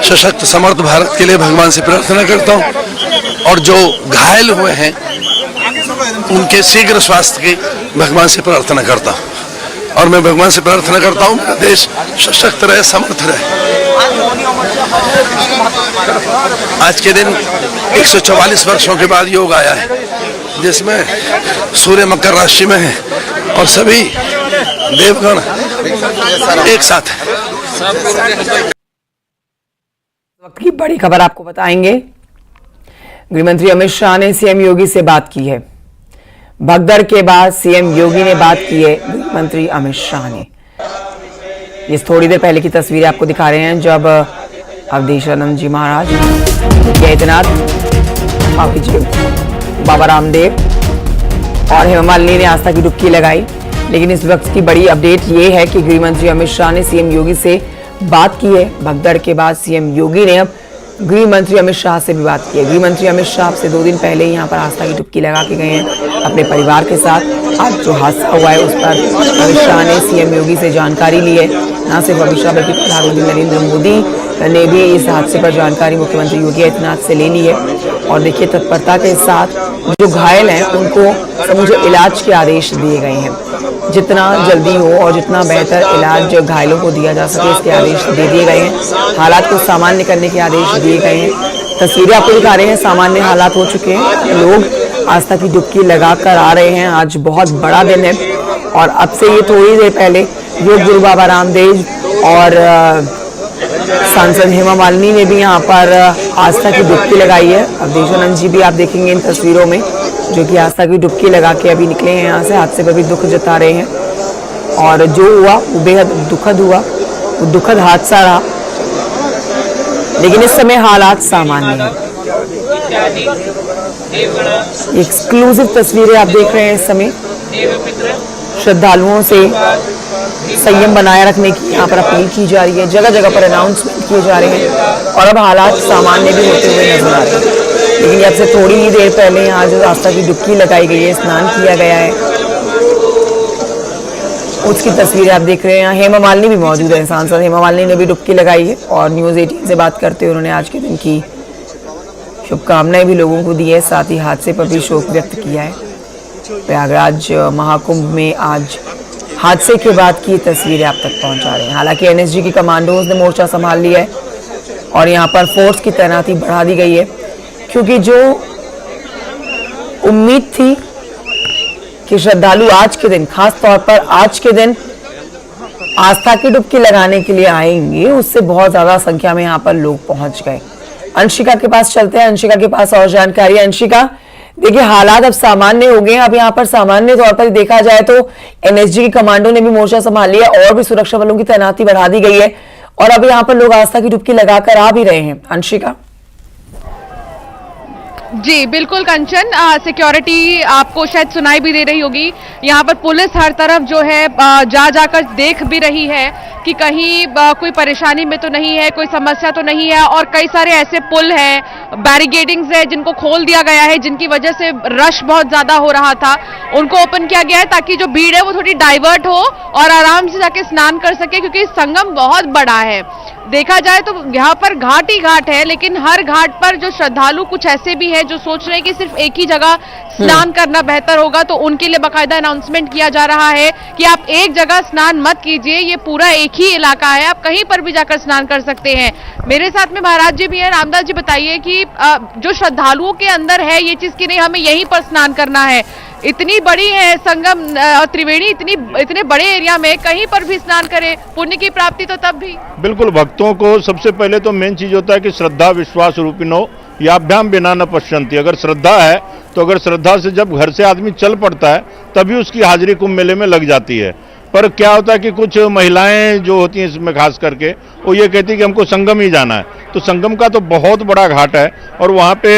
सशक्त समर्थ भारत के लिए भगवान से प्रार्थना करता हूँ और जो घायल हुए हैं उनके शीघ्र स्वास्थ्य की भगवान से प्रार्थना करता हूँ। और मैं भगवान से प्रार्थना करता हूँ मेरा देश सशक्त रहे, समर्थ रहे। आज के दिन 144 वर्षों के बाद योग आया है, जिसमें सूर्य मकर राशि में है और सभी देवगण एक साथ है। वक्त की बड़ी खबर आपको बताएंगे। गृहमंत्री अमित शाह ने सीएम योगी से बात की है। भगदड़ के बाद सीएम योगी ने बात की है गृहमंत्री अमित शाह ने। ये थोड़ी देर पहले की तस्वीरें आपको दिखा रहे हैं जब अवधेशानंद जी महाराज, केदारनाथ, बाबा रामदेव और हेमा मालिनी ने आस्था की डुबकी लगाई। लेकिन इस वक्त की बड़ी अपडेट ये है कि गृहमंत्री अमित शाह ने सीएम योगी से बात की है। भगदड़ के बाद सीएम योगी ने अब गृह मंत्री अमित शाह से भी बात की है। गृह मंत्री अमित शाह से 2 दिन पहले ही यहाँ पर आस्था की डुबकी लगा के गए हैं अपने परिवार के साथ। आज जो हादसा हुआ है उस पर अमित शाह ने सीएम योगी से जानकारी ली है। न सिर्फ अमित शाह बल्कि प्रधानमंत्री नरेंद्र मोदी ने भी इस हादसे पर जानकारी मुख्यमंत्री योगी आदित्यनाथ से ले ली है। और देखिए तत्परता के साथ जो घायल हैं उनको समूचे इलाज के आदेश दिए गए हैं। जितना जल्दी हो और जितना बेहतर इलाज घायलों को दिया जा सके इसके आदेश दे दिए गए हैं। हालात को सामान्य करने के आदेश दिए गए हैं। तस्वीरें आपको दिखा रहे हैं, सामान्य हालात हो चुके हैं। लोग आस्था की डुबकी लगा कर आ रहे हैं। आज बहुत बड़ा दिन है और अब से ये थोड़ी देर पहले योग गुरु बाबा रामदेव और सांसद हेमा मालिनी ने भी यहाँ पर आस्था की डुबकी लगाई है। अवधेशानंद जी भी आप देखेंगे इन तस्वीरों में जो कि आस्था की डुबकी लगा के अभी निकले हैं यहाँ से। हादसे पर भी दुख जता रहे हैं और जो हुआ वो बेहद दुखद हुआ, वो दुखद हादसा रहा। लेकिन इस समय हालात सामान्य हैं। एक्सक्लूसिव तस्वीरें आप देख रहे हैं इस समय। श्रद्धालुओं से संयम बनाए रखने की यहाँ पर अपील की जा रही है। जगह जगह पर अनाउंसमेंट किए जा रहे हैं और अब हालात सामान्य भी होते हुए नजर आ रहे हैं। लेकिन अब से थोड़ी ही देर पहले यहाँ जो आस्था की डुबकी लगाई गई है, स्नान किया गया है, उसकी तस्वीरें आप देख रहे हैं। हेमा मालिनी भी मौजूद है। सांसद हेमा मालिनी ने भी डुबकी लगाई है और न्यूज़ 18 से बात करते हुए उन्होंने आज के दिन की शुभकामनाएं भी लोगों को दी है। साथ ही हादसे पर भी शोक व्यक्त किया है। प्रयागराज महाकुंभ में आज हादसे के बाद की तस्वीरें आप तक पहुंचा रहे हैं। हालांकि एनएसजी की कमांडोज ने मोर्चा संभाल लिया है और यहाँ पर फोर्स की तैनाती बढ़ा दी गई है, क्योंकि जो उम्मीद थी कि श्रद्धालु आज के दिन, खास तौर पर आज के दिन आस्था की डुबकी लगाने के लिए आएंगे, उससे बहुत ज्यादा संख्या में यहाँ पर लोग पहुंच गए। अंशिका के पास चलते हैं। अंशिका के पास और जानकारी। अंशिका, देखिए हालात अब सामान्य हो गए हैं। अब यहाँ पर सामान्य तौर पर देखा जाए तो एनएसजी की कमांडो ने भी मोर्चा संभाल लिया और भी सुरक्षा बलों की तैनाती बढ़ा दी गई है और अब यहाँ पर लोग आस्था की डुबकी लगाकर आ भी रहे हैं। अंशिका जी बिल्कुल कंचन, सिक्योरिटी आपको शायद सुनाई भी दे रही होगी। यहाँ पर पुलिस हर तरफ जो है जा जाकर देख भी रही है कि कहीं कोई परेशानी में तो नहीं है, कोई समस्या तो नहीं है। और कई सारे ऐसे पुल हैं, बैरिकेडिंग्स है जिनको खोल दिया गया है, जिनकी वजह से रश बहुत ज्यादा हो रहा था, उनको ओपन किया गया है ताकि जो भीड़ है वो थोड़ी डाइवर्ट हो और आराम से जाके स्नान कर सके, क्योंकि संगम बहुत बड़ा है। देखा जाए तो यहाँ पर घाट ही घाट है, लेकिन हर घाट पर जो श्रद्धालु कुछ ऐसे भी हैं जो सोच रहे हैं कि सिर्फ एक ही जगह स्नान करना बेहतर होगा, तो उनके लिए बाकायदा अनाउंसमेंट किया जा रहा है कि आप एक जगह स्नान मत कीजिए, ये पूरा एक ही इलाका है, आप कहीं पर भी जाकर स्नान कर सकते हैं। मेरे साथ में महाराज जी भी हैं। रामदास जी बताइए कि जो श्रद्धालुओं के अंदर है ये चीज कि नहीं हमें यहीं पर स्नान करना है, इतनी बड़ी है संगम त्रिवेणी, इतने बड़े एरिया में कहीं पर भी स्नान करें, पुण्य की प्राप्ति तो तब भी। बिल्कुल, भक्तों को सबसे पहले तो मेन चीज होता है कि श्रद्धा विश्वास रूपिणो याभ्याम बिना न पश्यन्ति। अगर श्रद्धा है तो अगर श्रद्धा से जब घर से आदमी चल पड़ता है तभी उसकी हाजिरी कुंभ मेले में लग जाती है। पर क्या होता है कि कुछ महिलाएं जो होती हैं इसमें खास करके वो ये कहती है कि हमको संगम ही जाना है, तो संगम का तो बहुत बड़ा घाट है और वहाँ पे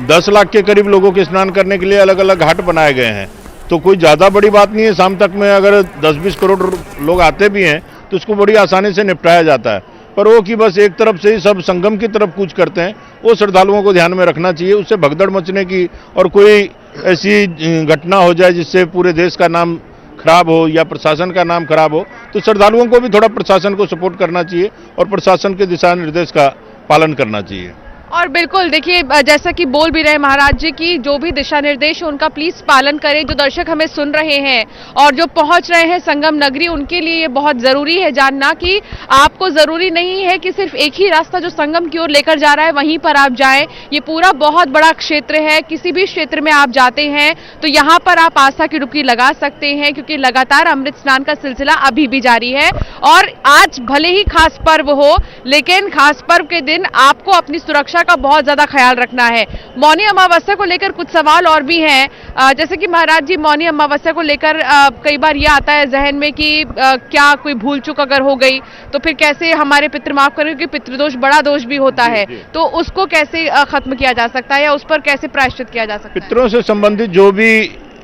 10 लाख के करीब लोगों के स्नान करने के लिए अलग अलग घाट बनाए गए हैं। तो कोई ज़्यादा बड़ी बात नहीं है। शाम तक में अगर 10-20 करोड़ लोग आते भी हैं तो उसको बड़ी आसानी से निपटाया जाता है। पर वो कि बस एक तरफ से ही सब संगम की तरफ कूच करते हैं, वो श्रद्धालुओं को ध्यान में रखना चाहिए। उससे भगदड़ मचने की और कोई ऐसी घटना हो जाए जिससे पूरे देश का नाम खराब हो या प्रशासन का नाम खराब हो, तो श्रद्धालुओं को भी थोड़ा प्रशासन को सपोर्ट करना चाहिए और प्रशासन के दिशा निर्देश का पालन करना चाहिए। और बिल्कुल देखिए, जैसा कि बोल भी रहे महाराज जी की जो भी दिशा निर्देश है उनका प्लीज पालन करें। जो दर्शक हमें सुन रहे हैं और जो पहुंच रहे हैं संगम नगरी, उनके लिए ये बहुत जरूरी है जानना कि आपको जरूरी नहीं है कि सिर्फ एक ही रास्ता जो संगम की ओर लेकर जा रहा है वहीं पर आप जाएं। ये पूरा बहुत बड़ा क्षेत्र है, किसी भी क्षेत्र में आप जाते हैं तो यहाँ पर आप आस्था की डुबकी लगा सकते हैं, क्योंकि लगातार अमृत स्नान का सिलसिला अभी भी जारी है। और आज भले ही खास पर्व हो, लेकिन खास पर्व के दिन आपको अपनी सुरक्षा का बहुत ज्यादा ख्याल रखना है। मौनी अमावस्या को लेकर कुछ सवाल और भी हैं, जैसे कि महाराज जी मौनी अमावस्या को लेकर कई बार यह आता है जहन में कि क्या कोई भूल चूक अगर हो गई तो फिर कैसे हमारे पितृ माफ करें, क्योंकि पितृदोष बड़ा दोष भी होता है, तो उसको कैसे खत्म किया जा सकता है या उस पर कैसे प्रायश्चित किया जा सकता है? पितरों से संबंधित जो भी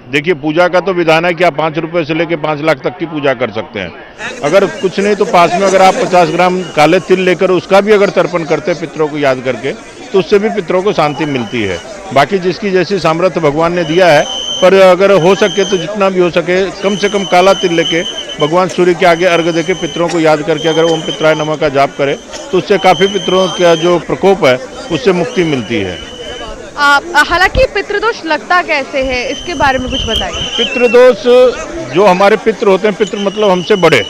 देखिए पूजा का तो विधान है कि आप 5 रुपए से लेकर 5 लाख तक की पूजा कर सकते हैं। अगर कुछ नहीं तो पास में अगर आप 50 ग्राम काले तिल लेकर उसका भी अगर तर्पण करते हैं पितरों को याद करके, तो उससे भी पितरों को शांति मिलती है। बाकी जिसकी जैसी सामर्थ्य भगवान ने दिया है, पर अगर हो सके तो जितना भी हो सके कम से कम काला तिल लेके भगवान सूर्य के आगे अर्घ देके पितरों को याद करके अगर ओम पितराय नमः का जाप करे तो उससे काफी पितरों का जो प्रकोप है उससे मुक्ति मिलती है। हालांकि पितृदोष लगता कैसे है, इसके बारे में कुछ बताइए। पितृदोष जो हमारे पितृ होते हैं, पितृ मतलब हमसे बड़े,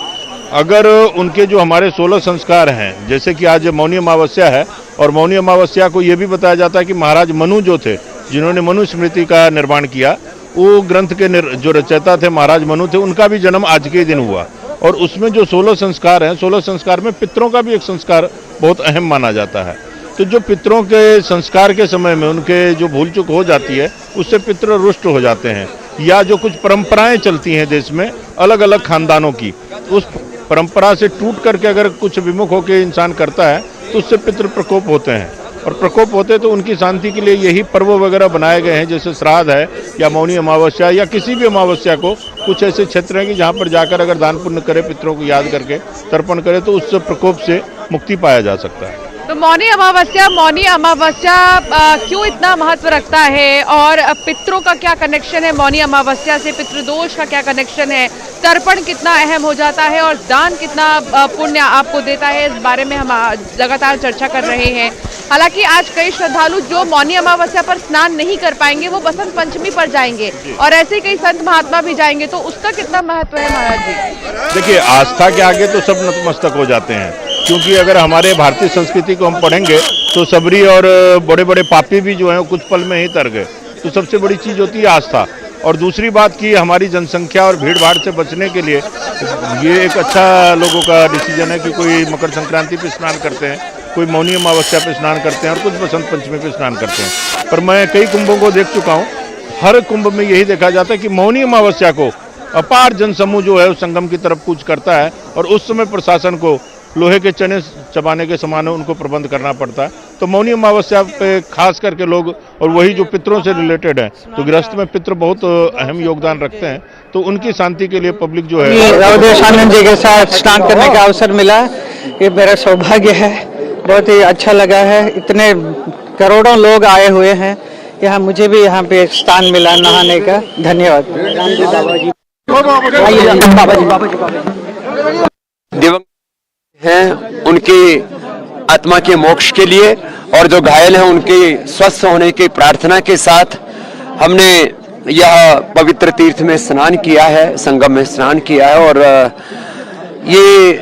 अगर उनके जो हमारे 16 संस्कार हैं, जैसे कि आज मौनी अमावस्या है और मौनी अमावस्या को ये भी बताया जाता है कि महाराज मनु जो थे, जिन्होंने मनु स्मृति का निर्माण किया, वो ग्रंथ के जो रचयिता थे महाराज मनु थे, उनका भी जन्म आज के दिन हुआ। और उसमें जो 16 संस्कार हैं, 16 संस्कार में पितरों का भी एक संस्कार बहुत अहम माना जाता है। तो जो पितरों के संस्कार के समय में उनके जो भूल चूक हो जाती है, उससे पितर रुष्ट हो जाते हैं, या जो कुछ परंपराएं चलती हैं देश में अलग अलग खानदानों की, उस परंपरा से टूट करके अगर कुछ विमुख होकर इंसान करता है तो उससे पितृ प्रकोप होते हैं। और प्रकोप होते तो उनकी शांति के लिए यही पर्व वगैरह बनाए गए हैं, जैसे श्राद्ध है या मौनी अमावस्या या किसी भी अमावस्या को कुछ ऐसे क्षेत्र हैं कि जहाँ पर जाकर अगर दान पुण्य करे, पितरों को याद करके तर्पण करे, तो उस प्रकोप से मुक्ति पाया जा सकता है। तो मौनी अमावस्या क्यों इतना महत्व रखता है और पितरों का क्या कनेक्शन है मौनी अमावस्या से, पितृदोष का क्या कनेक्शन है, तर्पण कितना अहम हो जाता है और दान कितना पुण्य आपको देता है, इस बारे में हम लगातार चर्चा कर रहे हैं। हालांकि आज कई श्रद्धालु जो मौनी अमावस्या पर स्नान नहीं कर पाएंगे वो बसंत पंचमी पर जाएंगे और ऐसे कई संत महात्मा भी जाएंगे, तो उसका कितना महत्व है महाराज जी? देखिए, आस्था के आगे तो सब नतमस्तक हो जाते हैं, क्योंकि अगर हमारे भारतीय संस्कृति को हम पढ़ेंगे तो सबरी और बड़े बड़े पापी भी जो हैं कुछ पल में ही तर गए। तो सबसे बड़ी चीज होती है आस्था। और दूसरी बात कि हमारी जनसंख्या और भीड़ भाड़ से बचने के लिए ये एक अच्छा लोगों का डिसीजन है कि कोई मकर संक्रांति पे स्नान करते हैं, कोई मौनी अमावस्या पे स्नान करते हैं और कुछ बसंत पंचमी पे स्नान करते हैं। पर मैं कई कुंभों को देख चुका हूँ, हर कुंभ में यही देखा जाता है कि मौनी अमावस्या को अपार जनसमूह जो है उस संगम की तरफ कूच करता है और उस समय प्रशासन को लोहे के चने चबाने के समान उनको प्रबंध करना पड़ता है। तो मौनी अमावस्या पे खास करके लोग, और वही जो पितरों से रिलेटेड है, तो गृहस्थ में पितृ बहुत अहम योगदान रखते हैं, तो उनकी शांति के लिए पब्लिक जो है रवदेशानंद जी के साथ स्नान करने का अवसर मिला, ये मेरा सौभाग्य है, बहुत ही अच्छा लगा है। इतने करोड़ों लोग आए हुए हैं यहाँ, मुझे भी यहाँ पे स्थान मिला नहाने का, धन्यवाद। दिवंगत हैं उनकी आत्मा के मोक्ष के लिए और जो घायल हैं उनके स्वस्थ होने की प्रार्थना के साथ हमने यह पवित्र तीर्थ में स्नान किया है, संगम में स्नान किया है। और ये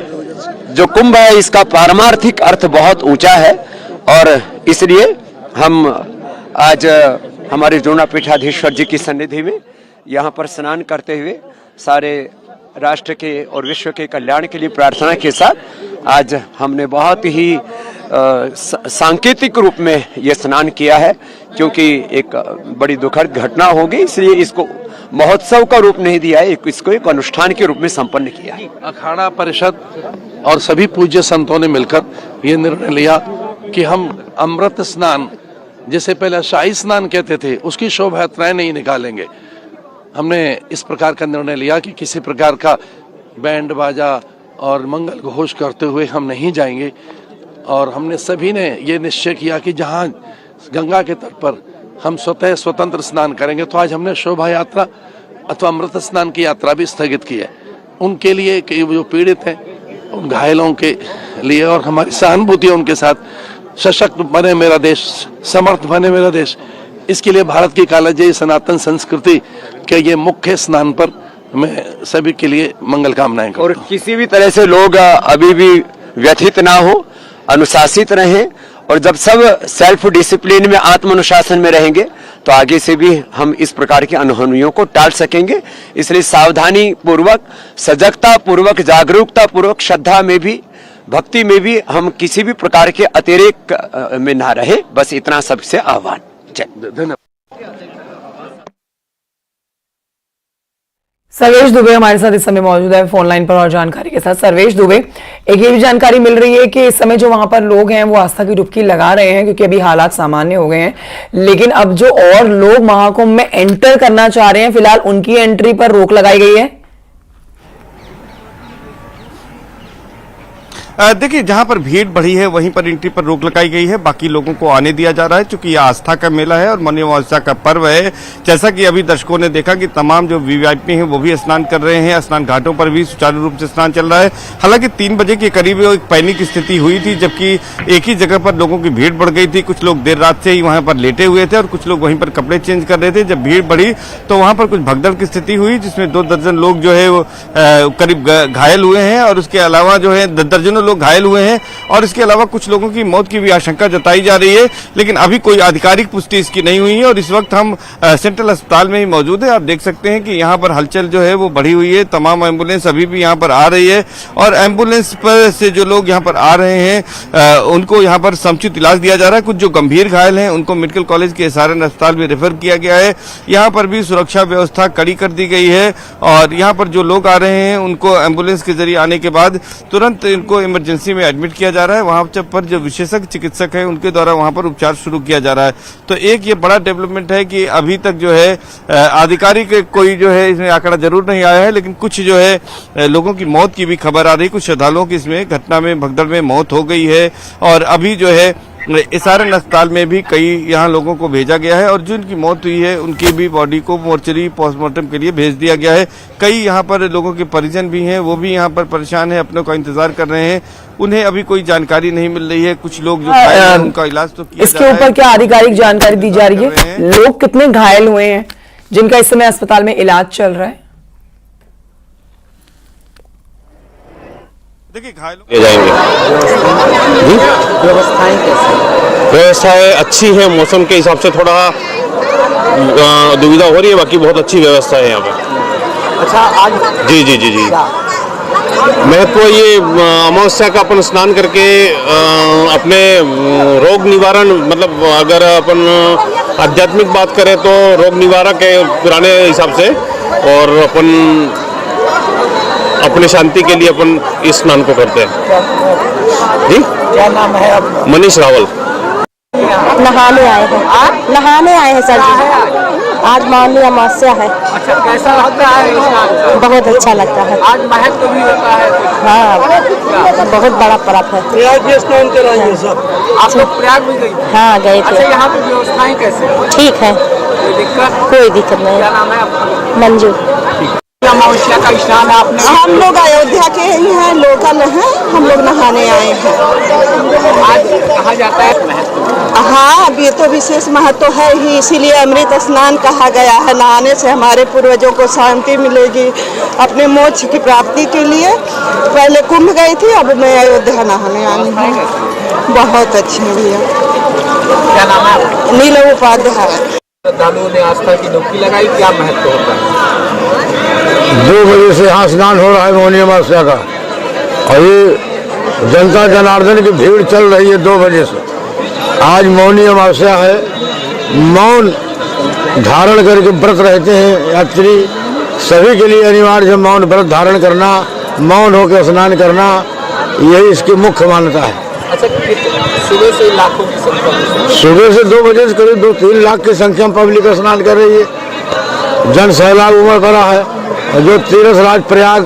जो कुंभ है इसका पारमार्थिक अर्थ बहुत ऊंचा है और इसलिए हम आज हमारे जूना पीठाधीश्वर जी की सन्निधि में यहाँ पर स्नान करते हुए सारे राष्ट्र के और विश्व के कल्याण के लिए प्रार्थना के साथ आज हमने बहुत ही सांकेतिक रूप में ये स्नान किया है, क्योंकि एक बड़ी दुखद घटना होगी, इसलिए इसको महोत्सव का रूप नहीं दिया है, इसको एक अनुष्ठान के रूप में संपन्न किया है। अखाड़ा परिषद और सभी पूज्य संतों ने मिलकर ये निर्णय लिया कि हम अमृत स्नान, जिसे पहले शाही स्नान कहते थे, उसकी शोभा यात्राएं नहीं निकालेंगे। हमने इस प्रकार का निर्णय लिया कि किसी प्रकार का बैंड बाजा और मंगल घोष करते हुए हम नहीं जाएंगे। और हमने सभी ने ये निश्चय किया कि जहाँ गंगा के तट पर हम स्वतः स्वतंत्र स्नान करेंगे, तो आज हमने शोभा यात्रा अथवा अमृत स्नान की यात्रा भी स्थगित की है। उनके लिए जो पीड़ित हैं, उन घायलों के लिए, और हमारी सहानुभूति है उनके साथ। सशक्त बने मेरा देश, समर्थ बने मेरा देश, इसके लिए भारत की कालजयी सनातन संस्कृति के ये मुख्य स्नान पर मैं सभी के लिए मंगल कामनाएं करता हूं। और किसी भी तरह से लोग अभी भी व्यथित ना हो, अनुशासित रहें, और जब सब सेल्फ डिसिप्लिन में, आत्म अनुशासन में रहेंगे तो आगे से भी हम इस प्रकार की अनहोनियों को टाल सकेंगे। इसलिए सावधानी पूर्वक, सजगता पूर्वक, जागरूकता पूर्वक, श्रद्धा में भी, भक्ति में भी हम किसी भी प्रकार के अतिरेक में ना रहे। बस इतना सबसे आह्वान। धन्यवाद। सर्वेश दुबे हमारे साथ इस समय मौजूद है फोन लाइन पर और जानकारी के साथ। सर्वेश दुबे, एक ये भी जानकारी मिल रही है कि इस समय जो वहां पर लोग हैं वो आस्था की डुबकी लगा रहे हैं, क्योंकि अभी हालात सामान्य हो गए हैं, लेकिन अब जो और लोग महाकुंभ में एंटर करना चाह रहे हैं, फिलहाल उनकी एंट्री पर रोक लगाई गई है। देखिए, जहां पर भीड़ बढ़ी है वहीं पर एंट्री पर रोक लगाई गई है, बाकी लोगों को आने दिया जा रहा है, क्योंकि यह आस्था का मेला है और मौनी अमावस्या का पर्व है। जैसा कि अभी दर्शकों ने देखा कि तमाम जो वीवीआईपी हैं वो भी स्नान कर रहे हैं, स्नान घाटों पर भी सुचारू रूप से स्नान चल रहा है। हालांकि 3 बजे के करीब एक पैनिक स्थिति हुई थी, जबकि एक ही जगह पर लोगों की भीड़ बढ़ गई थी। कुछ लोग देर रात से ही वहां पर लेटे हुए थे और कुछ लोग वहीं पर कपड़े चेंज कर रहे थे। जब भीड़ बढ़ी तो वहां पर कुछ भगदड़ की स्थिति हुई, जिसमें 2 दर्जन लोग जो है वो करीब घायल हुए हैं, और उसके अलावा जो है दर्जनों लोग घायल हुए हैं, और इसके अलावा कुछ लोगों की मौत की भी आशंका जताई जा रही है। लेकिन अभी कोई आधिकारिक पुष्टि इसकी नहीं हुई है, और इस वक्त हम सेंट्रल अस्पताल में ही मौजूद है। आप देख सकते हैं कि यहाँ पर हलचल जो है वो बढ़ी हुई है। तमाम एम्बुलेंस अभी भी यहाँ पर आ रही है, और एम्बुलेंस पर से जो लोग यहाँ पर आ रहे हैं उनको यहाँ पर समुचित इलाज दिया जा रहा है। कुछ जो गंभीर घायल हैं उनको मेडिकल कॉलेज के SRN अस्पताल में रेफर किया गया है। यहाँ पर भी सुरक्षा व्यवस्था कड़ी कर दी गई है, और यहाँ पर जो लोग आ रहे हैं उनको एम्बुलेंस के जरिए आने के बाद तुरंत इनको इमरजेंसी में एडमिट किया जा रहा है। वहां पर जो विशेषज्ञ चिकित्सक है उनके द्वारा वहां पर उपचार शुरू किया जा रहा है। तो एक ये बड़ा डेवलपमेंट है कि अभी तक जो है आधिकारिक कोई जो है इसमें आंकड़ा जरूर नहीं आया है, लेकिन कुछ जो है लोगों की मौत की भी खबर आ रही। कुछ श्रद्धालुओं की इसमें घटना में, भगदड़ में मौत हो गई है, और अभी जो है SRN अस्पताल में भी कई यहाँ लोगों को भेजा गया है, और जिनकी मौत हुई है उनकी भी बॉडी को मोर्चरी पोस्टमार्टम के लिए भेज दिया गया है। कई यहाँ पर लोगों के परिजन भी हैं, वो भी यहाँ पर परेशान है, अपनों का इंतजार कर रहे हैं। उन्हें अभी कोई जानकारी नहीं मिल रही है। कुछ लोग जो घायल हैं उनका इलाज तो किया इसके ऊपर क्या आधिकारिक जानकारी दी जा रही है? लोग कितने घायल हुए हैं जिनका इस समय अस्पताल में इलाज चल रहा है? देखिए, घायलों जाएंगे। व्यवस्थाएं कैसी? व्यवस्थाएं अच्छी है, मौसम के हिसाब से थोड़ा दुविधा हो रही है, बाकी बहुत अच्छी व्यवस्था है यहाँ पे। अच्छा, आज जी जी जी जी महत्व ये अमावस्या का अपन स्नान करके अपने रोग निवारण, मतलब अगर अपन आध्यात्मिक बात करें तो रोग निवारक है पुराने हिसाब से, और अपन अपने शांति के लिए अपन इस स्नान को करते हैं। जी, क्या नाम है आपका? मनीष रावल। नहाने आए हैं, नहाने आए हैं सर जी। आज मौनी अमावस्या है। अच्छा, कैसा लगता है? बहुत अच्छा लगता है। आज महत्व भी होता है। हाँ, बहुत बड़ा पर्व है। प्रयाग में स्नान कराइए सब। आप लोग प्रयाग भी गए? हाँ, गए थे। अच्छा, यहाँ पे व्यवस्थाएं कैसे? ठीक है, कोई दिक्कत? कोई दिक्कत नहीं। क्या नाम है आपका? मंजू। अमावस्या का स्नान आपने? हम लोग अयोध्या के ही हैं, लोकल हैं, हम लोग नहाने आए हैं। आज कहा जाता है हाँ, अब ये तो विशेष महत्व है ही, इसीलिए अमृत स्नान कहा गया है। नहाने से हमारे पूर्वजों को शांति मिलेगी, अपने मोक्ष की प्राप्ति के लिए। पहले कुंभ गई थी, अब मैं अयोध्या नहाने आई हूँ। बहुत अच्छे भैया। क्या नाम है? नील उपाध्याय। श्रद्धालुओं ने आस्था की डुबकी लगाई, क्या महत्व होता है? 2 बजे से यहाँ स्नान हो रहा है मौनी अमावस्या का, और ये जनता जनार्दन की भीड़ चल रही है 2 बजे से। आज मौनी अमावस्या है। मौन धारण करके व्रत रहते हैं यात्री, सभी के लिए अनिवार्य है मौन व्रत धारण करना, मौन होकर स्नान करना, यही इसकी मुख्य मान्यता है। अच्छा, सुबह से लाखों की संख्या? सुबह से 2 बजे से करीब 2-3 लाख की संख्या में पब्लिक स्नान कर रही है। जन सैलाब उमड़ पड़ा है। जो तीर्थराज प्रयाग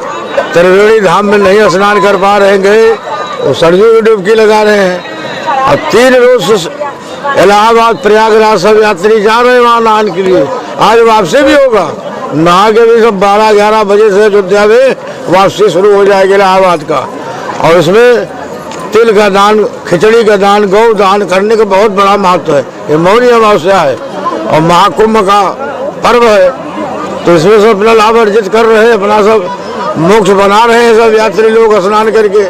त्रिवेणी धाम में नहीं स्नान कर पा रहेंगे वो सरयू की डुबकी लगा रहे हैं। और 3 रोज से इलाहाबाद प्रयागराज सब यात्री जा रहे हैं वहाँ नहाने के लिए। आज वापसी भी होगा, नहा के भी सब 12-11 बजे से अयोध्या में वापसी शुरू हो जाएगी इलाहाबाद का। और इसमें तिल का दान, खिचड़ी का दान, गौ दान करने का बहुत बड़ा महत्व है। ये मौनी अमावस्या है और महाकुंभ का पर्व है, तो इसमें सब अपना लाभ अर्जित कर रहे हैं, अपना सब मोक्ष बना रहे हैं सब यात्री लोग स्नान करके।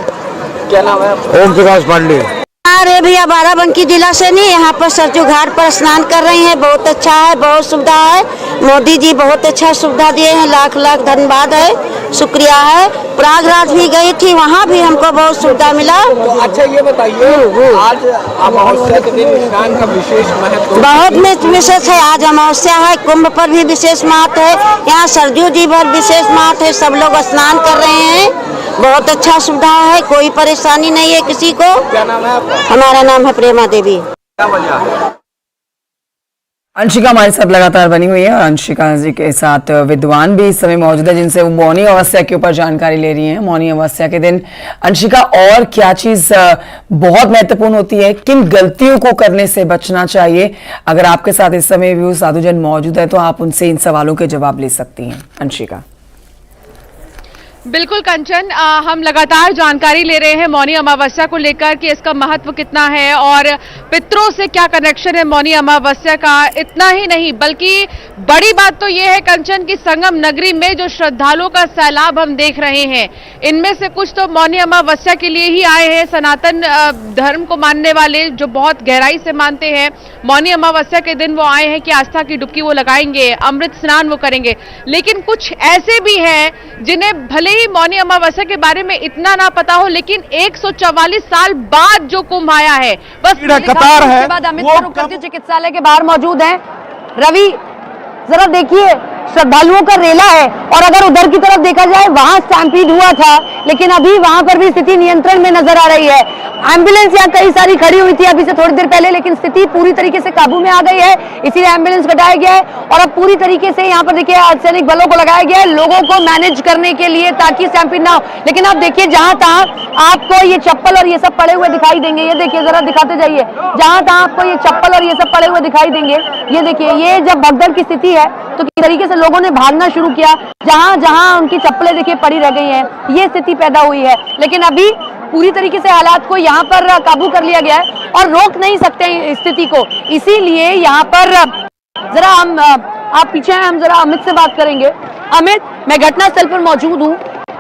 क्या नाम है? ओम प्रकाश पांडे। अरे भैया बाराबंकी जिला से नहीं, यहाँ पर सरजू घाट पर स्नान कर रही हैं। बहुत अच्छा है, बहुत सुविधा है। मोदी जी बहुत अच्छा सुविधा दिए हैं, लाख लाख धन्यवाद है, शुक्रिया है। प्रयागराज भी गई थी, वहाँ भी हमको बहुत सुविधा मिला। तो अच्छा ये बताइए, आज अमावस्या के दिन स्नान का विशेष महत्व बहुत विशेष है। आज अमावस्या है, कुंभ पर भी विशेष महत्व है, यहाँ सरजू जी पर विशेष महत्व है। सब लोग स्नान कर रहे हैं, बहुत अच्छा सुविधा है, कोई परेशानी नहीं है किसी को। क्या नाम है आपका? हमारा नाम है प्रेमा देवी। क्या वजह है? अंशिका हमारे साथ लगातार बनी हुई है और अंशिका जी के साथ विद्वान भी इस समय मौजूद है, जिनसे वो मौनी अमावस्या के ऊपर जानकारी ले रही हैं। मौनी अमावस्या के दिन अंशिका और क्या चीज बहुत महत्वपूर्ण होती है, किन गलतियों को करने से बचना चाहिए? अगर आपके साथ इस समय भी साधुजन मौजूद है तो आप उनसे इन सवालों के जवाब ले सकती हैं। अंशिका। बिल्कुल कंचन, हम लगातार जानकारी ले रहे हैं मौनी अमावस्या को लेकर कि इसका महत्व कितना है और पितरों से क्या कनेक्शन है मौनी अमावस्या का। इतना ही नहीं बल्कि बड़ी बात तो ये है कंचन कि संगम नगरी में जो श्रद्धालुओं का सैलाब हम देख रहे हैं, इनमें से कुछ तो मौनी अमावस्या के लिए ही आए हैं। सनातन धर्म को मानने वाले जो बहुत गहराई से मानते हैं, मौनी अमावस्या के दिन वो आए हैं कि आस्था की डुबकी वो लगाएंगे, अमृत स्नान वो करेंगे। लेकिन कुछ ऐसे भी हैं जिन्हें भले ही मौनी अमावस्या के बारे में इतना ना पता हो, लेकिन 144 साल बाद जो कुंभ आया है, बस कतार है। उसके बाद अमित सरोवर चिकित्सालय के बाहर मौजूद हैं। रवि जरा देखिए, श्रद्धालुओं का रेला है और अगर उधर की तरफ देखा जाए वहां स्टैम्पीड हुआ था, लेकिन अभी वहां पर भी स्थिति नियंत्रण में नजर आ रही है। एम्बुलेंस यहाँ कई सारी खड़ी हुई थी अभी से थोड़ी देर पहले, लेकिन स्थिति पूरी तरीके से काबू में आ गई है, इसीलिए एम्बुलेंस घटाया गया है और अब पूरी तरीके से यहाँ पर देखिए अर्धसैनिक बलों को लगाया गया है लोगों को मैनेज करने के लिए, ताकि स्टैम्पीड ना हो। लेकिन आप देखिए जहां तहां आपको ये चप्पल और ये सब पड़े हुए दिखाई देंगे। ये देखिए, जरा दिखाते जाइए, जहां तहां आपको ये चप्पल और ये सब पड़े हुए दिखाई देंगे। ये देखिए, ये जब भगदड़ की स्थिति है तो किस तरीके से लोगों ने भागना शुरू किया, जहां जहां उनकी चप्पलें देखिए पड़ी रह गई हैं, ये स्थिति पैदा हुई है। लेकिन अभी पूरी तरीके से हालात को यहाँ पर काबू कर लिया गया है और रोक नहीं सकते स्थिति को, इसीलिए यहाँ पर जरा हम आप पीछे हैं, हम जरा अमित से बात करेंगे। अमित, मैं घटनास्थल पर मौजूद हूँ,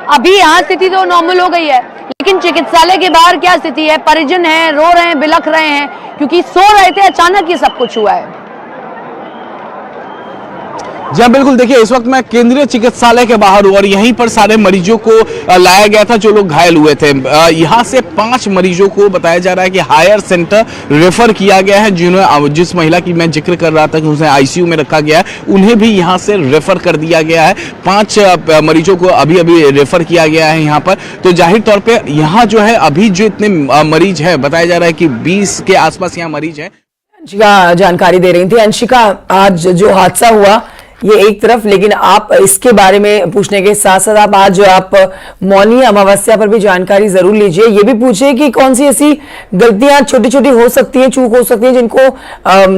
अभी यहाँ स्थिति तो नॉर्मल हो गई है, लेकिन चिकित्सालय के बाहर क्या स्थिति है? परिजन हैं, रो रहे हैं, बिलख रहे हैं, क्योंकि सो रहे थे, अचानक ये सब कुछ हुआ है। जी हाँ, बिल्कुल। देखिए, इस वक्त मैं केंद्रीय चिकित्सालय के बाहर हूँ और यहीं पर सारे मरीजों को लाया गया था जो लोग घायल हुए थे। यहाँ से 5 मरीजों को बताया जा रहा है कि हायर सेंटर रेफर किया गया है। जिस महिला की मैं जिक्र कर रहा था कि उसे आईसीयू में रखा गया है, उन्हें भी यहाँ से रेफर कर दिया गया है। 5 मरीजों को अभी अभी रेफर किया गया है यहाँ पर। तो जाहिर तौर पर यहाँ जो है अभी जो इतने मरीज है, बताया जा रहा है कि 20 के आसपास यहाँ मरीज है। अंशिका जानकारी दे रही थी। अंशिका, आज जो हादसा हुआ ये एक तरफ, लेकिन आप इसके बारे में पूछने के साथ साथ आप मौनी अमावस्या पर भी जानकारी जरूर लीजिए। ये भी पूछिए कि कौन सी ऐसी गलतियां छोटी छोटी हो सकती हैं, चूक हो सकती है, जिनको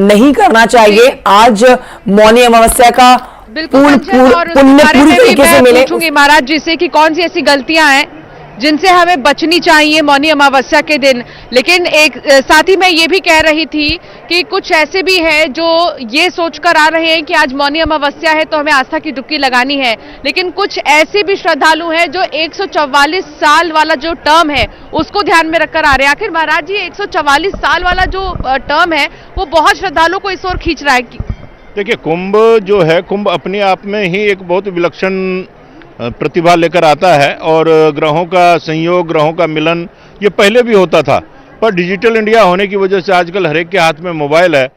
नहीं करना चाहिए। आज मौनी अमावस्या का पुण्य पूरी तरीके से मिले। पूछूंगी महाराज जी से कि कौन सी ऐसी गलतियां हैं जिनसे हमें बचनी चाहिए मौनी अमावस्या के दिन। लेकिन एक साथ ही मैं ये भी कह रही थी कि कुछ ऐसे भी हैं जो ये सोचकर आ रहे हैं कि आज मौनी अमावस्या है तो हमें आस्था की डुबकी लगानी है, लेकिन कुछ ऐसे भी श्रद्धालु हैं जो 144 साल वाला जो टर्म है उसको ध्यान में रखकर आ रहे हैं। आखिर महाराज जी, 144 साल वाला जो टर्म है वो बहुत श्रद्धालुओं को इस ओर खींच रहा है। देखिए, कुंभ जो है, कुंभ अपने आप में ही एक बहुत विलक्षण प्रतिभा लेकर आता है और ग्रहों का संयोग, ग्रहों का मिलन ये पहले भी होता था, पर डिजिटल इंडिया होने की वजह से आजकल हर एक के हाथ में मोबाइल है।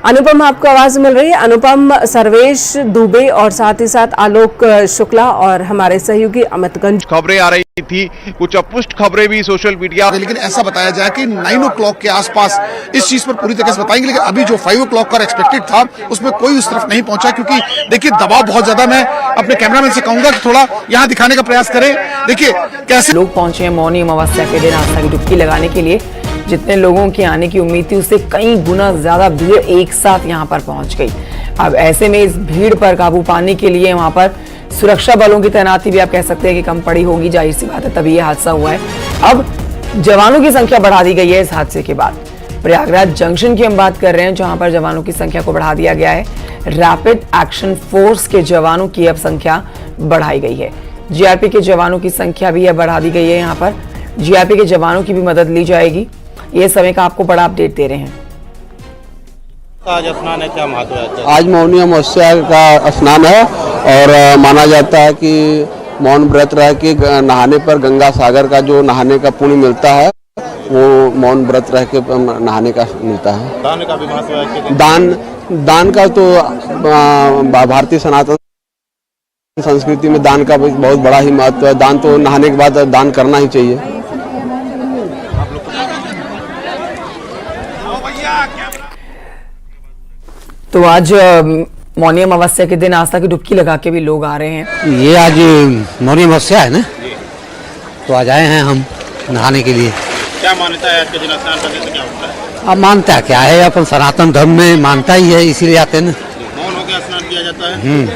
अनुपम आपको आवाज मिल रही है? अनुपम, सर्वेश दुबे और साथ ही साथ आलोक शुक्ला और हमारे सहयोगी अमित गंज खबरें आ रही थी, कुछ अपुष्ट खबरें भी सोशल मीडिया, लेकिन ऐसा बताया जाए कि 9 o'clock के आसपास इस चीज पर पूरी तरह से बताएंगे, लेकिन अभी जो 5 o'clock का एक्सपेक्टेड था उसमें कोई उस तरफ नहीं पहुंचा, क्योंकि देखिए दबाव बहुत ज्यादा। मैं अपने कैमरामैन से कहूंगा कि थोड़ा यहाँ दिखाने का प्रयास करें। देखिए कैसे लोग पहुंचे हैं मौनी अमावस्या के दिन आस्था की डुबकी लगाने के लिए। जितने लोगों की आने की उम्मीद थी उससे कई गुना ज्यादा भीड़ एक साथ यहां पर पहुंच गई। अब ऐसे में इस भीड़ पर काबू पाने के लिए वहां पर सुरक्षा बलों की तैनाती भी आप कह सकते हैं कि कम पड़ी होगी, जाहिर सी बात है, तभी ये हादसा हुआ है। अब जवानों की संख्या बढ़ा दी गई है इस हादसे के बाद। प्रयागराज जंक्शन की हम बात कर रहे हैं, जहां पर जवानों की संख्या को बढ़ा दिया गया है। रैपिड एक्शन फोर्स के जवानों की अब संख्या बढ़ाई गई है। जीआरपी के जवानों की संख्या भी अब बढ़ा दी गई है। यहाँ पर जीआरपी के जवानों की भी मदद ली जाएगी। ये समय का आपको बड़ा अपडेट दे रहे हैं। आज स्नान है, क्या महत्व है? आज मौनी अमावस्या का स्नान है और माना जाता है कि मौन व्रत रह के नहाने पर गंगा सागर का जो नहाने का पुण्य मिलता है वो मौन व्रत रह के नहाने का मिलता है। दान का भी महत्व है? दान का तो भारतीय सनातन संस्कृति में दान का बहुत बड़ा ही महत्व है। दान तो नहाने के बाद दान करना ही चाहिए। तो आज मौनी अमावस्या के दिन आस्था की डुबकी लगा के भी लोग आ रहे हैं। ये आज मौनी अमावस्या है ना, तो आज आए हैं हम नहाने के लिए। क्या मान्यता है आज के दिन स्नान करने से क्या होता है? अब मानता क्या है, अपन सनातन धर्म में मानता ही है, इसीलिए आते हैं ना। मौन होकर स्नान किया जाता है।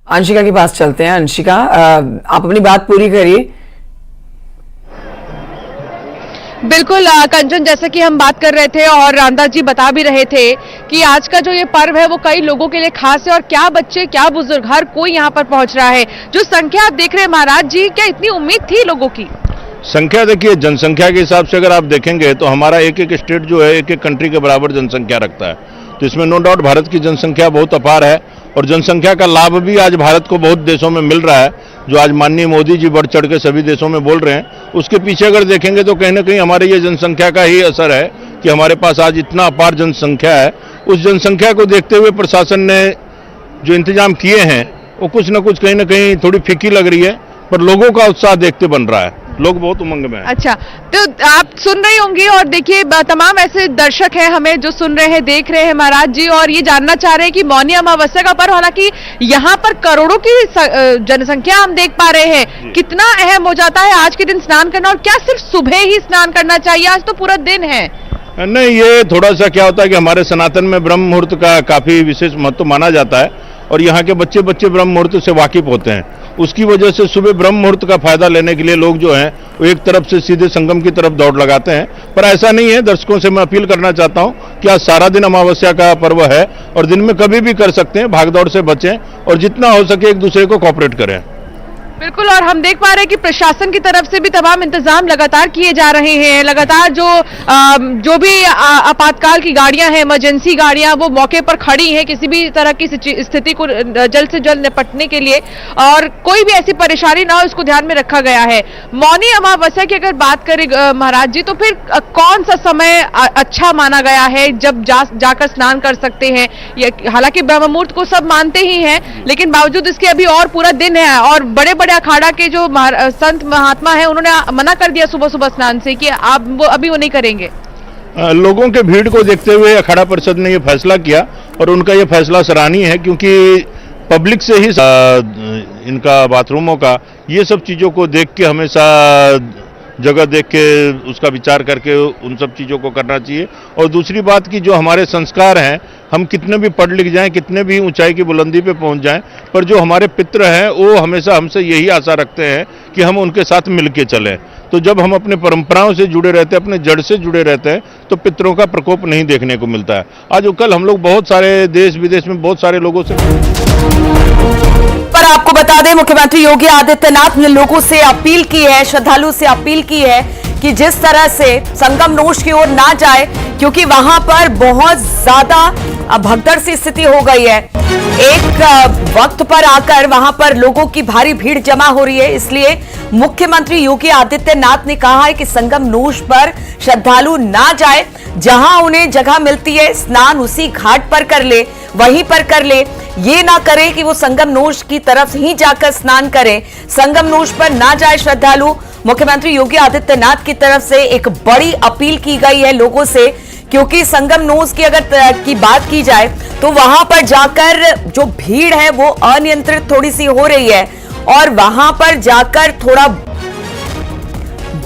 अंशिका के पास चलते हैं। अंशिका, आप अपनी बात पूरी करिए। बिल्कुल कंचन, जैसे कि हम बात कर रहे थे और रामदास जी बता भी रहे थे कि आज का जो ये पर्व है वो कई लोगों के लिए खास है और क्या बच्चे क्या बुजुर्ग हर कोई यहाँ पर पहुंच रहा है। जो संख्या आप देख रहे हैं महाराज जी, क्या इतनी उम्मीद थी लोगों की? संख्या देखिए, जनसंख्या के हिसाब से अगर आप देखेंगे तो हमारा एक एक स्टेट जो है एक एक कंट्री के बराबर जनसंख्या रखता है, तो इसमें नो डाउट भारत की जनसंख्या बहुत अपार है और जनसंख्या का लाभ भी आज भारत को बहुत देशों में मिल रहा है, जो आज माननीय मोदी जी बढ़ चढ़ के सभी देशों में बोल रहे हैं। उसके पीछे अगर देखेंगे तो कहीं ना कहीं हमारे ये जनसंख्या का ही असर है कि हमारे पास आज इतना अपार जनसंख्या है। उस जनसंख्या को देखते हुए प्रशासन ने जो इंतजाम किए हैं वो कुछ न कुछ कहीं ना कहीं थोड़ी फीकी लग रही है, पर लोगों का उत्साह देखते बन रहा है, लोग बहुत उमंग में हैं। अच्छा, तो आप सुन रही होंगी और देखिए तमाम ऐसे दर्शक हैं हमें जो सुन रहे हैं, देख रहे हैं महाराज जी, और ये जानना चाह रहे हैं कि मौनी अमावस्या का पर्व, हालांकि यहाँ पर करोड़ों की जनसंख्या हम देख पा रहे हैं, कितना अहम हो जाता है आज के दिन स्नान करना, और क्या सिर्फ सुबह ही स्नान करना चाहिए? आज तो पूरा दिन है। नहीं, ये थोड़ा सा क्या होता है कि हमारे सनातन में ब्रह्म मुहूर्त का काफी विशेष महत्व माना जाता है और यहाँ के बच्चे ब्रह्म मुहूर्त से वाकिफ होते हैं। उसकी वजह से सुबह ब्रह्म मुहूर्त का फायदा लेने के लिए लोग जो हैं वो एक तरफ से सीधे संगम की तरफ दौड़ लगाते हैं, पर ऐसा नहीं है। दर्शकों से मैं अपील करना चाहता हूं कि आज सारा दिन अमावस्या का पर्व है और दिन में कभी भी कर सकते हैं, भागदौड़ से बचें और जितना हो सके एक दूसरे को कोऑपरेट करें। बिल्कुल, और हम देख पा रहे हैं कि प्रशासन की तरफ से भी तमाम इंतजाम लगातार किए जा रहे हैं। लगातार जो भी आपातकाल की गाड़ियां हैं, इमरजेंसी गाड़ियां, वो मौके पर खड़ी हैं किसी भी तरह की स्थिति को जल्द से जल्द निपटने के लिए, और कोई भी ऐसी परेशानी ना हो इसको ध्यान में रखा गया है। मौनी अमावस्या की अगर बात करें महाराज जी, तो फिर कौन सा समय अच्छा माना गया है जब जाकर स्नान कर सकते हैं? हालांकि ब्रह्म मुहूर्त को सब मानते ही हैं, लेकिन बावजूद इसके अभी और पूरा दिन है और बड़े अखाड़ा के जो संत महात्मा है उन्होंने मना कर दिया सुबह सुबह स्नान से कि आप अभी वो नहीं करेंगे। लोगों के भीड़ को देखते हुए अखाड़ा परिषद ने ये फैसला किया और उनका ये फैसला सराहनीय है, क्योंकि पब्लिक से ही इनका बाथरूमों का ये सब चीज़ों को देख के हमेशा जगह देख के उसका विचार करके उन सब चीज़ों को करना चाहिए। और दूसरी बात कि जो हमारे संस्कार हैं, हम कितने भी पढ़ लिख जाएं, कितने भी ऊंचाई की बुलंदी पे पहुंच जाएं, पर जो हमारे पितृ हैं वो हमेशा हमसे यही आशा रखते हैं कि हम उनके साथ मिलके चलें। तो जब हम अपने परंपराओं से जुड़े रहते हैं, अपने जड़ से जुड़े रहते हैं, तो पितरों का प्रकोप नहीं देखने को मिलता है। आज कल हम लोग बहुत सारे देश विदेश में बहुत सारे लोगों से पर आपको बता दें, मुख्यमंत्री योगी आदित्यनाथ ने लोगों से अपील की है, श्रद्धालु से अपील की है कि जिस तरह से संगम नोश की ओर ना जाए, क्योंकि वहां पर बहुत ज्यादा अब भगदड़ सी स्थिति हो गई है। एक वक्त पर आकर वहां पर लोगों की भारी भीड़ जमा हो रही है, इसलिए मुख्यमंत्री योगी आदित्यनाथ ने कहा है कि संगम नोश पर श्रद्धालु ना जाए, जहां उन्हें जगह मिलती है स्नान उसी घाट पर कर ले, वहीं पर कर ले। ये ना करे कि वो संगम नोश की तरफ ही जाकर स्नान करें, संगम नोश पर ना जाए श्रद्धालु। मुख्यमंत्री योगी आदित्यनाथ की तरफ से एक बड़ी अपील की गई है लोगों से, क्योंकि संगम नोश की अगर की बात की जाए तो वहां पर जाकर जो भीड़ है वो अनियंत्रित थोड़ी सी हो रही है और वहां पर जाकर थोड़ा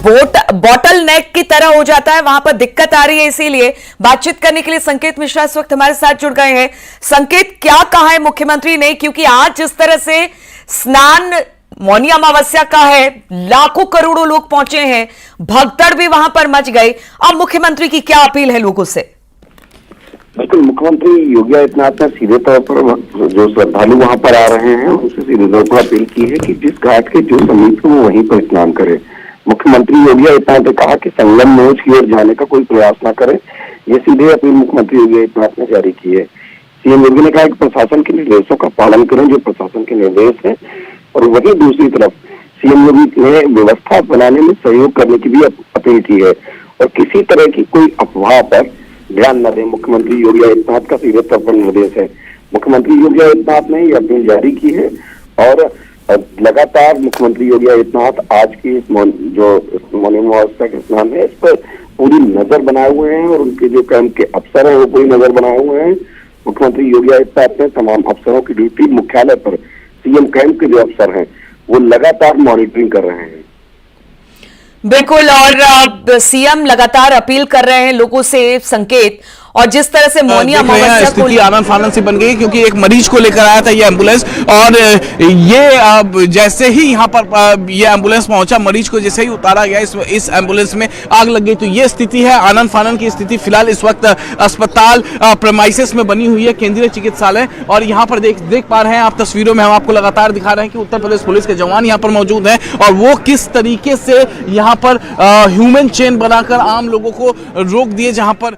बॉटल नेक की तरह हो जाता है, वहां पर दिक्कत आ रही है। इसीलिए बातचीत करने के लिए संकेत मिश्रा इस वक्त हमारे साथ जुड़ गए हैं। संकेत, क्या कहा है मुख्यमंत्री ने, क्योंकि आज जिस तरह से स्नान मौनी अमावस्या का है, लाखों करोड़ों लोग पहुंचे हैं, भगदड़ भी वहां पर मच गई, अब मुख्यमंत्री की क्या अपील है लोगों से? बिल्कुल, मुख्यमंत्री योगी आदित्यनाथ ने सीधे तौर पर जो श्रद्धालु वहां पर आ रहे हैं उनसे सीधे तौर पर अपील की है कि जिस घाट के जो समीप है वो वहीं पर स्नान करे। मुख्यमंत्री योगी आदित्यनाथ ने कहा कि संगम नोश की ओर जाने का कोई प्रयास न करे, ये सीधे अपील मुख्यमंत्री योगी आदित्यनाथ ने जारी की है। सीएम योगी ने कहा कि प्रशासन के निर्देशों का पालन करें, जो प्रशासन के निर्देश है, और वहीं दूसरी तरफ सीएम योगी ने व्यवस्था बनाने में सहयोग करने की भी अपील की है और किसी तरह की कोई अफवाह पर ध्यान न दें। मुख्यमंत्री योगी आदित्यनाथ का सीधे तौर पर निर्देश है। मुख्यमंत्री योगी आदित्यनाथ ने यह अपील जारी की है और लगातार मुख्यमंत्री योगी आदित्यनाथ आज की जो मौनी अमावस्या के स्नान है इस पर पूरी नजर बनाए हुए हैं और उनके जो कैंप के अफसर हैं वो पूरी नजर बनाए हुए हैं। मुख्यमंत्री योगी आदित्यनाथ ने तमाम अफसरों की ड्यूटी मुख्यालय पर सीएम कैंप के जो अफसर हैं वो लगातार मॉनिटरिंग कर रहे हैं। बिल्कुल, और सीएम लगातार अपील कर रहे हैं लोगों से, संकेत, और जिस तरह से मौनी अमावस्या स्थिति आनंद फानंद से बन गई क्योंकि एक मरीज को लेकर आया था ये एम्बुलेंस और ये जैसे ही यहाँ पर ये एम्बुलेंस पहुंचा, मरीज को जैसे ही उतारा गया इस एम्बुलेंस में आग लग गई। तो ये स्थिति है आनंद फानंद की स्थिति फिलहाल इस वक्त अस्पताल प्रेमाइसेस में बनी हुई है, केंद्रीय चिकित्सालय। और यहाँ पर देख पा रहे हैं आप तस्वीरों में, हम आपको लगातार दिखा रहे हैं कि उत्तर प्रदेश पुलिस के जवान यहाँ पर मौजूद हैं और वो किस तरीके से यहाँ पर ह्यूमन चेन बनाकर आम लोगों को रोक दिए जहाँ पर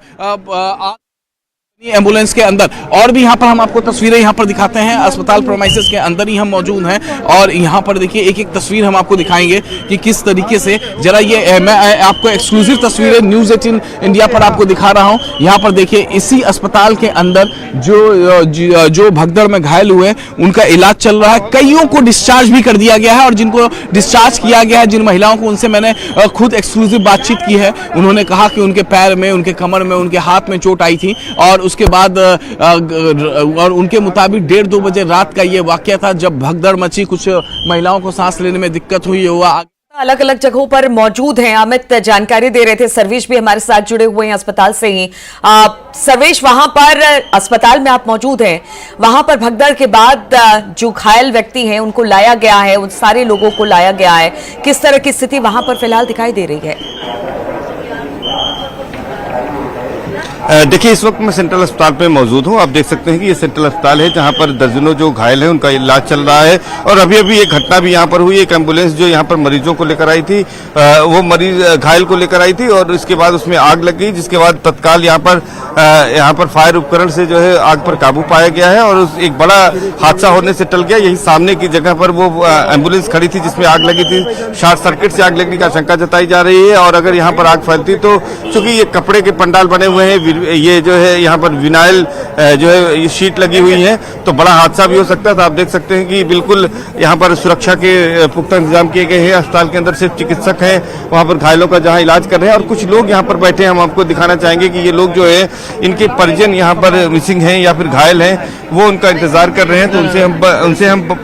एम्बुलेंस के अंदर। और भी यहाँ पर हम आपको तस्वीरें यहाँ पर दिखाते हैं, अस्पताल प्रेमाइसेस के अंदर ही हम मौजूद हैं और यहाँ पर देखिए एक एक तस्वीर हम आपको दिखाएंगे कि किस तरीके से, जरा ये मैं आपको एक्सक्लूसिव तस्वीरें न्यूज़ 18 इंडिया पर आपको दिखा रहा हूँ। यहाँ पर देखिए इसी अस्पताल के अंदर जो भगदड़ में घायल हुए उनका इलाज चल रहा है, कईयों को डिस्चार्ज भी कर दिया गया है और जिनको डिस्चार्ज किया गया है, जिन महिलाओं को, उनसे मैंने खुद एक्सक्लूसिव बातचीत की है। उन्होंने कहा कि उनके पैर में, उनके कमर में, उनके हाथ में चोट आई थी और उसके बाद और उनके मुताबिक 1:30-2 बजे रात का ये वाकया था जब भगदड़ मची, कुछ महिलाओं को सांस लेने में दिक्कत हुई। अलग अलग जगहों पर मौजूद हैं, अमित जानकारी दे रहे थे, सर्वेश भी हमारे साथ जुड़े हुए हैं अस्पताल से ही। सर्वेश, वहां पर अस्पताल में आप मौजूद हैं, वहां पर भगदड़ के बाद जो घायल व्यक्ति हैं उनको लाया गया है, उन सारे लोगों को लाया गया है, किस तरह की स्थिति वहां पर फिलहाल दिखाई दे रही है? देखिए, इस वक्त मैं सेंट्रल अस्पताल में मौजूद हूं। आप देख सकते हैं कि ये सेंट्रल अस्पताल है जहां पर दर्जनों जो घायल हैं उनका इलाज चल रहा है और अभी अभी एक घटना भी यहां पर हुई। एक एम्बुलेंस जो यहां पर मरीजों को लेकर आई थी, वो मरीज घायल को लेकर आई थी और इसके बाद उसमें आग लग गई, जिसके बाद तत्काल यहां पर फायर उपकरण से जो है आग पर काबू पाया गया है और एक बड़ा हादसा होने से टल गया। यही सामने की जगह पर वो एम्बुलेंस खड़ी थी जिसमें आग लगी थी, शॉर्ट सर्किट से आग लगने की आशंका जताई जा रही है और अगर यहाँ पर आग फैलती तो चूंकि ये कपड़े के पंडाल बने हुए हैं, ये जो है यहाँ पर विनाइल जो है ये शीट लगी हुई है, तो बड़ा हादसा भी हो सकता था। आप देख सकते हैं कि बिल्कुल यहाँ पर सुरक्षा के पुख्ता इंतजाम किए गए हैं। अस्पताल के अंदर सिर्फ चिकित्सक हैं वहाँ पर घायलों का जहाँ इलाज कर रहे हैं और कुछ लोग यहाँ पर बैठे हैं। हम आपको दिखाना चाहेंगे कि ये लोग जो है इनके परिजन यहाँ पर मिसिंग हैं या फिर घायल हैं, वो उनका इंतजार कर रहे हैं, तो उनसे हम